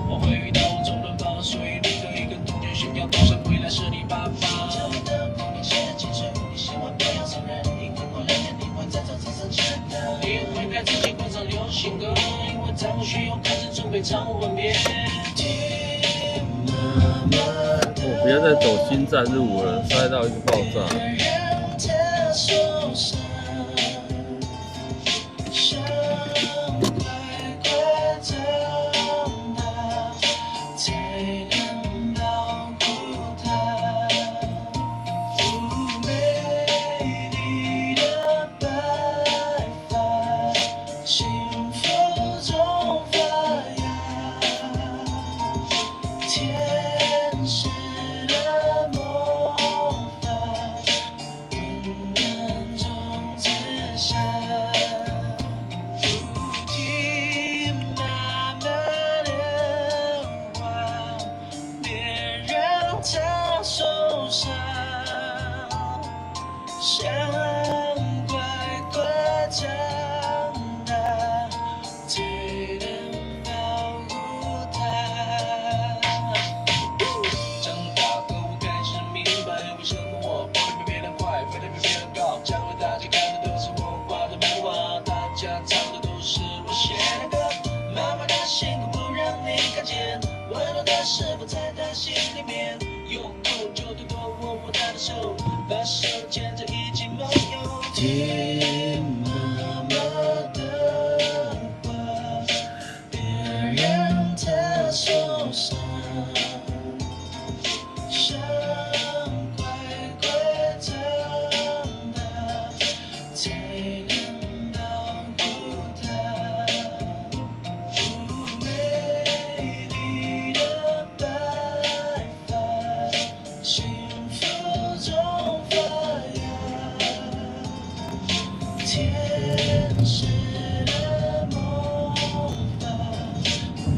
我会遇到周润发，所以你的一个动静炫耀，都是未来是你爸爸。不要再走新站路了，塞到一个爆炸。让它受伤，伤快快长大，才能保护它。美丽的白发，幸福中发芽，天使的魔法，温暖中自下。听妈妈的话，别让它受伤，想乖乖长大，才能保护它。长大后我开始明白，为什么我跑得比别人快，飞得比别人高。家里大家看的都是我画的漫画，大家唱的都是我写的歌。妈妈的辛苦不让你看见，温暖的事不在她心里面。有空就多多握握她的手，把手牵着一起梦游。听妈妈的话，别让她受伤。想乖乖长大，才能保护它。美丽的白发，幸福中发芽，天使的魔法，温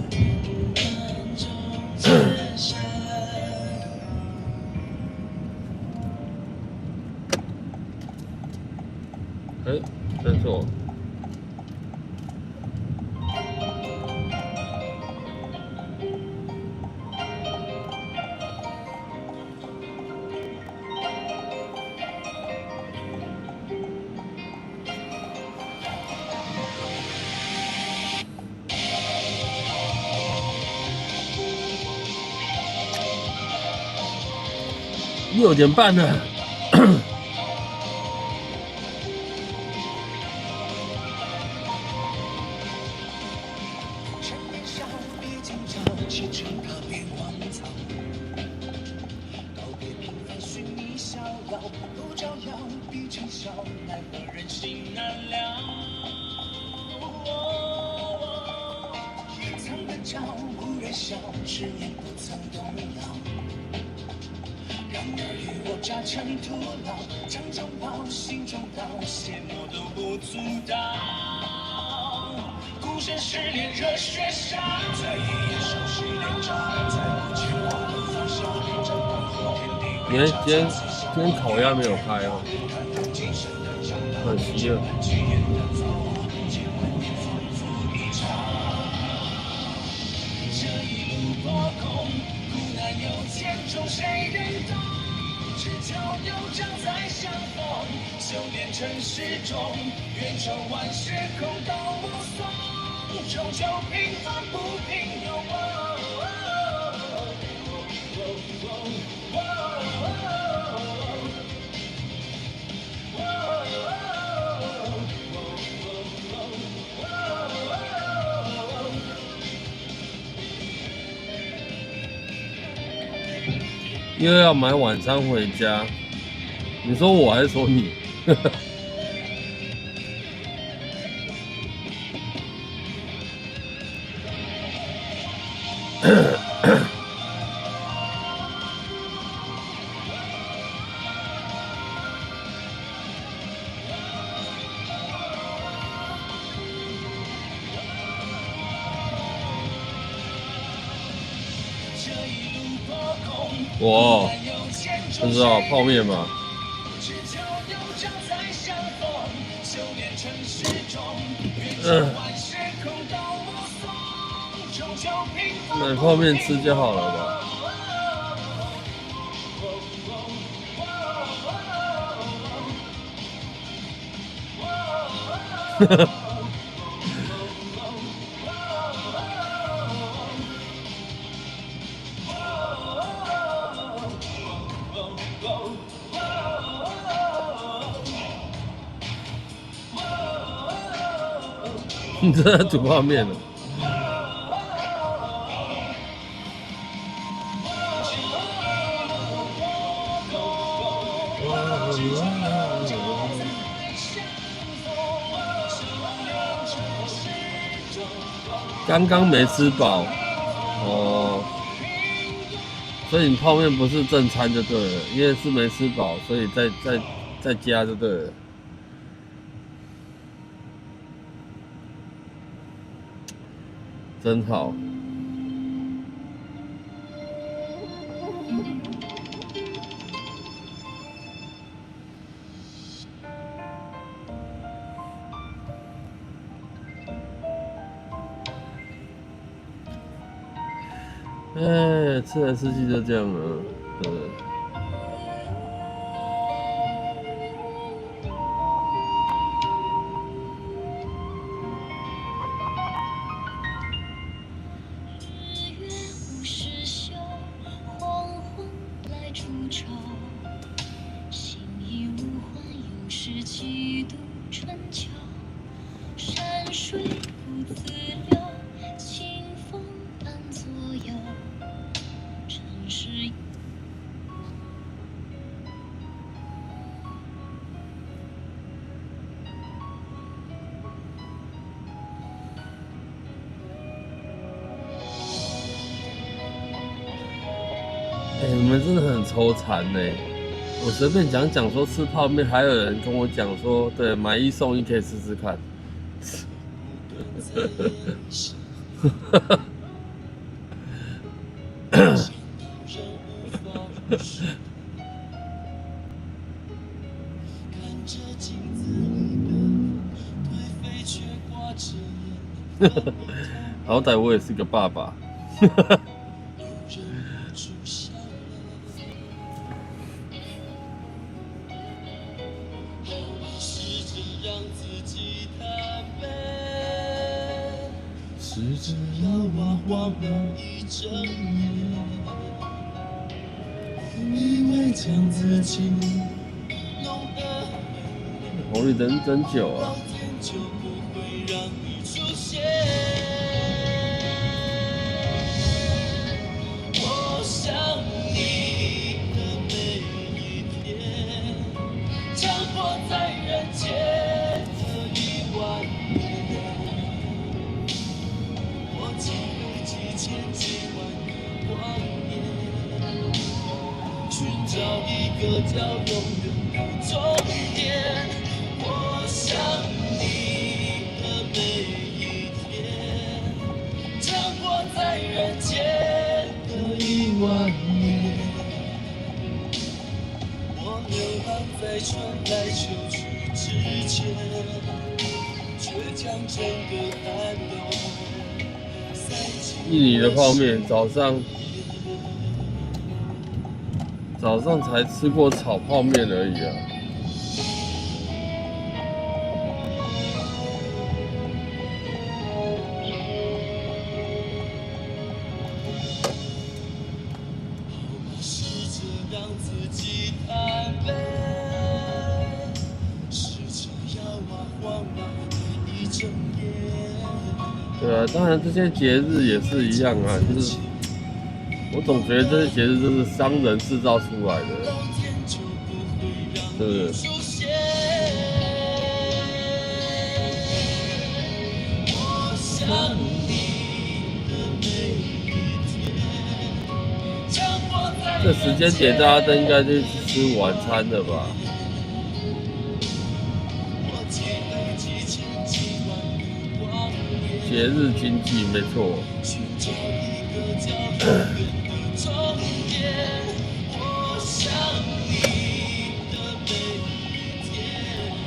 暖中自下。哎，真错。6点半了。趁年少，别计较，启程踏遍荒草。告别平凡，寻觅逍遥，不招摇，必承笑，奈何人心难料。藏得娇，忽然笑，誓言不曾动摇。然而与我扎成徒劳，掌中宝，心中刀，羡慕都不足道。孤身失恋热血烧，在一夜熟悉连招，在不见我的发烧，战光和天地。今天烤鸭没有开哦，可惜了。这一路波空，苦难又千种，谁人懂？只求有常在相逢，修炼成始终，愿周万事空都无所，终究平凡不平庸。又要买晚餐回家，你说我还是说你？我不知道泡面吧？买泡面吃就好了吧？呵呵。你真的煮泡面了？刚刚没吃饱，哦，所以你泡面不是正餐就对了，因为是没吃饱，所以再加就对了。真好。哎，吃来吃去就这样了，对。你们真的很抽残呢！我随便讲说吃泡面，还有人跟我讲说，对，买1送1可以试试看。好歹我也是个爸爸。试着要我忘了一整夜，以为将自己弄得红绿灯真久啊！就不会让你出现。我想你的每一天，强迫在人间的1万年。我记录几千几万个光年，寻找一个叫永远的终点。我想你的每一天，强迫在人间的1万年。我流浪在春来秋去之间，却将整个寒冬。印尼的泡面，早上才吃过炒泡面而已啊。试着让自己坦白，试着要忘了一整夜。对啊，当然这些节日也是一样啊，就是我总觉得这些节日都是商人制造出来的，是不是？这时间点大家都应该去吃晚餐了吧？节日经济没错。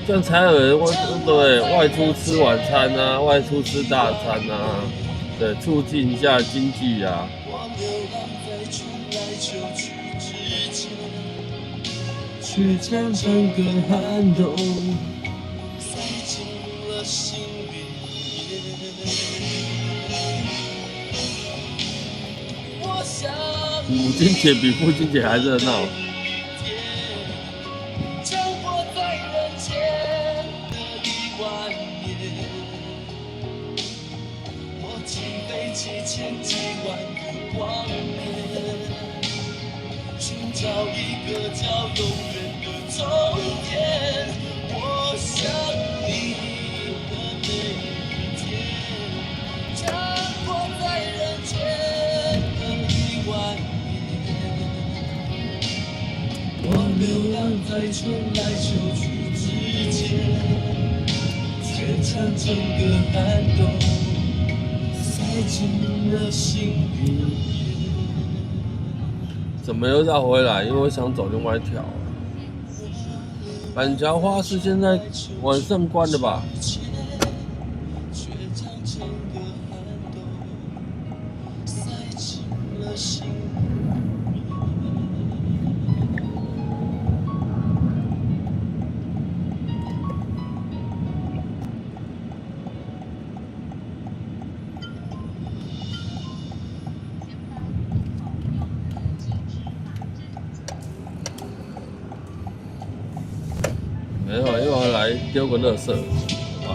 这样才有人外出吃晚餐啊，外出吃大餐啊，对，促进一下经济啊。却将整个寒冬塞进了心里。母亲节比父亲节还热闹。找一个叫永远的终点。我想你的每一天，将活在人间的10000年。我流浪在春来秋去之间，却将整个寒冬塞进了心里面。怎么又绕回来？因为我想走另外一条。板桥花市现在晚上关了吧？却将整个寒冬塞进了心里面。没有，又要来丢个垃圾啊！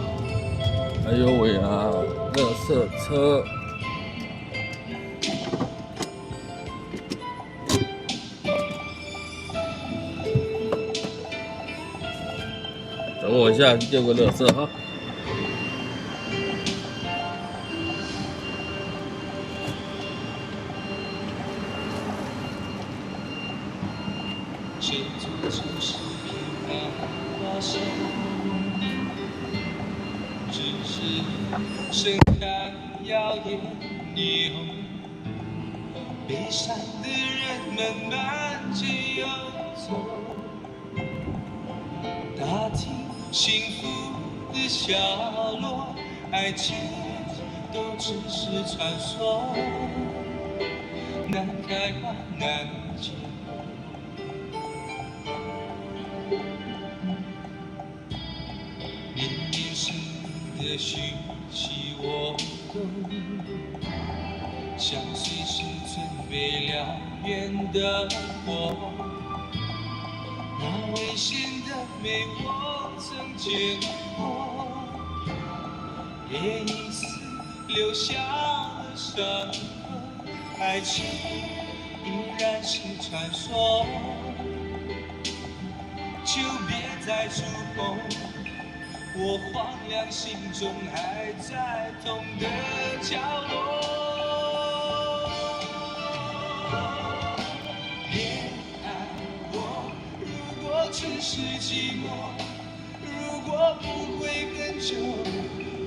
哎呦喂啊，垃圾车！等我一下，丢个垃圾哈。这座城市平安华盛，只是盛开耀眼霓虹，悲伤的人们满街游走，打听幸福的下落，爱情都只是传说，难开花难结。年年是你的讯息我懂，相随是准备燎原的火，那危险的美我曾见过，也因此留下了伤痕，爱情依然是传说，就别再触碰我荒凉心中还在痛的角落。别爱我，如果只是寂寞，如果不会很久，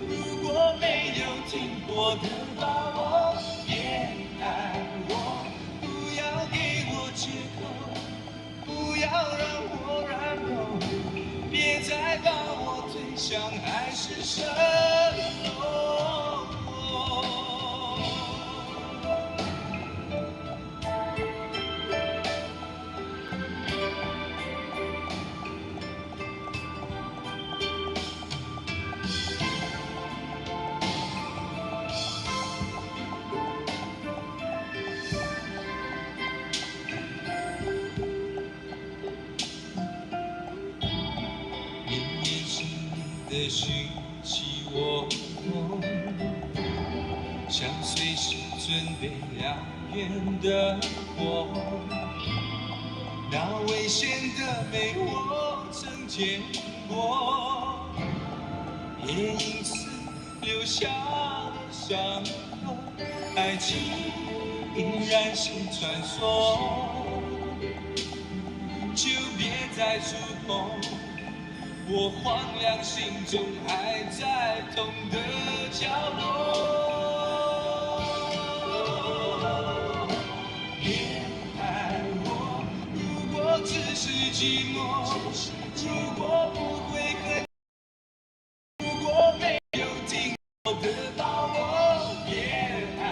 如果没有停泊的把握。别爱我，不要给我借口，不要让我软弱，别再把我推向海市蜃楼。年年是你的讯息我懂，相随时准备燎原的火，那危险的美我曾见过，也因此留下了伤痕，爱情依然是传说，就别再触碰我荒凉心中还在痛的角落。别爱我，如果只是寂寞，如果不会很，如果没有停泊的把握。别爱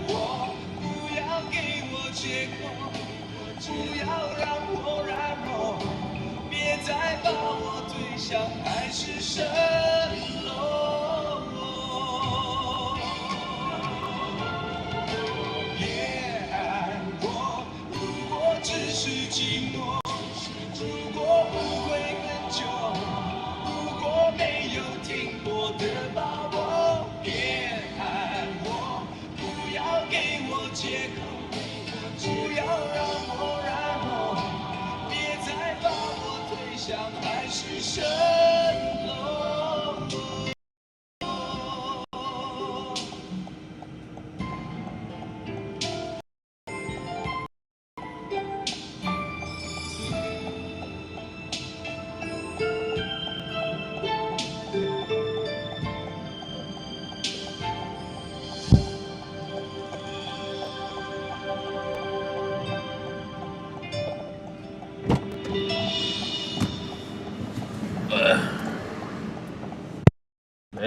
我，不要给我借口，不要让我软弱，别再把我推向海市蜃楼。别爱我，如果只是寂寞，如果不会很久，如果没有停泊的把握。别爱我，不要给我借口，不要让我软弱，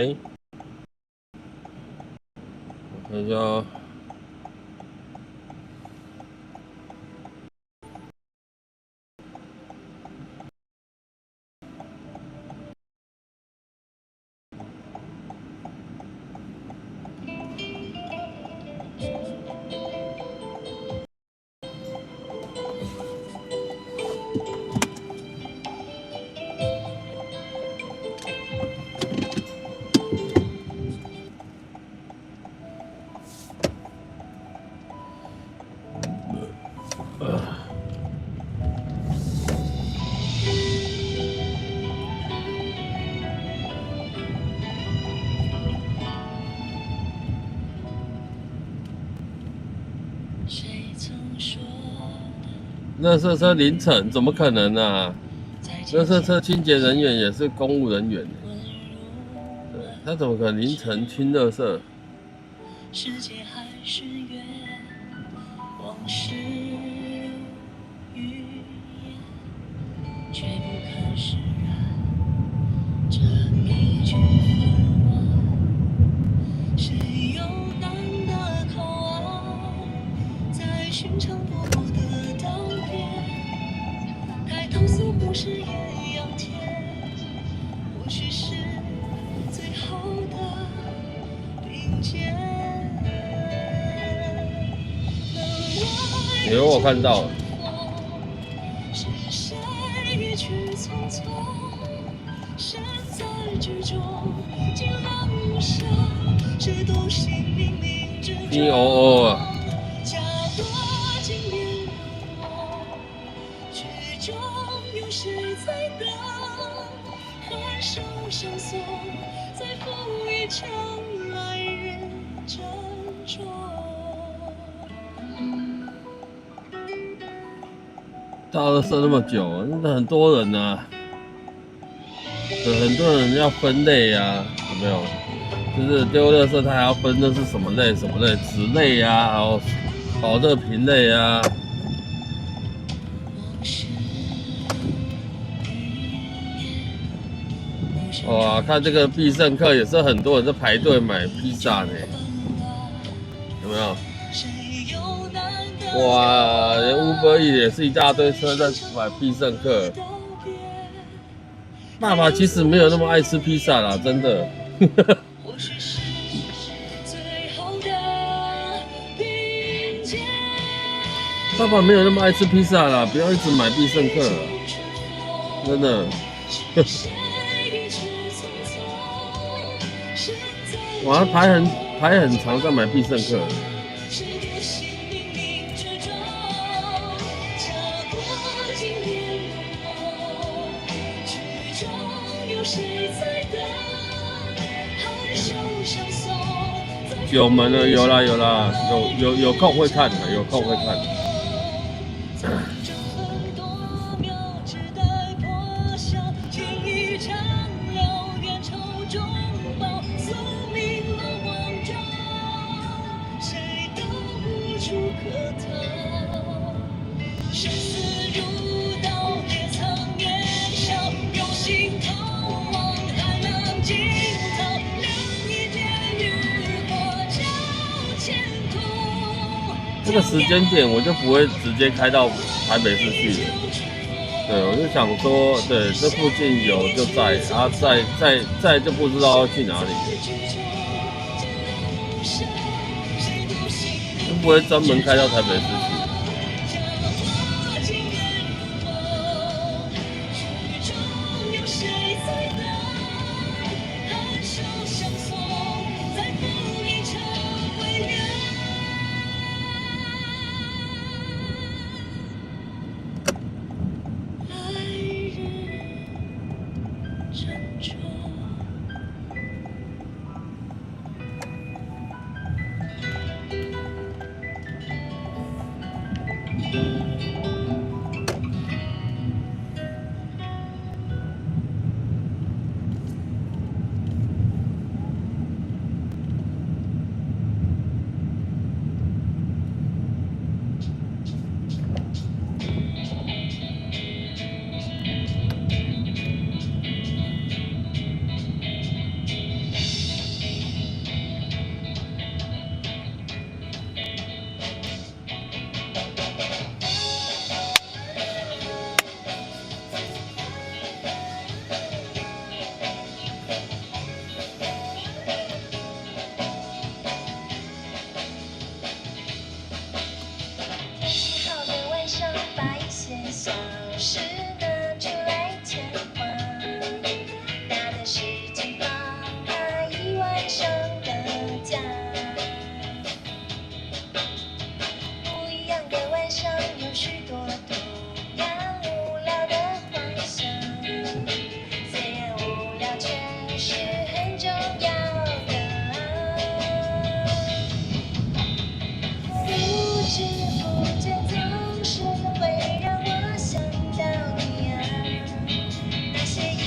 哎，我看一下哦。垃圾车凌晨怎么可能啊？垃圾车清洁人员也是公务人员，对，他怎么可能凌晨清垃圾？世界还是远，往事如云烟，却不可释然。这一句分外，谁又难得口岸，在寻常不过的道别，抬头似乎是艳阳天，或许是最后的并肩。有我看到了。是谁一去匆匆，身在剧中，竟让无声，谁独行冥冥之中。你哦哦啊！假多经年如梦，曲中有谁在等？颔首相送，再赴一场来日珍重。倒垃圾那么久，那很多人啊，很多人要分类啊，有没有？就是丢垃圾，他还要分那是什么类、什么类，纸类啊，还有保热瓶类啊。哇，看这个必胜客也是很多人在排队买披萨呢，有没有？哇，连 Uber Eats 也是一大堆车在买必胜客。爸爸其实没有那么爱吃披萨啦，真的。爸爸没有那么爱吃披萨啦，不要一直买必胜客了，真的。我还排很长在买必胜客。有门了，有啦，有空会看的，有空会看。这个时间点我就不会直接开到台北市去了，对，我就想说，对，这附近有就在，然后再就不知道要去哪里了，就不会专门开到台北市去。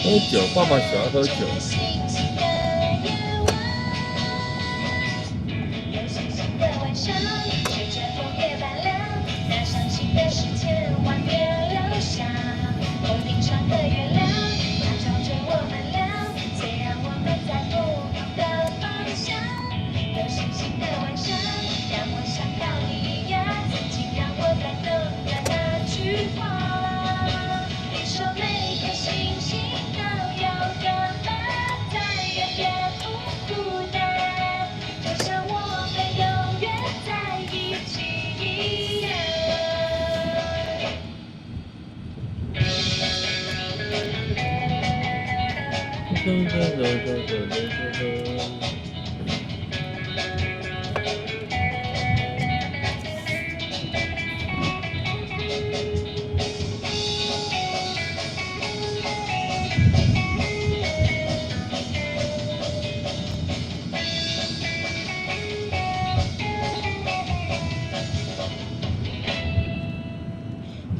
喝酒，爸爸喜欢喝酒。星星的夜晚，有星星的晚上，吹着枫叶般凉，那伤心的是千万别留下。头顶上的月亮，它照着我们俩，虽然我们在不同的方向。有星星的晚上，让我想到你呀，曾经让我感动的那句话。你说每颗星星都有个伴，再远也不孤单，就像我们永远在一起一样。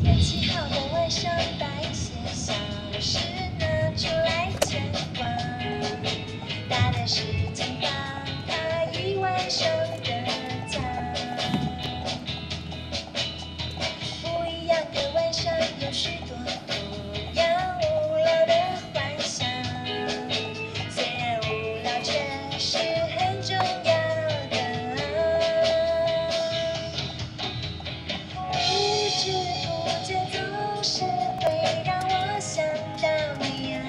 天气好的晚上，把一些小事拿出来牵挂，大的事情把它一晚上的家。不一样的晚上，有许多不要无聊的幻想，虽然无聊却是很重要的。不知不觉总是会让我想到你啊，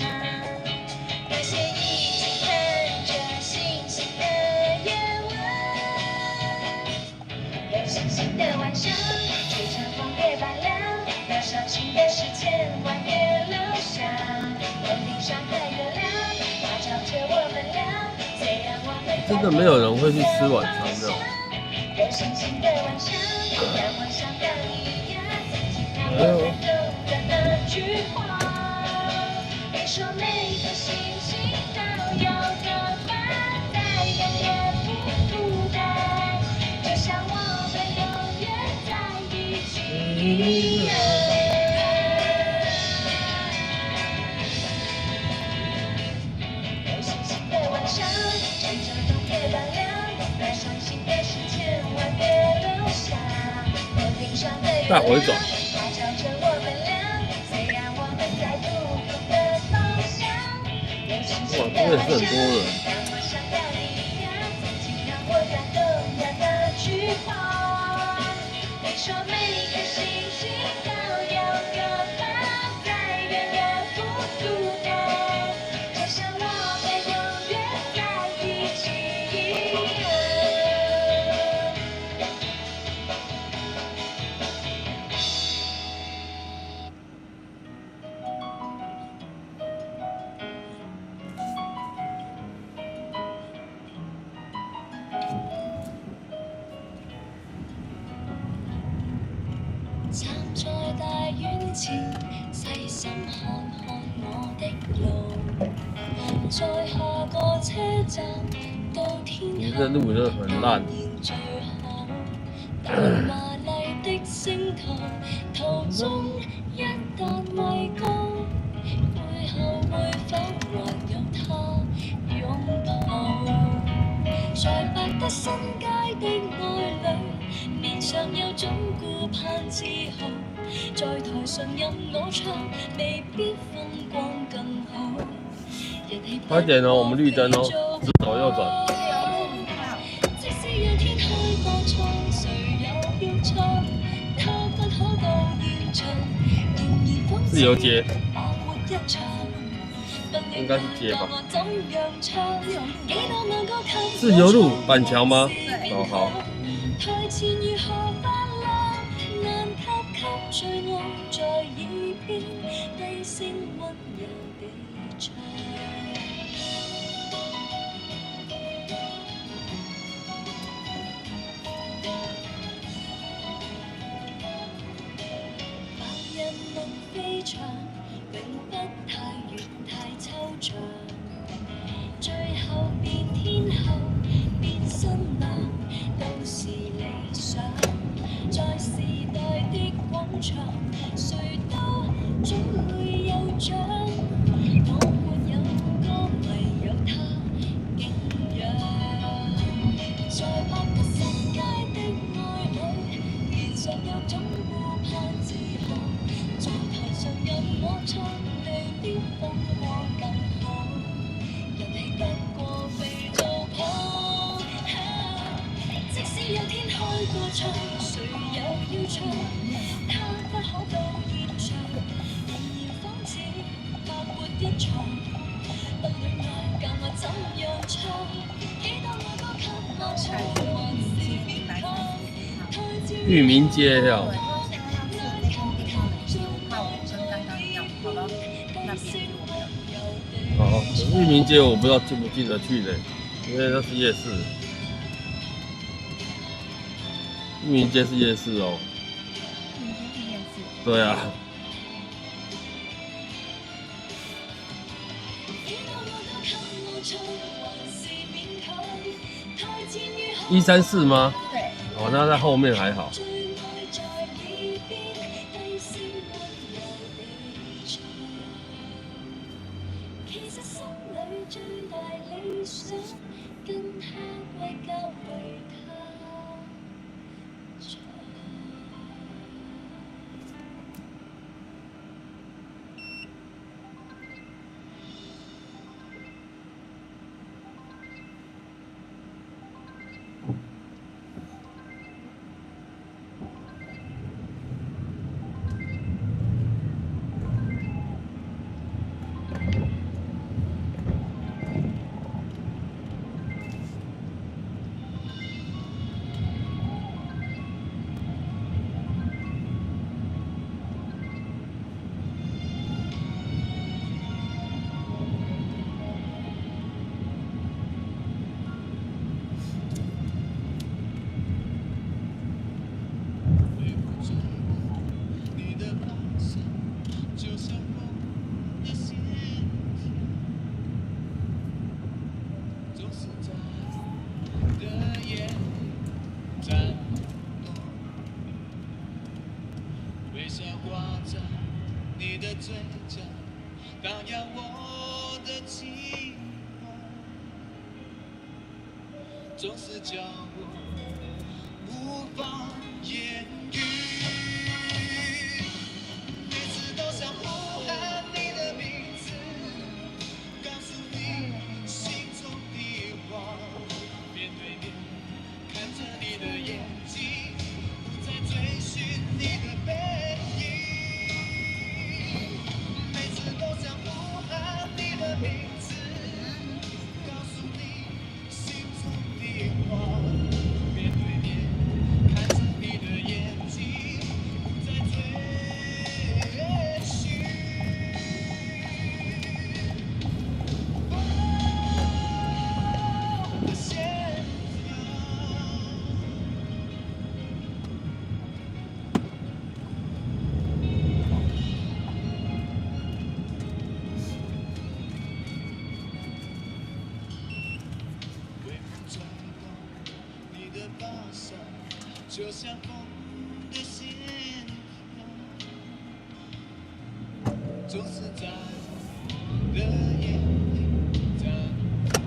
那些一起看着星星的夜晚，有星星的晚上，吹着枫叶般凉，那伤心的事千万别留下。头顶上的月亮，它照着我们俩，虽然我们真的没有人会去吃晚餐的。有星星的晚上，让我想到你呀，曾经让我感动的那句话。你说每颗星星都有个伴，再远也不孤单，就像我们永远在一起一样。有星星的晚上，吹着枫叶般凉，那伤心的事千万别留下。头顶上的月亮，大回转它照着我们俩，虽然我们在不同的方向。有星星的晚上，让我想到你呀，曾经让我感动的那句话。你说每颗星星都有个伴，再远也不孤单，就像我们永远在一起一样。站在大院前，細心看看我的路，在下個車站到天你这路真的很烂。最後，但華麗的星途，途中一旦畏高，背後會否還有他擁抱？在百德新街的愛侶，面上有種顧盼自豪，在台上任我唱，未必風光更好。快點哦，我們綠燈哦，直走右轉。即使有天開個創，誰又要錯？他不可到現場，仍然仿自由街，把活一場。應該是街吧？怎樣唱？幾多愛歌給自由路板橋嗎？對哦，好。台前如何發亮，難及給最愛在耳邊低聲溫柔地唱。白日夢飛翔，永不太遠太抽象，最後變天后變新娘，都是理想。在時代的廣場，誰都總會有獎。我歌唱，誰又要唱？他不可到現場，仍然仿似白活一場。不戀愛教我怎樣唱？幾多愛歌給我唱，還是勉強？裕民街呀、对，他现在要去那个地方，怕我跟刚刚一样跑到那边我没有。哦，裕民街我不知道进不进得去的，因为那是夜市。裕民街是夜市哦。明天是夜市。对啊。134吗？对。哦，那在后面还好。微笑挂在你的嘴角，荡漾我的寂寞，总是叫我无法言语。每次都想呼喊你的名字，告诉你心中的话，面对面看着你的眼睛，不再追寻你的背影。每次都想呼喊你的名字，告诉你心中的话，面对面看着你的眼睛，不再追寻。我的线条。微风吹动你的发梢，就像风的线条，总是在我的眼里绽放。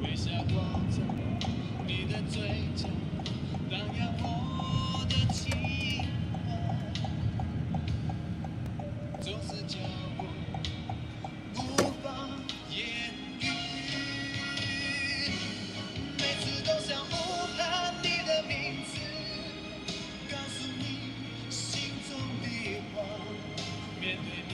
微笑挂在你的嘴角，荡漾我的情怀，总是叫我无法言语。每次都想呼喊你的名字，告诉你心中的话，面对面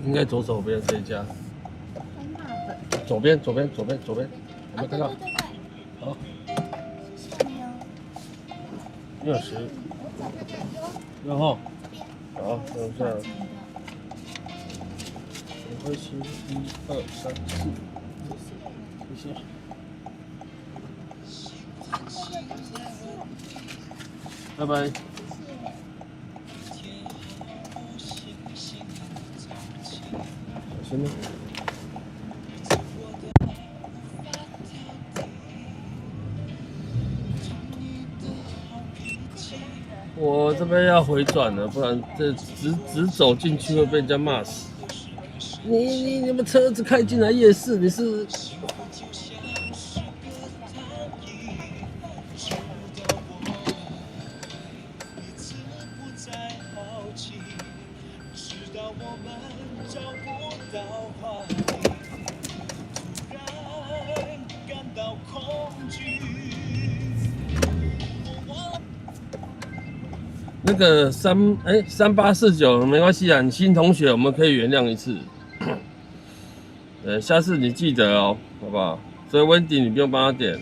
应该左手边这一家，红马本。左边，有没有看到？对。好，谢谢你哦。 60，我找这个有。然后，好，等一下，多少钱的？没关系，1、2、3、4，谢谢。拜拜。小心点。我这边要回转了，不然这直走进去会被人家骂死。你们车子开进来夜市，你是？那个3849没关系啊，你新同学我们可以原谅一次。下次你记得哦，好不好？所以温迪你不用帮他点。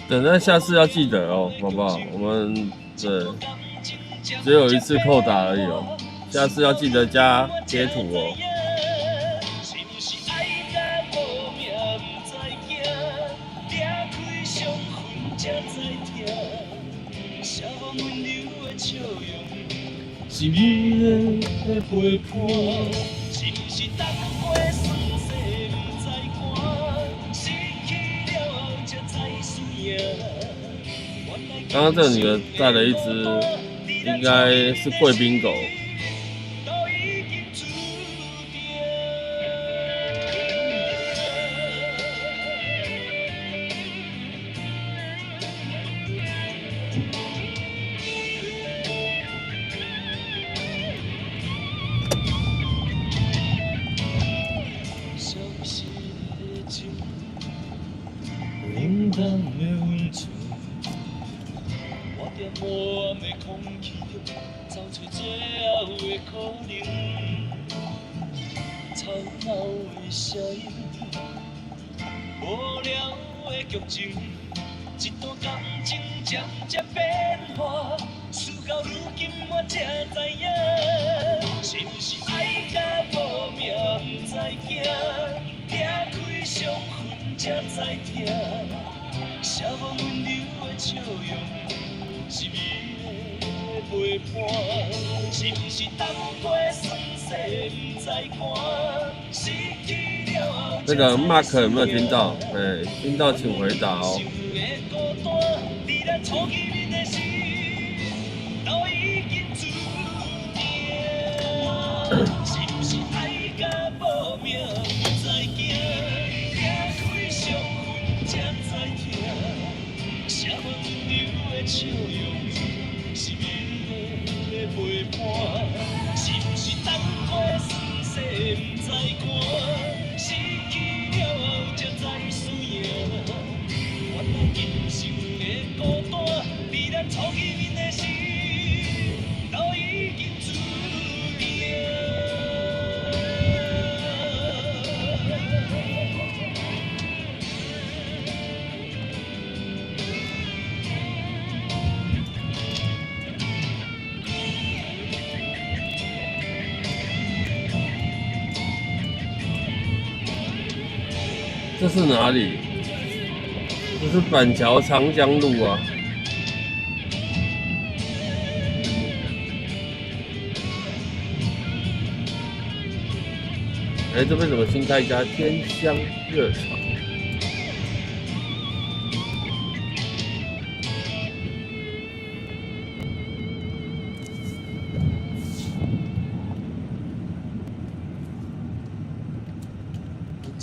等待下次要记得哦，好不好？我们对只有一次扣打而已哦，下次要记得加截图哦。是你的陪伴。刚刚这个女的带了一只，应该是贵宾狗。冷淡的温存，我在黑暗的空气中找找最后的可能。吵闹的声音，无聊的剧情，一段感情渐渐变化，事到如今我才知影，是不是爱到无命不知惊，拆开伤痕才知痛。写无温柔的笑容，是美的陪伴，是不是等过酸涩不知寒，失去了后那个 Mark 有没有听到？听到请回答哦。是不是爱到无命不知惊，拆开伤痕才知痛。写无温柔的笑容，是美的陪伴，是不是等过酸涩不知寒，失去了后才知输赢。原来人生的孤单，离咱初见面的时，都已经注定。这是哪里？这是板桥长江路啊。这边怎么新开一家天香热炒？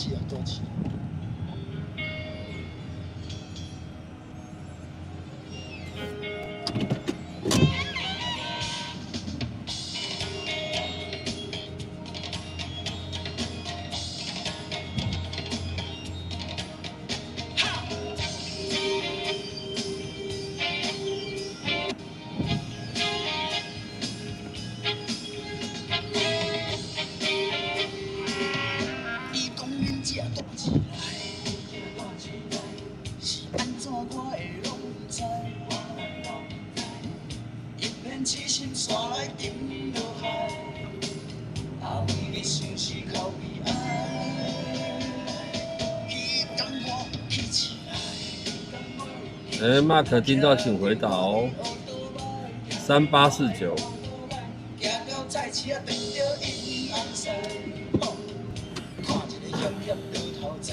起啊，多起。伊讲恁这大起来，是安怎我会拢不知。一片痴心煞来沉落海，啊为你想是靠悲哀。彼天我起起来。Mark 听到请回答哦，3849。行到菜市啊，碰到因红衫，看一个险险倒头栽。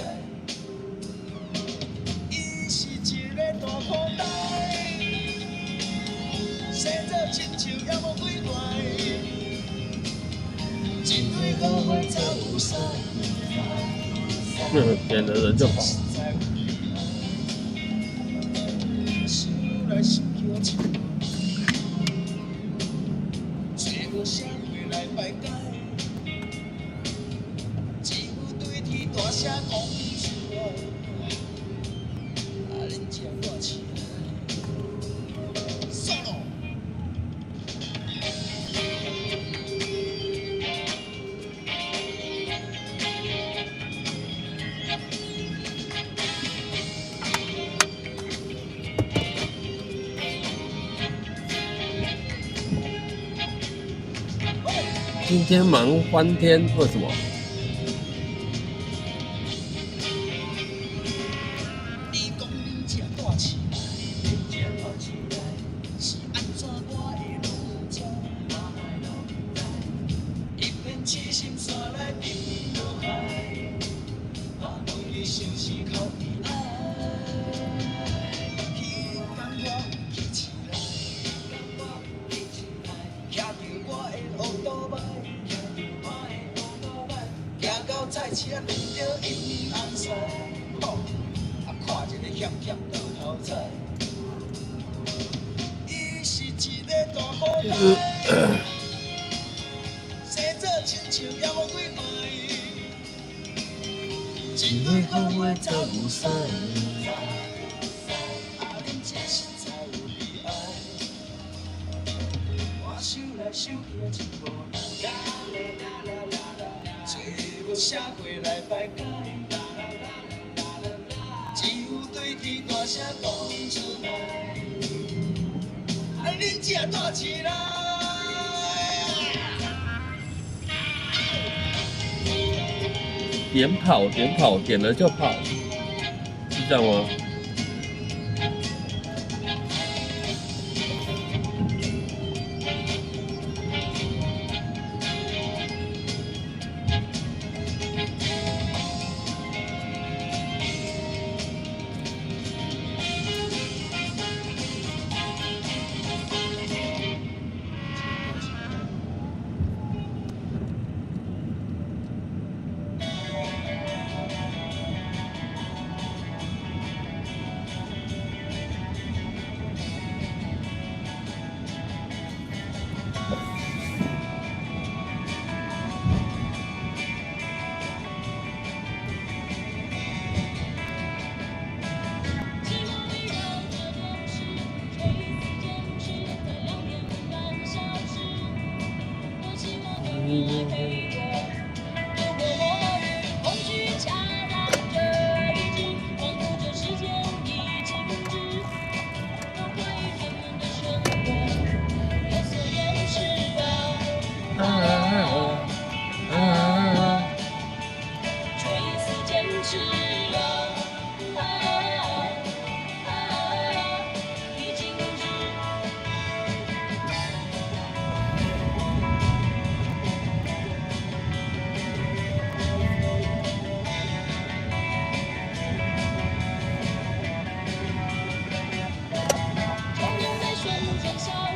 伊是一个大口袋，生做亲像也无几耐，一堆好花走有晒。点了人就跑。想来想去我情，找无社会来排解，只有对天大声讲出来，啊恁这大起来，solo。今天忙翻天，为什么？你讲恁这大起来，是安怎我会拢不知？一片痴心煞来沉落海，啊为你想是靠悲哀。彼天我起起来，骑着我的乌多摆。行到菜市啊，碰到因红衫，啊看一个险险倒头栽。伊是一个大口袋，生做亲像也无几摆，一堆好花走有晒。啊恁这身材有悲哀，我想来想去真无奈。找无社会来排解，只有对天大声讲出来，啊恁这大起来。点跑点跑，点了就跑，是这样吗？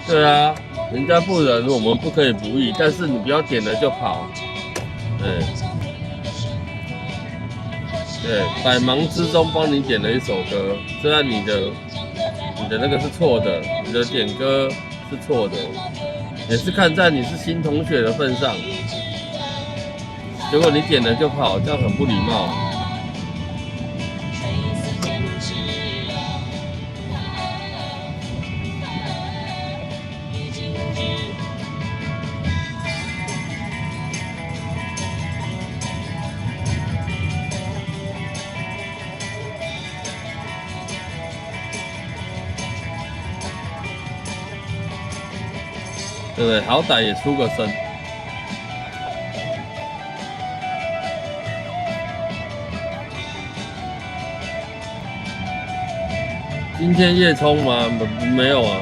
对啊，人家不仁，我们不可以不义，但是你不要点了就跑，对，百忙之中帮你点了一首歌，虽然你的那个是错的，你的点歌是错的，也是看在你是新同学的份上，结果你点了就跑，这样很不礼貌。对不对？好歹也出个声。今天夜冲吗？没有啊。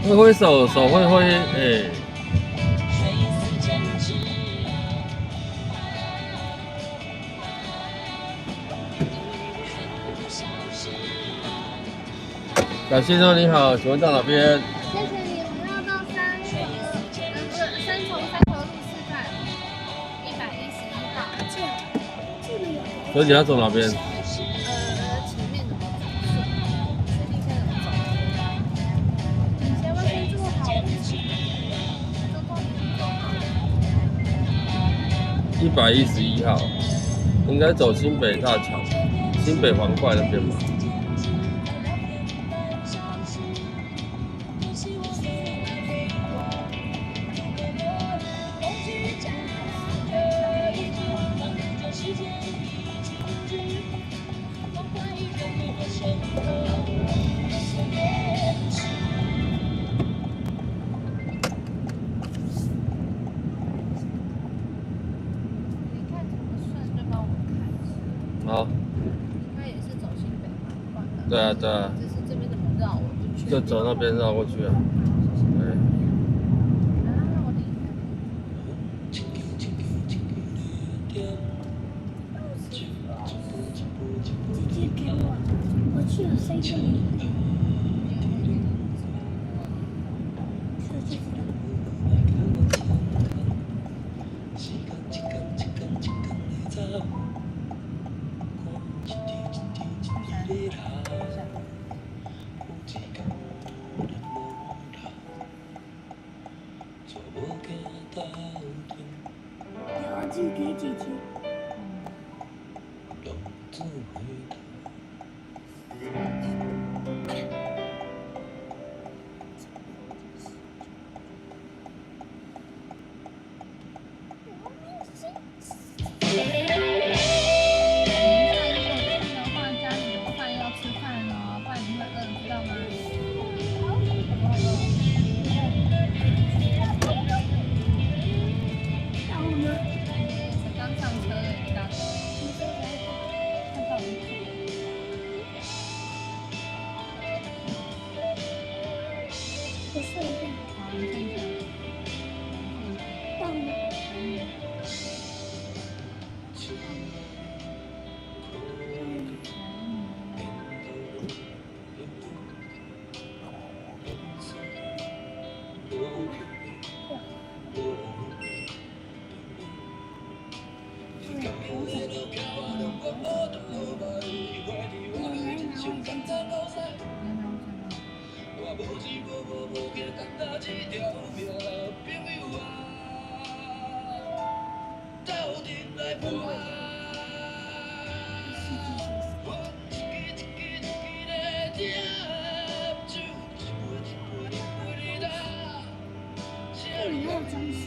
挥挥手，手挥挥，哎。小先生你好，请问到哪边？谢谢你，我们要到三重三河路4段111号。这里有。所以你要走哪边？前面怎么走？确定现在怎么走？你先问先做好。111号，应该走新北大桥、新北环快那边吧。好，他也是走新北环快的。对啊对啊，只是这边怎么绕，我不确定。就走那边绕过去啊。对。直接给我，我去了谁这里？了解给姐姐。你要装饰，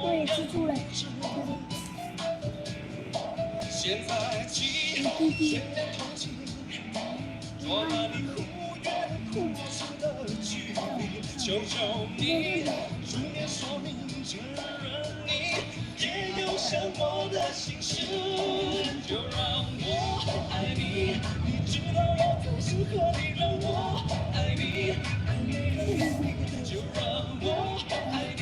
我也记住了，弟弟。求求你，出面说明承认你也有想我的心事，就让我爱你，你知道我最适合你，让我爱你，爱你，就让我爱你，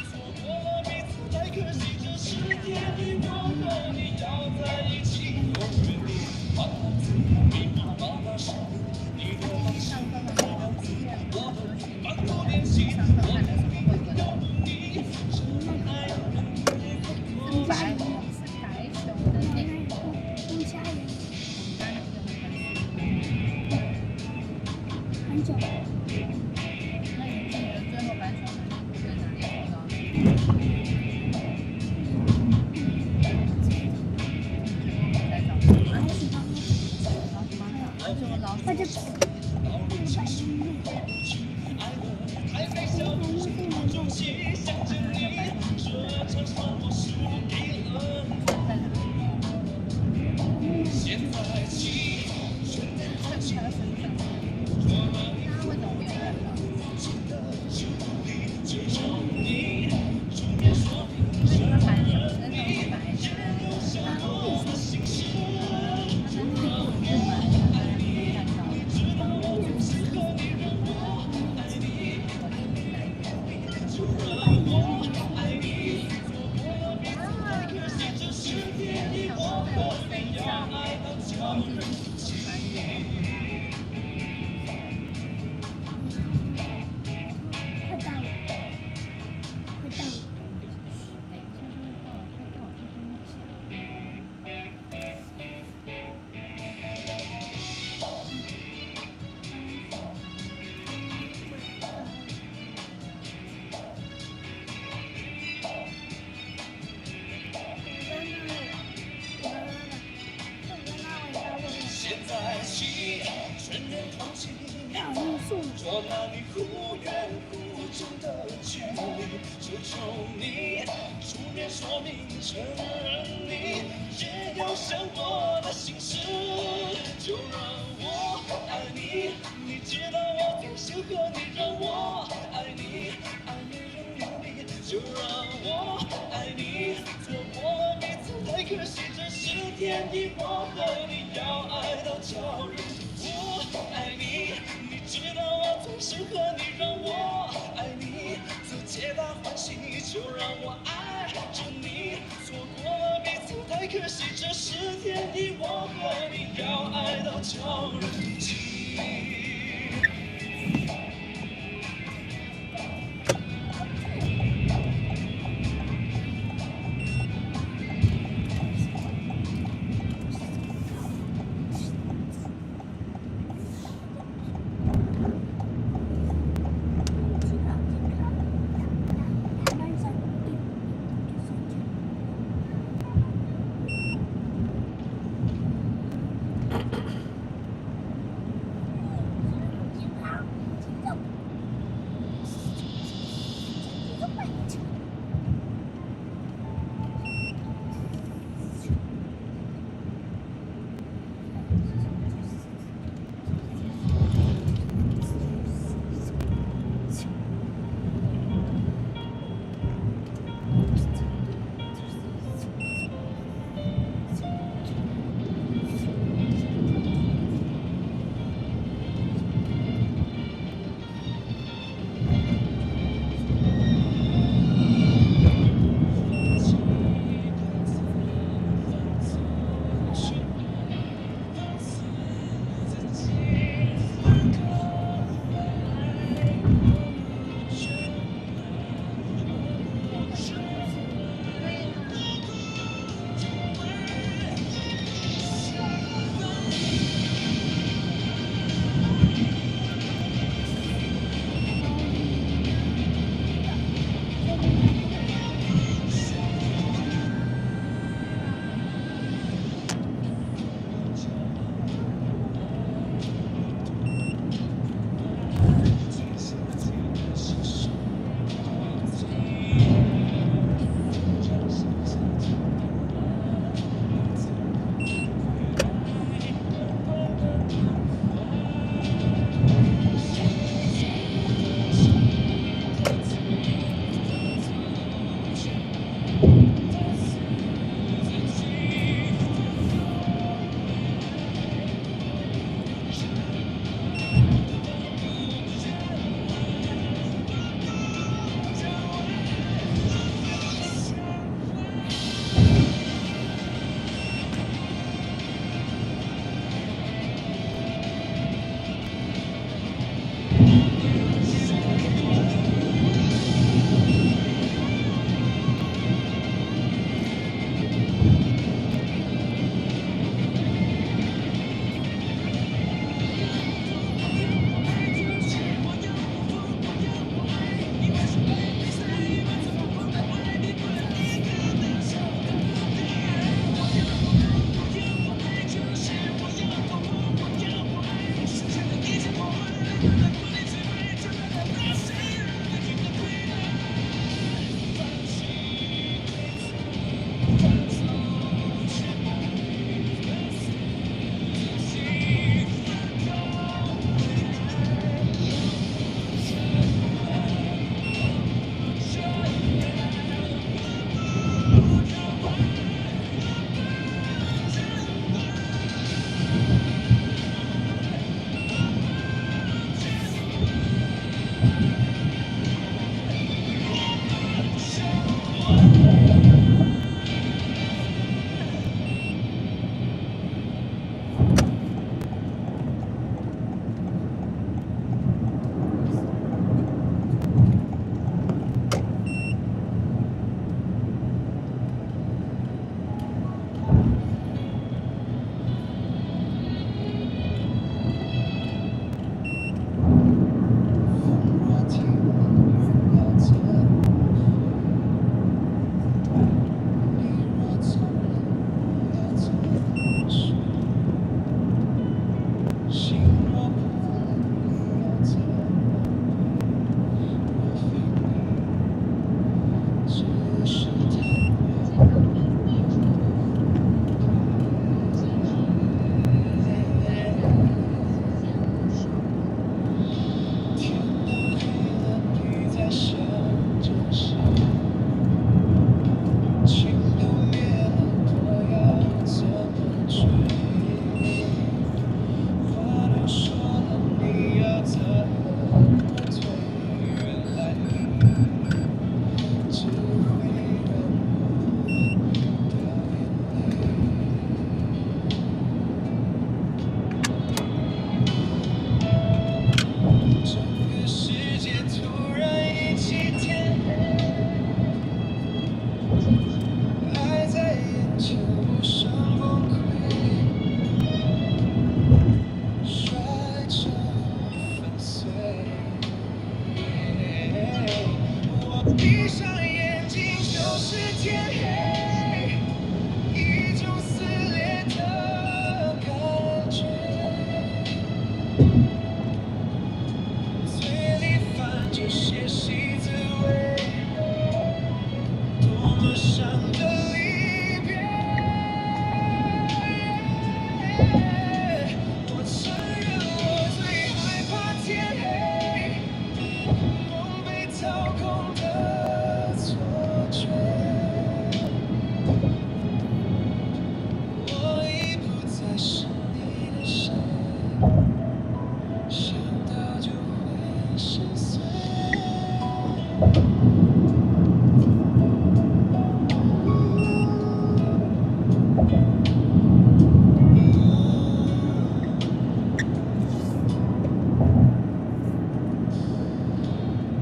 错过了彼此太可惜，这是天意，我和你要在一起，我愿你把自己密码把它是你的方式，我反复练习，我有你，真爱人，我爱你。很久。那你记得最后白手的队长练多少？那就快到了，快到了。现在起，承认同情，捉拿你忽远忽近的距离，求求你出面说明，承认你也有想我的心事，就让我爱你，你知道我最适合你，让我爱你，爱你让你，就让我爱你，错过了彼此太可惜，这是天意，我和你要爱到脚趾。我爱你，你知道我最适合你，让我爱你，自皆大欢喜，就让我爱着你。错过了彼此太可惜，这是天意，我和你要爱到脚趾。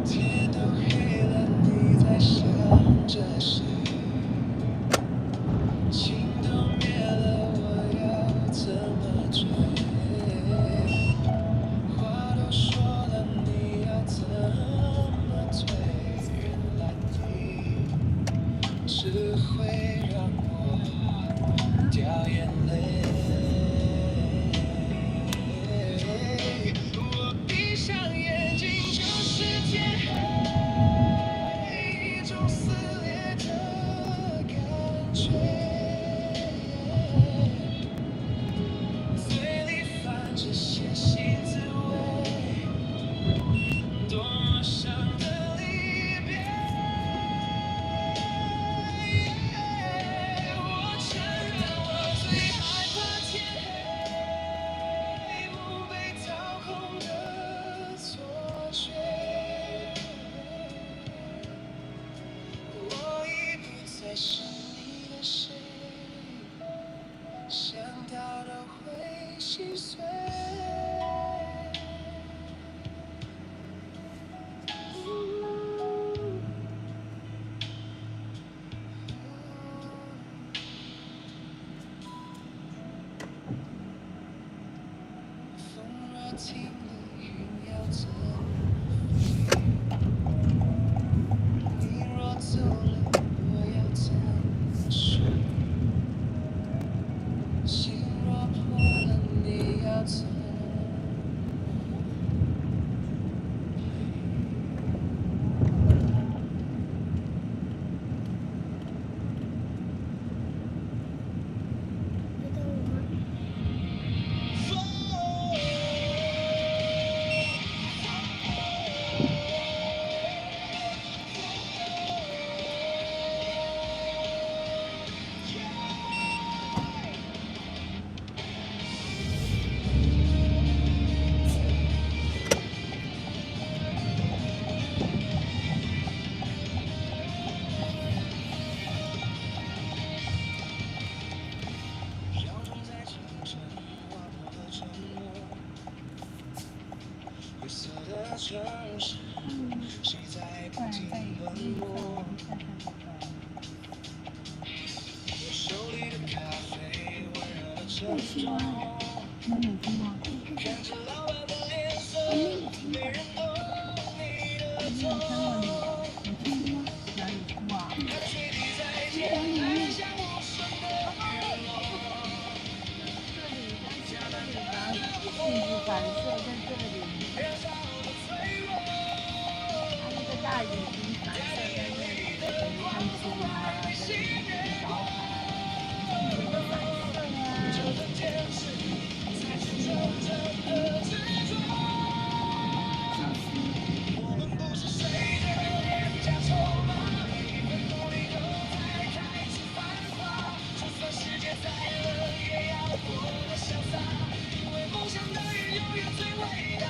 天都黑了，你在想着谁？情都灭了，我要怎么追？话都说了，你要怎么退？原来你只会让我掉眼泪。我闭上眼睛就是天黑，一种撕裂的感觉，嘴里泛着些许滋味，多么伤的离别。我承认我最害怕天黑，不被掏空的错觉。我已不再是你的谁，想到都会心碎。风若停了，云要怎么飞？你若走了，我要怎么睡？心若破了，你要怎么摇撞在清晨，划破了沉默。灰色的城市，谁在不停奔波？我手里的咖啡温热的沉重，看着老板的脸色，没人懂你的痛。它垂滴在天台，像无声的雨落。反射在这里，它那个大眼睛反射在那里，你看出它的招牌，反我们不是谁的廉价筹码，每一分努力都在开始繁华。就算世界再冷，也要活得潇洒，因为梦想的人永远最伟大。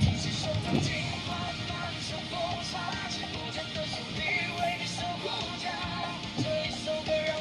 挺起手掌，尽管满身风沙，是不见的兄弟为你守护家。这一首歌让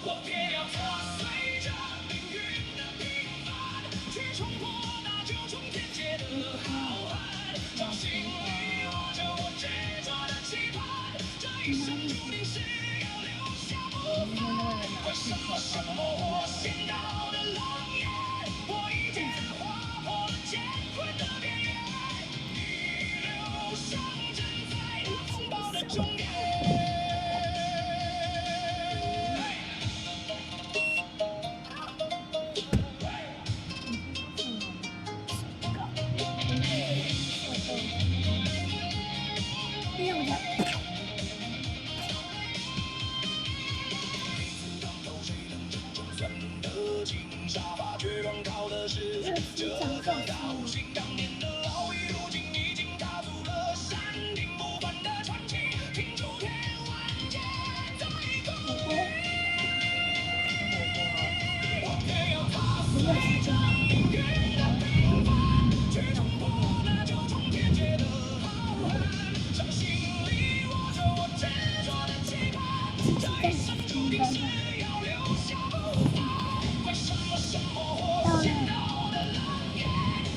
我偏要踏随着命运的平凡，去冲破那九重天界的浩瀚。掌心里握着我执着的期盼，这一生注定是要留下不凡。为什么什么我先到的狼烟，我一剑划破了乾坤的边缘，一路上站在风暴的终点。沙发却撞靠的是这个道心，当年的奥义，如今已经踏足了山顶不凡的传奇，拼出天万劫再攻击。我偏要踏随着命运的平凡，去冲破那九重天界的浩瀚。掌心里握着我执着的期盼，这一生注定是要留下不凡。为什么什么我先到的狼烟，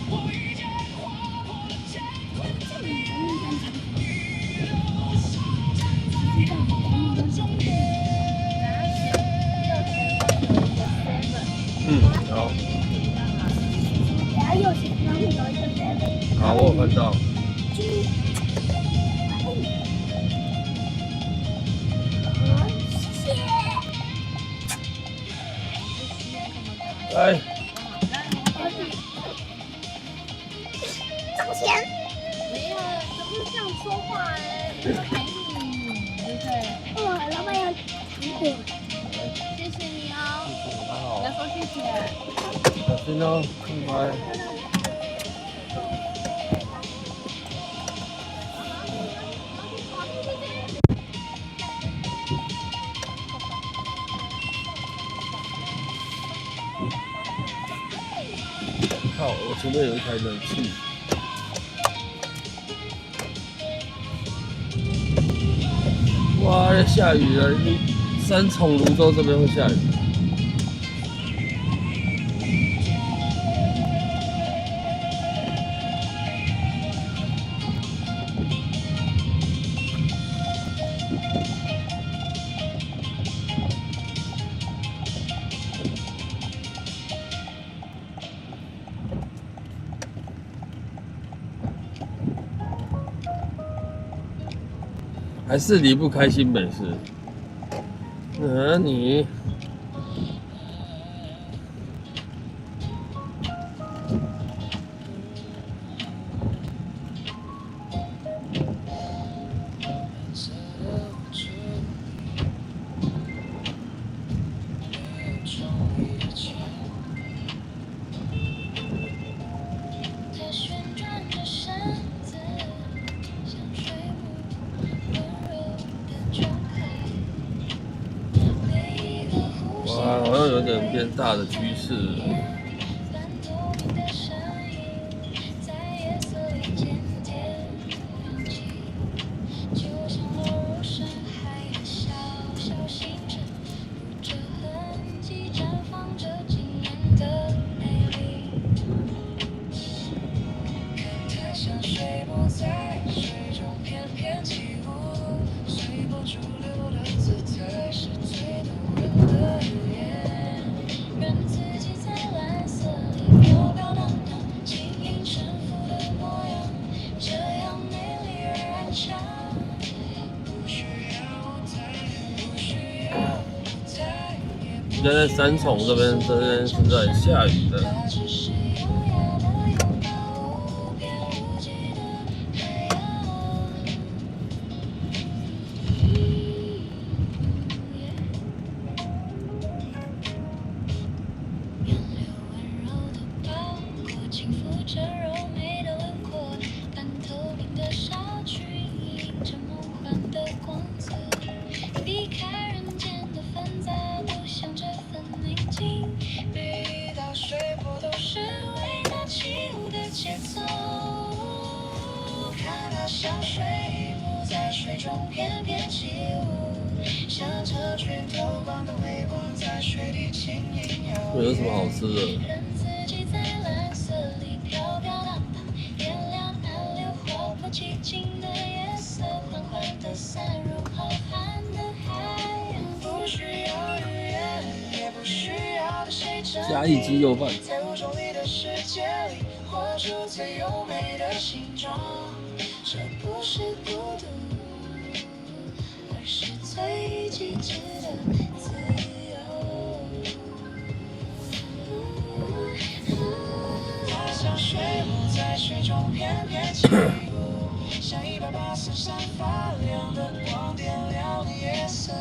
我一剑划破了乾坤的边缘，一路上站在风暴的终点。好。然后右前方会有一个 7。好，我有看到。谢谢。来，找钱。没有，怎么这样说话哎？我要陪你，对不对？老板要糖果。谢谢你哦。还好要。说谢谢。小心哦，拜拜。靠！我前面有一台冷气。哇，下雨了！三重泸州这边会下雨。还是离不开新北市。你它旋转着身子，像水母温柔的状态。每一个呼吸哇，好像有点变大的趋势了。半透明的身影，在夜色里渐渐扬起，就像落入深海的小小星辰，有着痕迹，绽放着惊艳的美丽。它像水波在水中翩翩起舞，随波逐流的姿态是最动人的语言。让自己在蓝色里飘飘荡荡，轻盈沉浮的模样，这样美丽而安详。不需要太远，不需要太远。现在三重这边是在下雨的。它只是优雅的拥抱无边无际的海洋。洋流温柔的包裹，轻抚着柔美的轮廓，半透明的纱裙映着梦幻的光泽，避开人间的纷杂，都像这份宁静。每一道水波都是为那起舞的节奏，看它像水母在中翩翩起舞，像这群透光的微光在水底轻盈摇这有什么好吃的？任自己在蓝色里飘飘荡荡，点亮暗流，划破寂静的夜色，缓缓地散入浩瀚的海洋。不需要语言，也不需要对谁证明。嘉义鸡肉饭。在无中立的世界里，活出最优美的形状。这不是孤独，而是最极致的自由。它像水母在水中翩翩起舞，像180闪发亮的光点亮的夜色。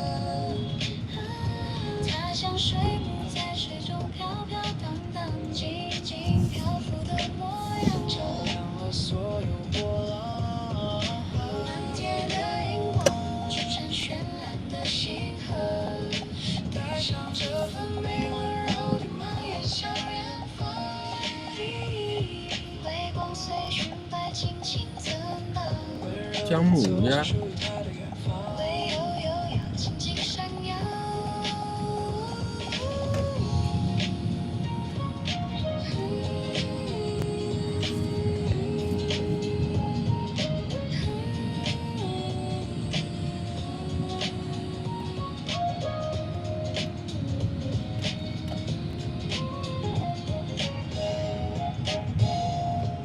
它像水母在水中飘飘荡荡，静静漂浮的模样，照亮了所有波浪。满天的荧光，织成绚烂的星河，带上这份美温柔的蔓延向远方。微光随裙摆轻轻增荡，姜母鸭。唯有悠扬轻轻闪耀。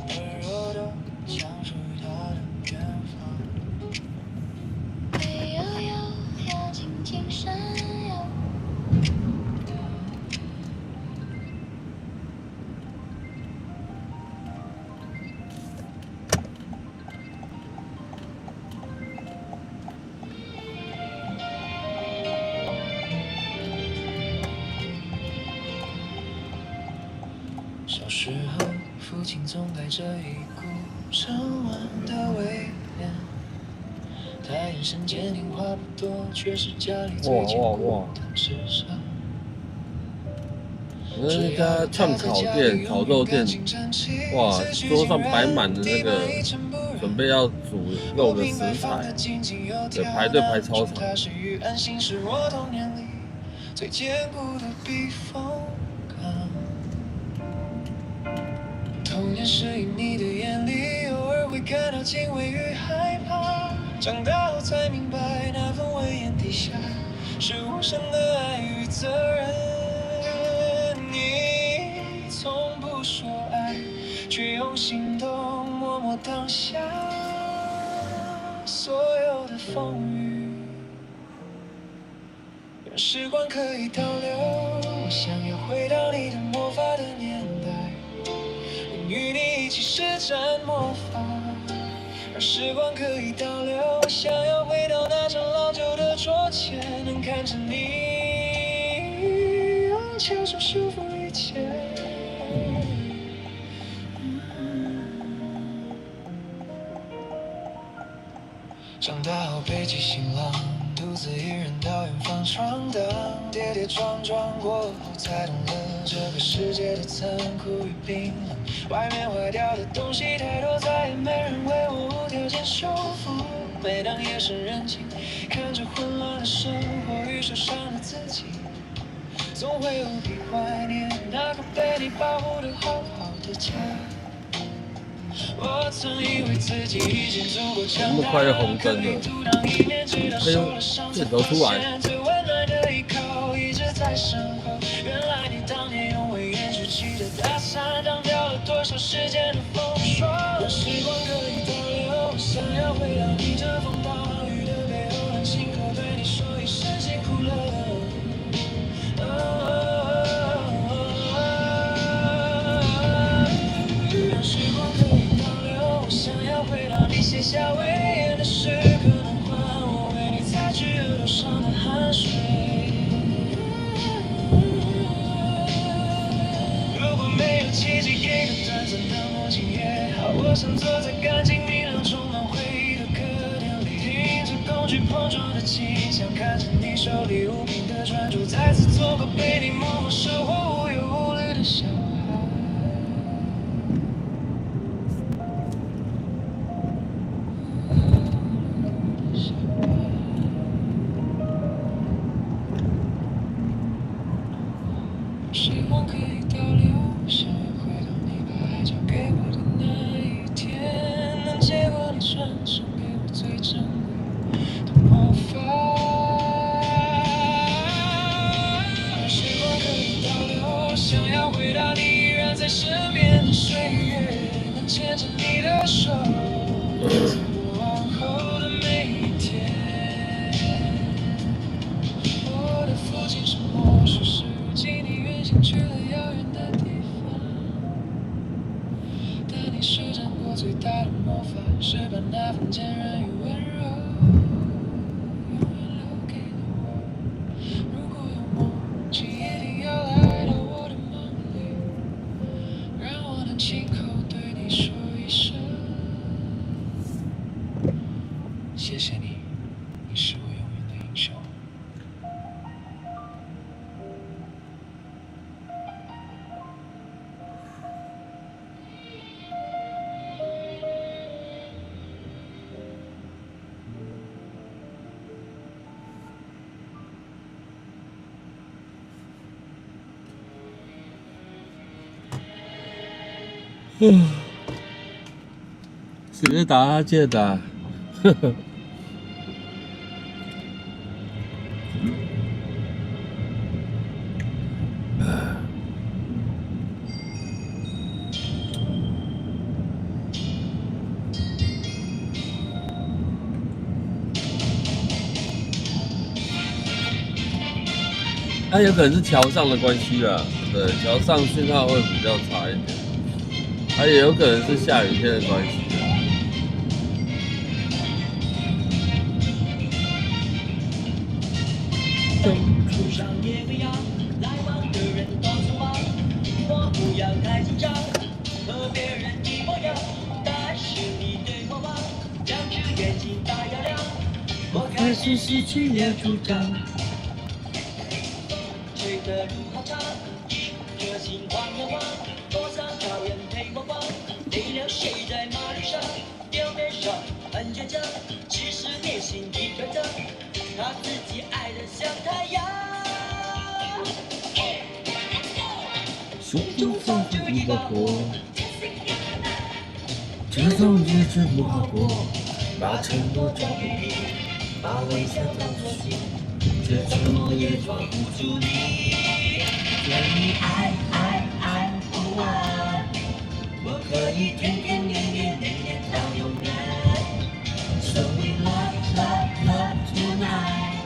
温柔的像属于他的远方。唯有悠扬轻轻闪耀。小时候，父亲总带着一股沉稳的威严，他眼神坚定，话不多，却是家里最坚固的智商。我那家串烤店、烤肉店，哇，桌上摆满了那个准备要煮肉的食材，对，排队排超长。它是与安心是我童年里最坚固的避风港。童年是隐匿的眼里，偶尔会看到敬畏与害怕。长大后才明白，那份威严底下是无声的爱与责任。你从不说爱，却用行动默默挡下所有的风雨。愿时光可以倒流，我想要回到你的魔法的年代，与你一起施展魔法。而时光可以倒流，我想要回到那张老旧的桌前，能看着你用巧手修复一切。长大后背起行囊，独自一人到远方闯荡，跌跌撞撞过后才懂了这个世界的残酷与冰冷。外面坏掉的东西太多，再也没人为我无条件修复。每当夜深人静，看着混乱的生活与受伤的自己，总会无比怀念那个被你保护的好好的家。我曾以为自己已经足够强大，可以阻挡一面，直到受了伤才发现最温暖的依靠一直在身后。原来你当年用威严举起的大伞，挡掉了多少时间的风霜。让时光可以倒流，我想要回到逆着风暴雨的背后，让亲口对你说一声辛苦了。让时光可以倒流，我想要回到你写下威严的诗，可能换我为你擦去额头上的汗水。如果没有奇迹，给个短暂的梦境也好。我想坐在干净明亮、充满回忆的客厅里，听着工具碰撞的气响，看着你手里无名的专注，再次做个被你默默守护、无忧无虑的小孩。小牵着你的手，走往后的每一天。我的父亲是魔术师，如今你远行去了遥远的地方。但你施展过最大的魔法，是把那份坚韧与温柔永远留给了我。如果有梦，请一定要来到我的梦里，让我能亲口对你说一声，谢谢你，你是我永远的英雄。谁在打哈欠的啊？呵呵。它有可能是桥上的关系啦，对，桥上讯号会比较差一点，它也有可能是下雨天的关系。路上也一样，来往的人都匆忙，我不要太紧张，和别人一模样，但是你对我望，两只眼睛大又亮，我开始失去了主张。吹的路好长，一颗心晃呀晃，多少讨厌陪我逛，累了睡在马路上，表面上很倔强，其实内心一团糟，他自己爱得像太阳。心中放着一把火，这种日子不好过，把承诺交给你，把微笑当作信，这怎么也抓不住你。对你爱不完，我可以天天年年到永远。So we love tonight，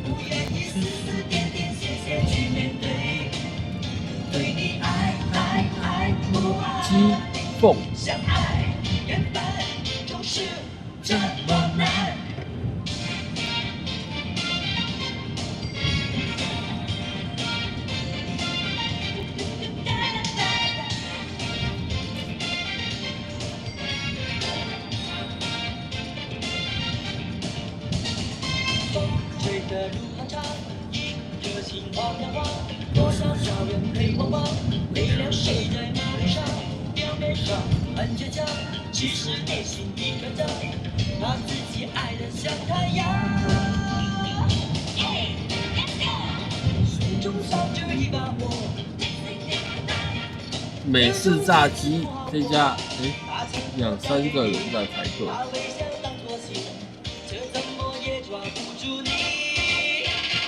不愿意丝丝点点线线去面对。对你爱不完，鸡凤相爱原本就是这么难。风吹的路很长，一颗心晃呀晃，多少少人陪我逛，累了睡在马路上，表面上很倔强，其实内心一团糟，他自己爱得像太阳。手中烧着一把火，美式炸鸡这家，两三个人在排队。把微笑当作信，这怎么也抓不住你。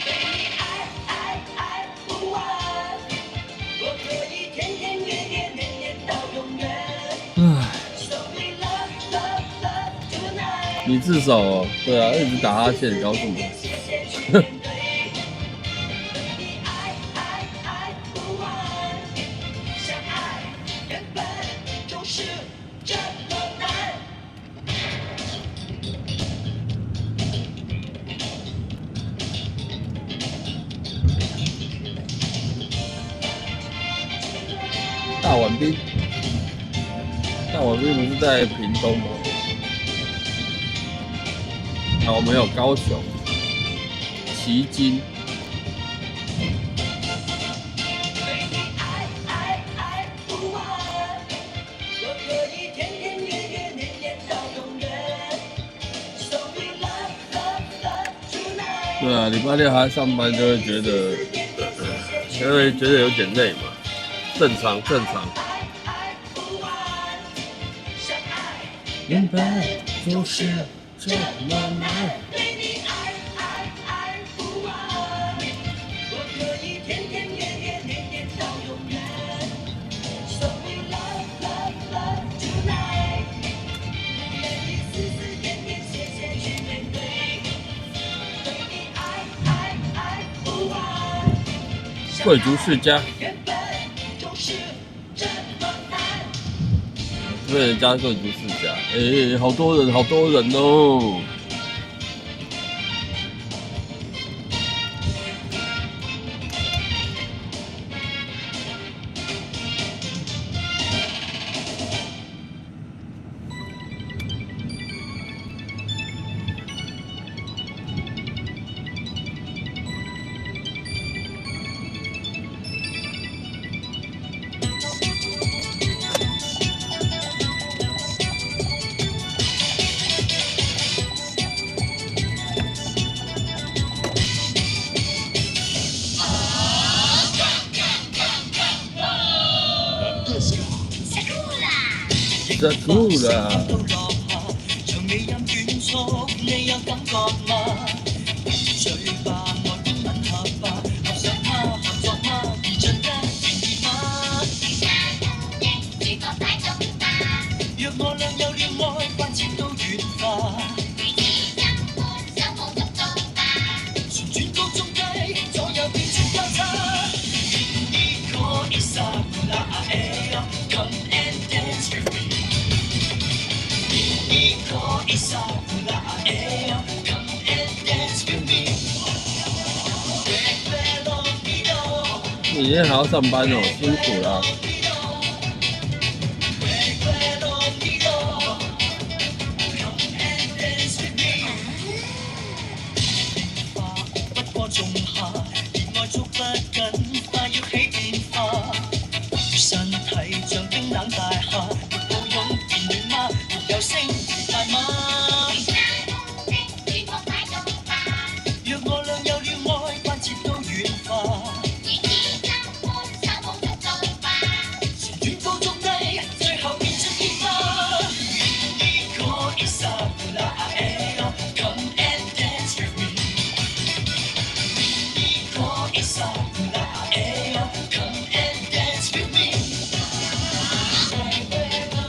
对你爱不完，我可以天天年到永远。唉， So we love tonight。你自首哦，对啊，一直打哈欠，告诉我。谢谢去面对。对你爱不完，相爱原本就是这么难。大碗冰，大碗冰不是在屏东吗？啊，我们有高雄、旗津，对你爱不完，我可以天天年到永远。So we love tonight。对啊，礼拜六还上班就会觉得，有点累嘛，正常。爱不完，相爱原本就是这么难。对你爱不完，我可以天天年到永远。So we love tonight。贵族世家，这人家贵族世家，好多人，好多人哦。这酷了。長尾音短促，你有感覺嗎？嘴巴愛邊吻合吧，合上嗎？合作嗎？而進一願意嗎？若我倆有了愛，關切都軟化。旋轉高中低，左右變轉交叉。Come and dance with me. Come and dance with me. 你今天还要上班哦，辛苦了。不過仲夏，熱愛捉不緊，快要起變化。身體像冰冷大廈，沒抱擁變暖嗎？沒有星兒大嗎？若我倆有了愛，關切都軟化。旋轉高中低，最後變出煙花。Come and dance with me. Come and dance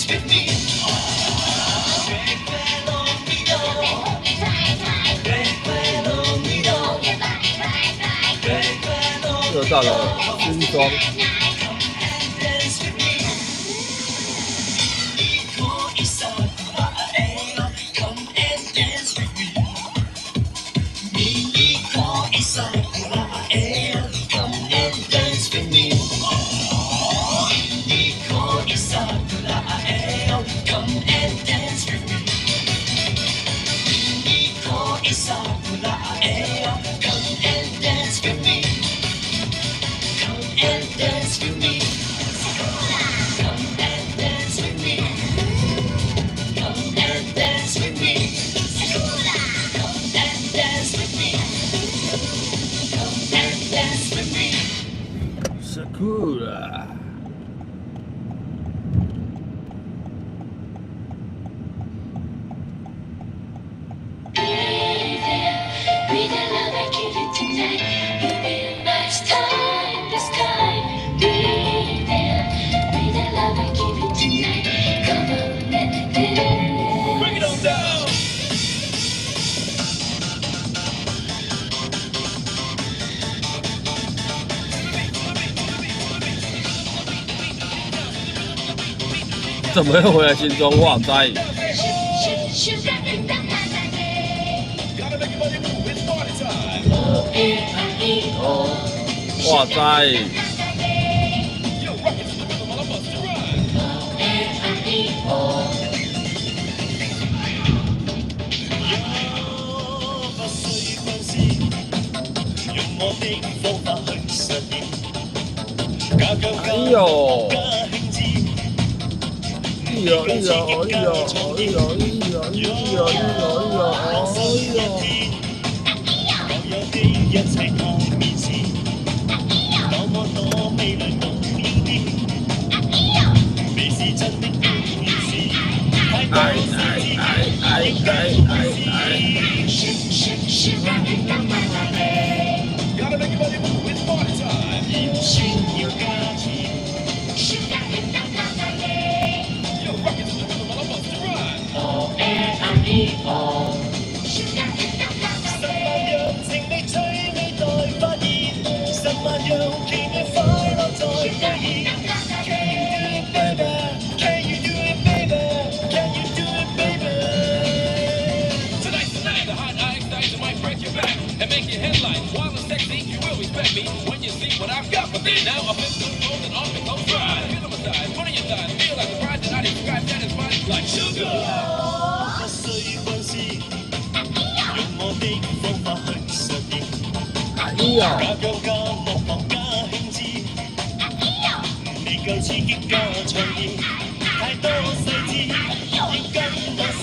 with me. 又到了新庄。Sakura。怎么又回来新庄？哇塞！哇塞！哎呦！一齊看面試，多麼多美麗無要點，你是真的要面試，太多細節亦跟故事。Gotta make your body move, it's party time. 鹽酸要加錢。Yo, rock it to the rhythm while I'm busting rhyme. O-N-I-E-O. 十萬樣情你催你待發現，十萬樣奇妙快樂在發現。Can you do it, baby? Can you do it, baby? Can you do it, baby? Tonight's the night, the hot ice night might break your back and make your headlines. While I'm sexy, you will respect me when you see what I've got. But then now I'm in the phone and off it goes right. Feel my thighs, one of your thighs, feel like a bride that I describe that as body like sugar. 不需分析，用我的方法去實驗。加油加樂樂加興致，你夠刺激加創意，太多細節要跟我試。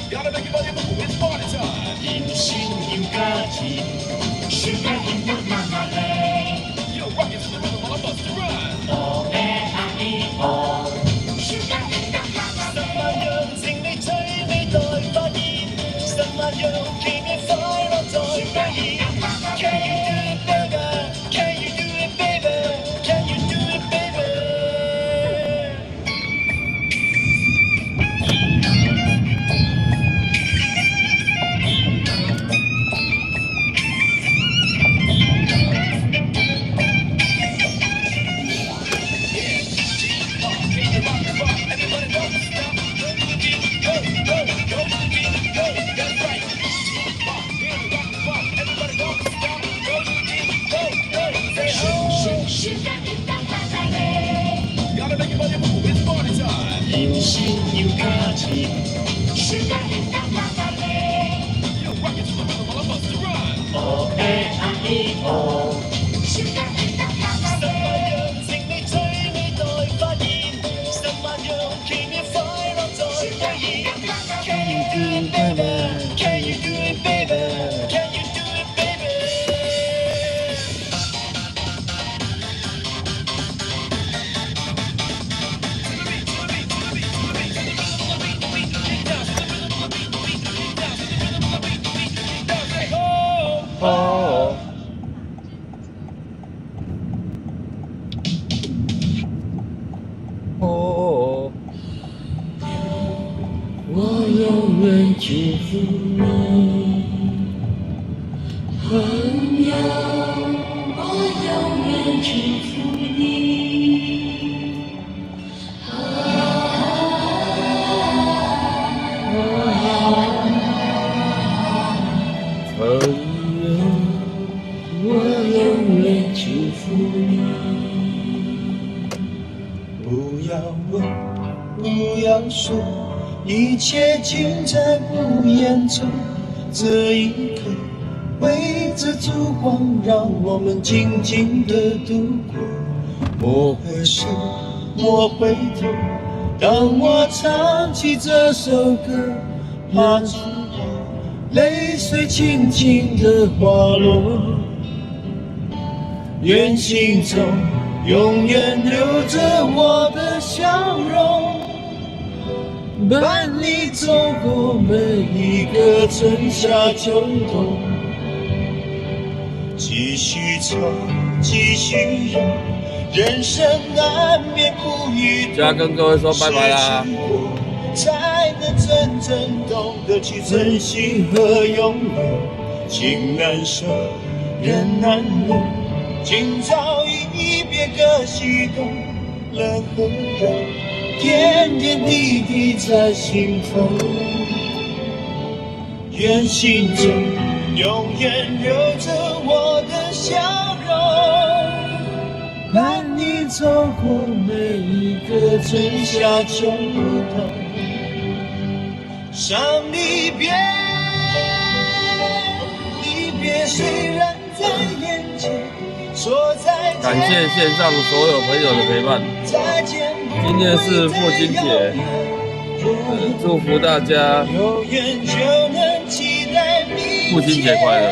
Gotta make your body move, it's party time. 鹽酸要加甜。Yo, rock it to the rhythm while I'm busting rhyme. O-N-I-E-O. 十萬樣情你催你待發現，十萬樣奇妙快樂在發現。Can you do it, baby? Can you do it, baby? Can you do it, baby? 鹽酸要加甜。Yo, rock it to the rhythm while I'm busting rhyme. O-N-I-E-O. 十萬樣情你催你待發現，十萬樣奇妙快樂在發現。Can you do it, baby? Can you do it, baby? Can you do it, baby? 哦。哦，我永远祝福你，朋友，我永远祝福你。朋友，我永远祝福你。不要问，不要说，一切尽在不言中。这一刻，围着烛光，让我们静静地度过。莫回首，莫回头，当我唱起这首歌，怕只好泪水轻轻地滑落。愿心中永远留着我的笑容，伴你走过每一个春夏秋冬。继续走，继续游，人生难免苦与就要跟各位说拜拜啦，才能真正懂得去珍惜和拥有。情难舍，人难留，今朝一别各西东，冷和热，点点滴滴在心头。愿心中永远留着我的笑容，伴你走过每一个春夏秋冬。伤离别，离别虽然在眼前，说再见。感谢线上所有朋友的陪伴。再见，今天是父亲节，祝福大家有缘就能期待明天。父亲节快乐。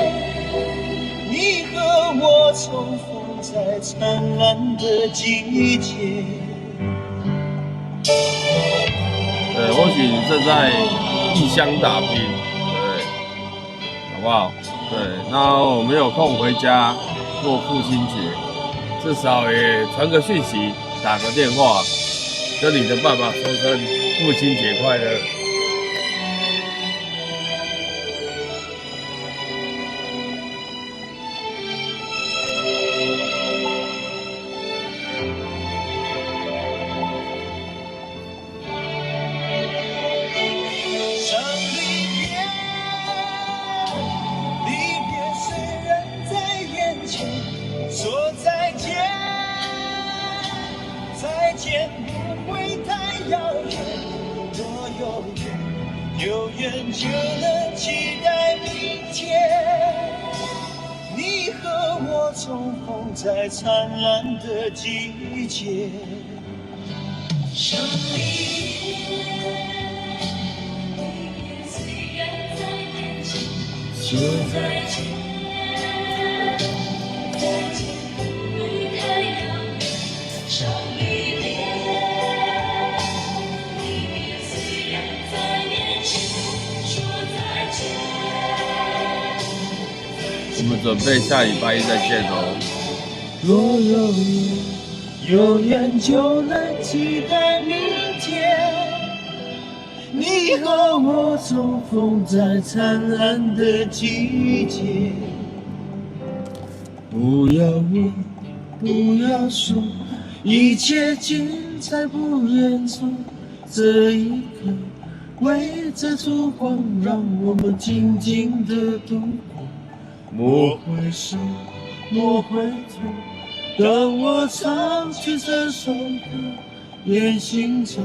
你和我重逢在灿烂的季节。或许你正在异乡打拼，对，好不好？对，那我没有空回家过父亲节，至少也传个讯息，打个电话，跟你的爸爸说声父亲节快乐。说再见，再见不会太遥远，若有缘，有缘就能期待明天。你和我重逢在灿烂的季节。说离别虽然在眼前，说再见。我们准备下礼拜一再见哦。若有缘，有缘就能期待明天。你和我重逢在灿烂的季节。不要问，不要说，一切尽在不言中。这一刻，为这烛光，让我们静静的度过。莫回首，莫回头，当我唱起这首歌，愿心中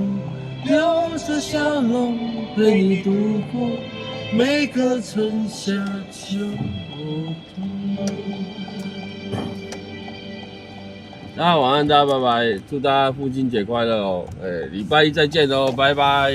留着笑容，陪你度过每个春夏秋冬。大家晚安，大家拜拜，祝大家父亲节快乐哦！礼拜一再见哦，拜拜。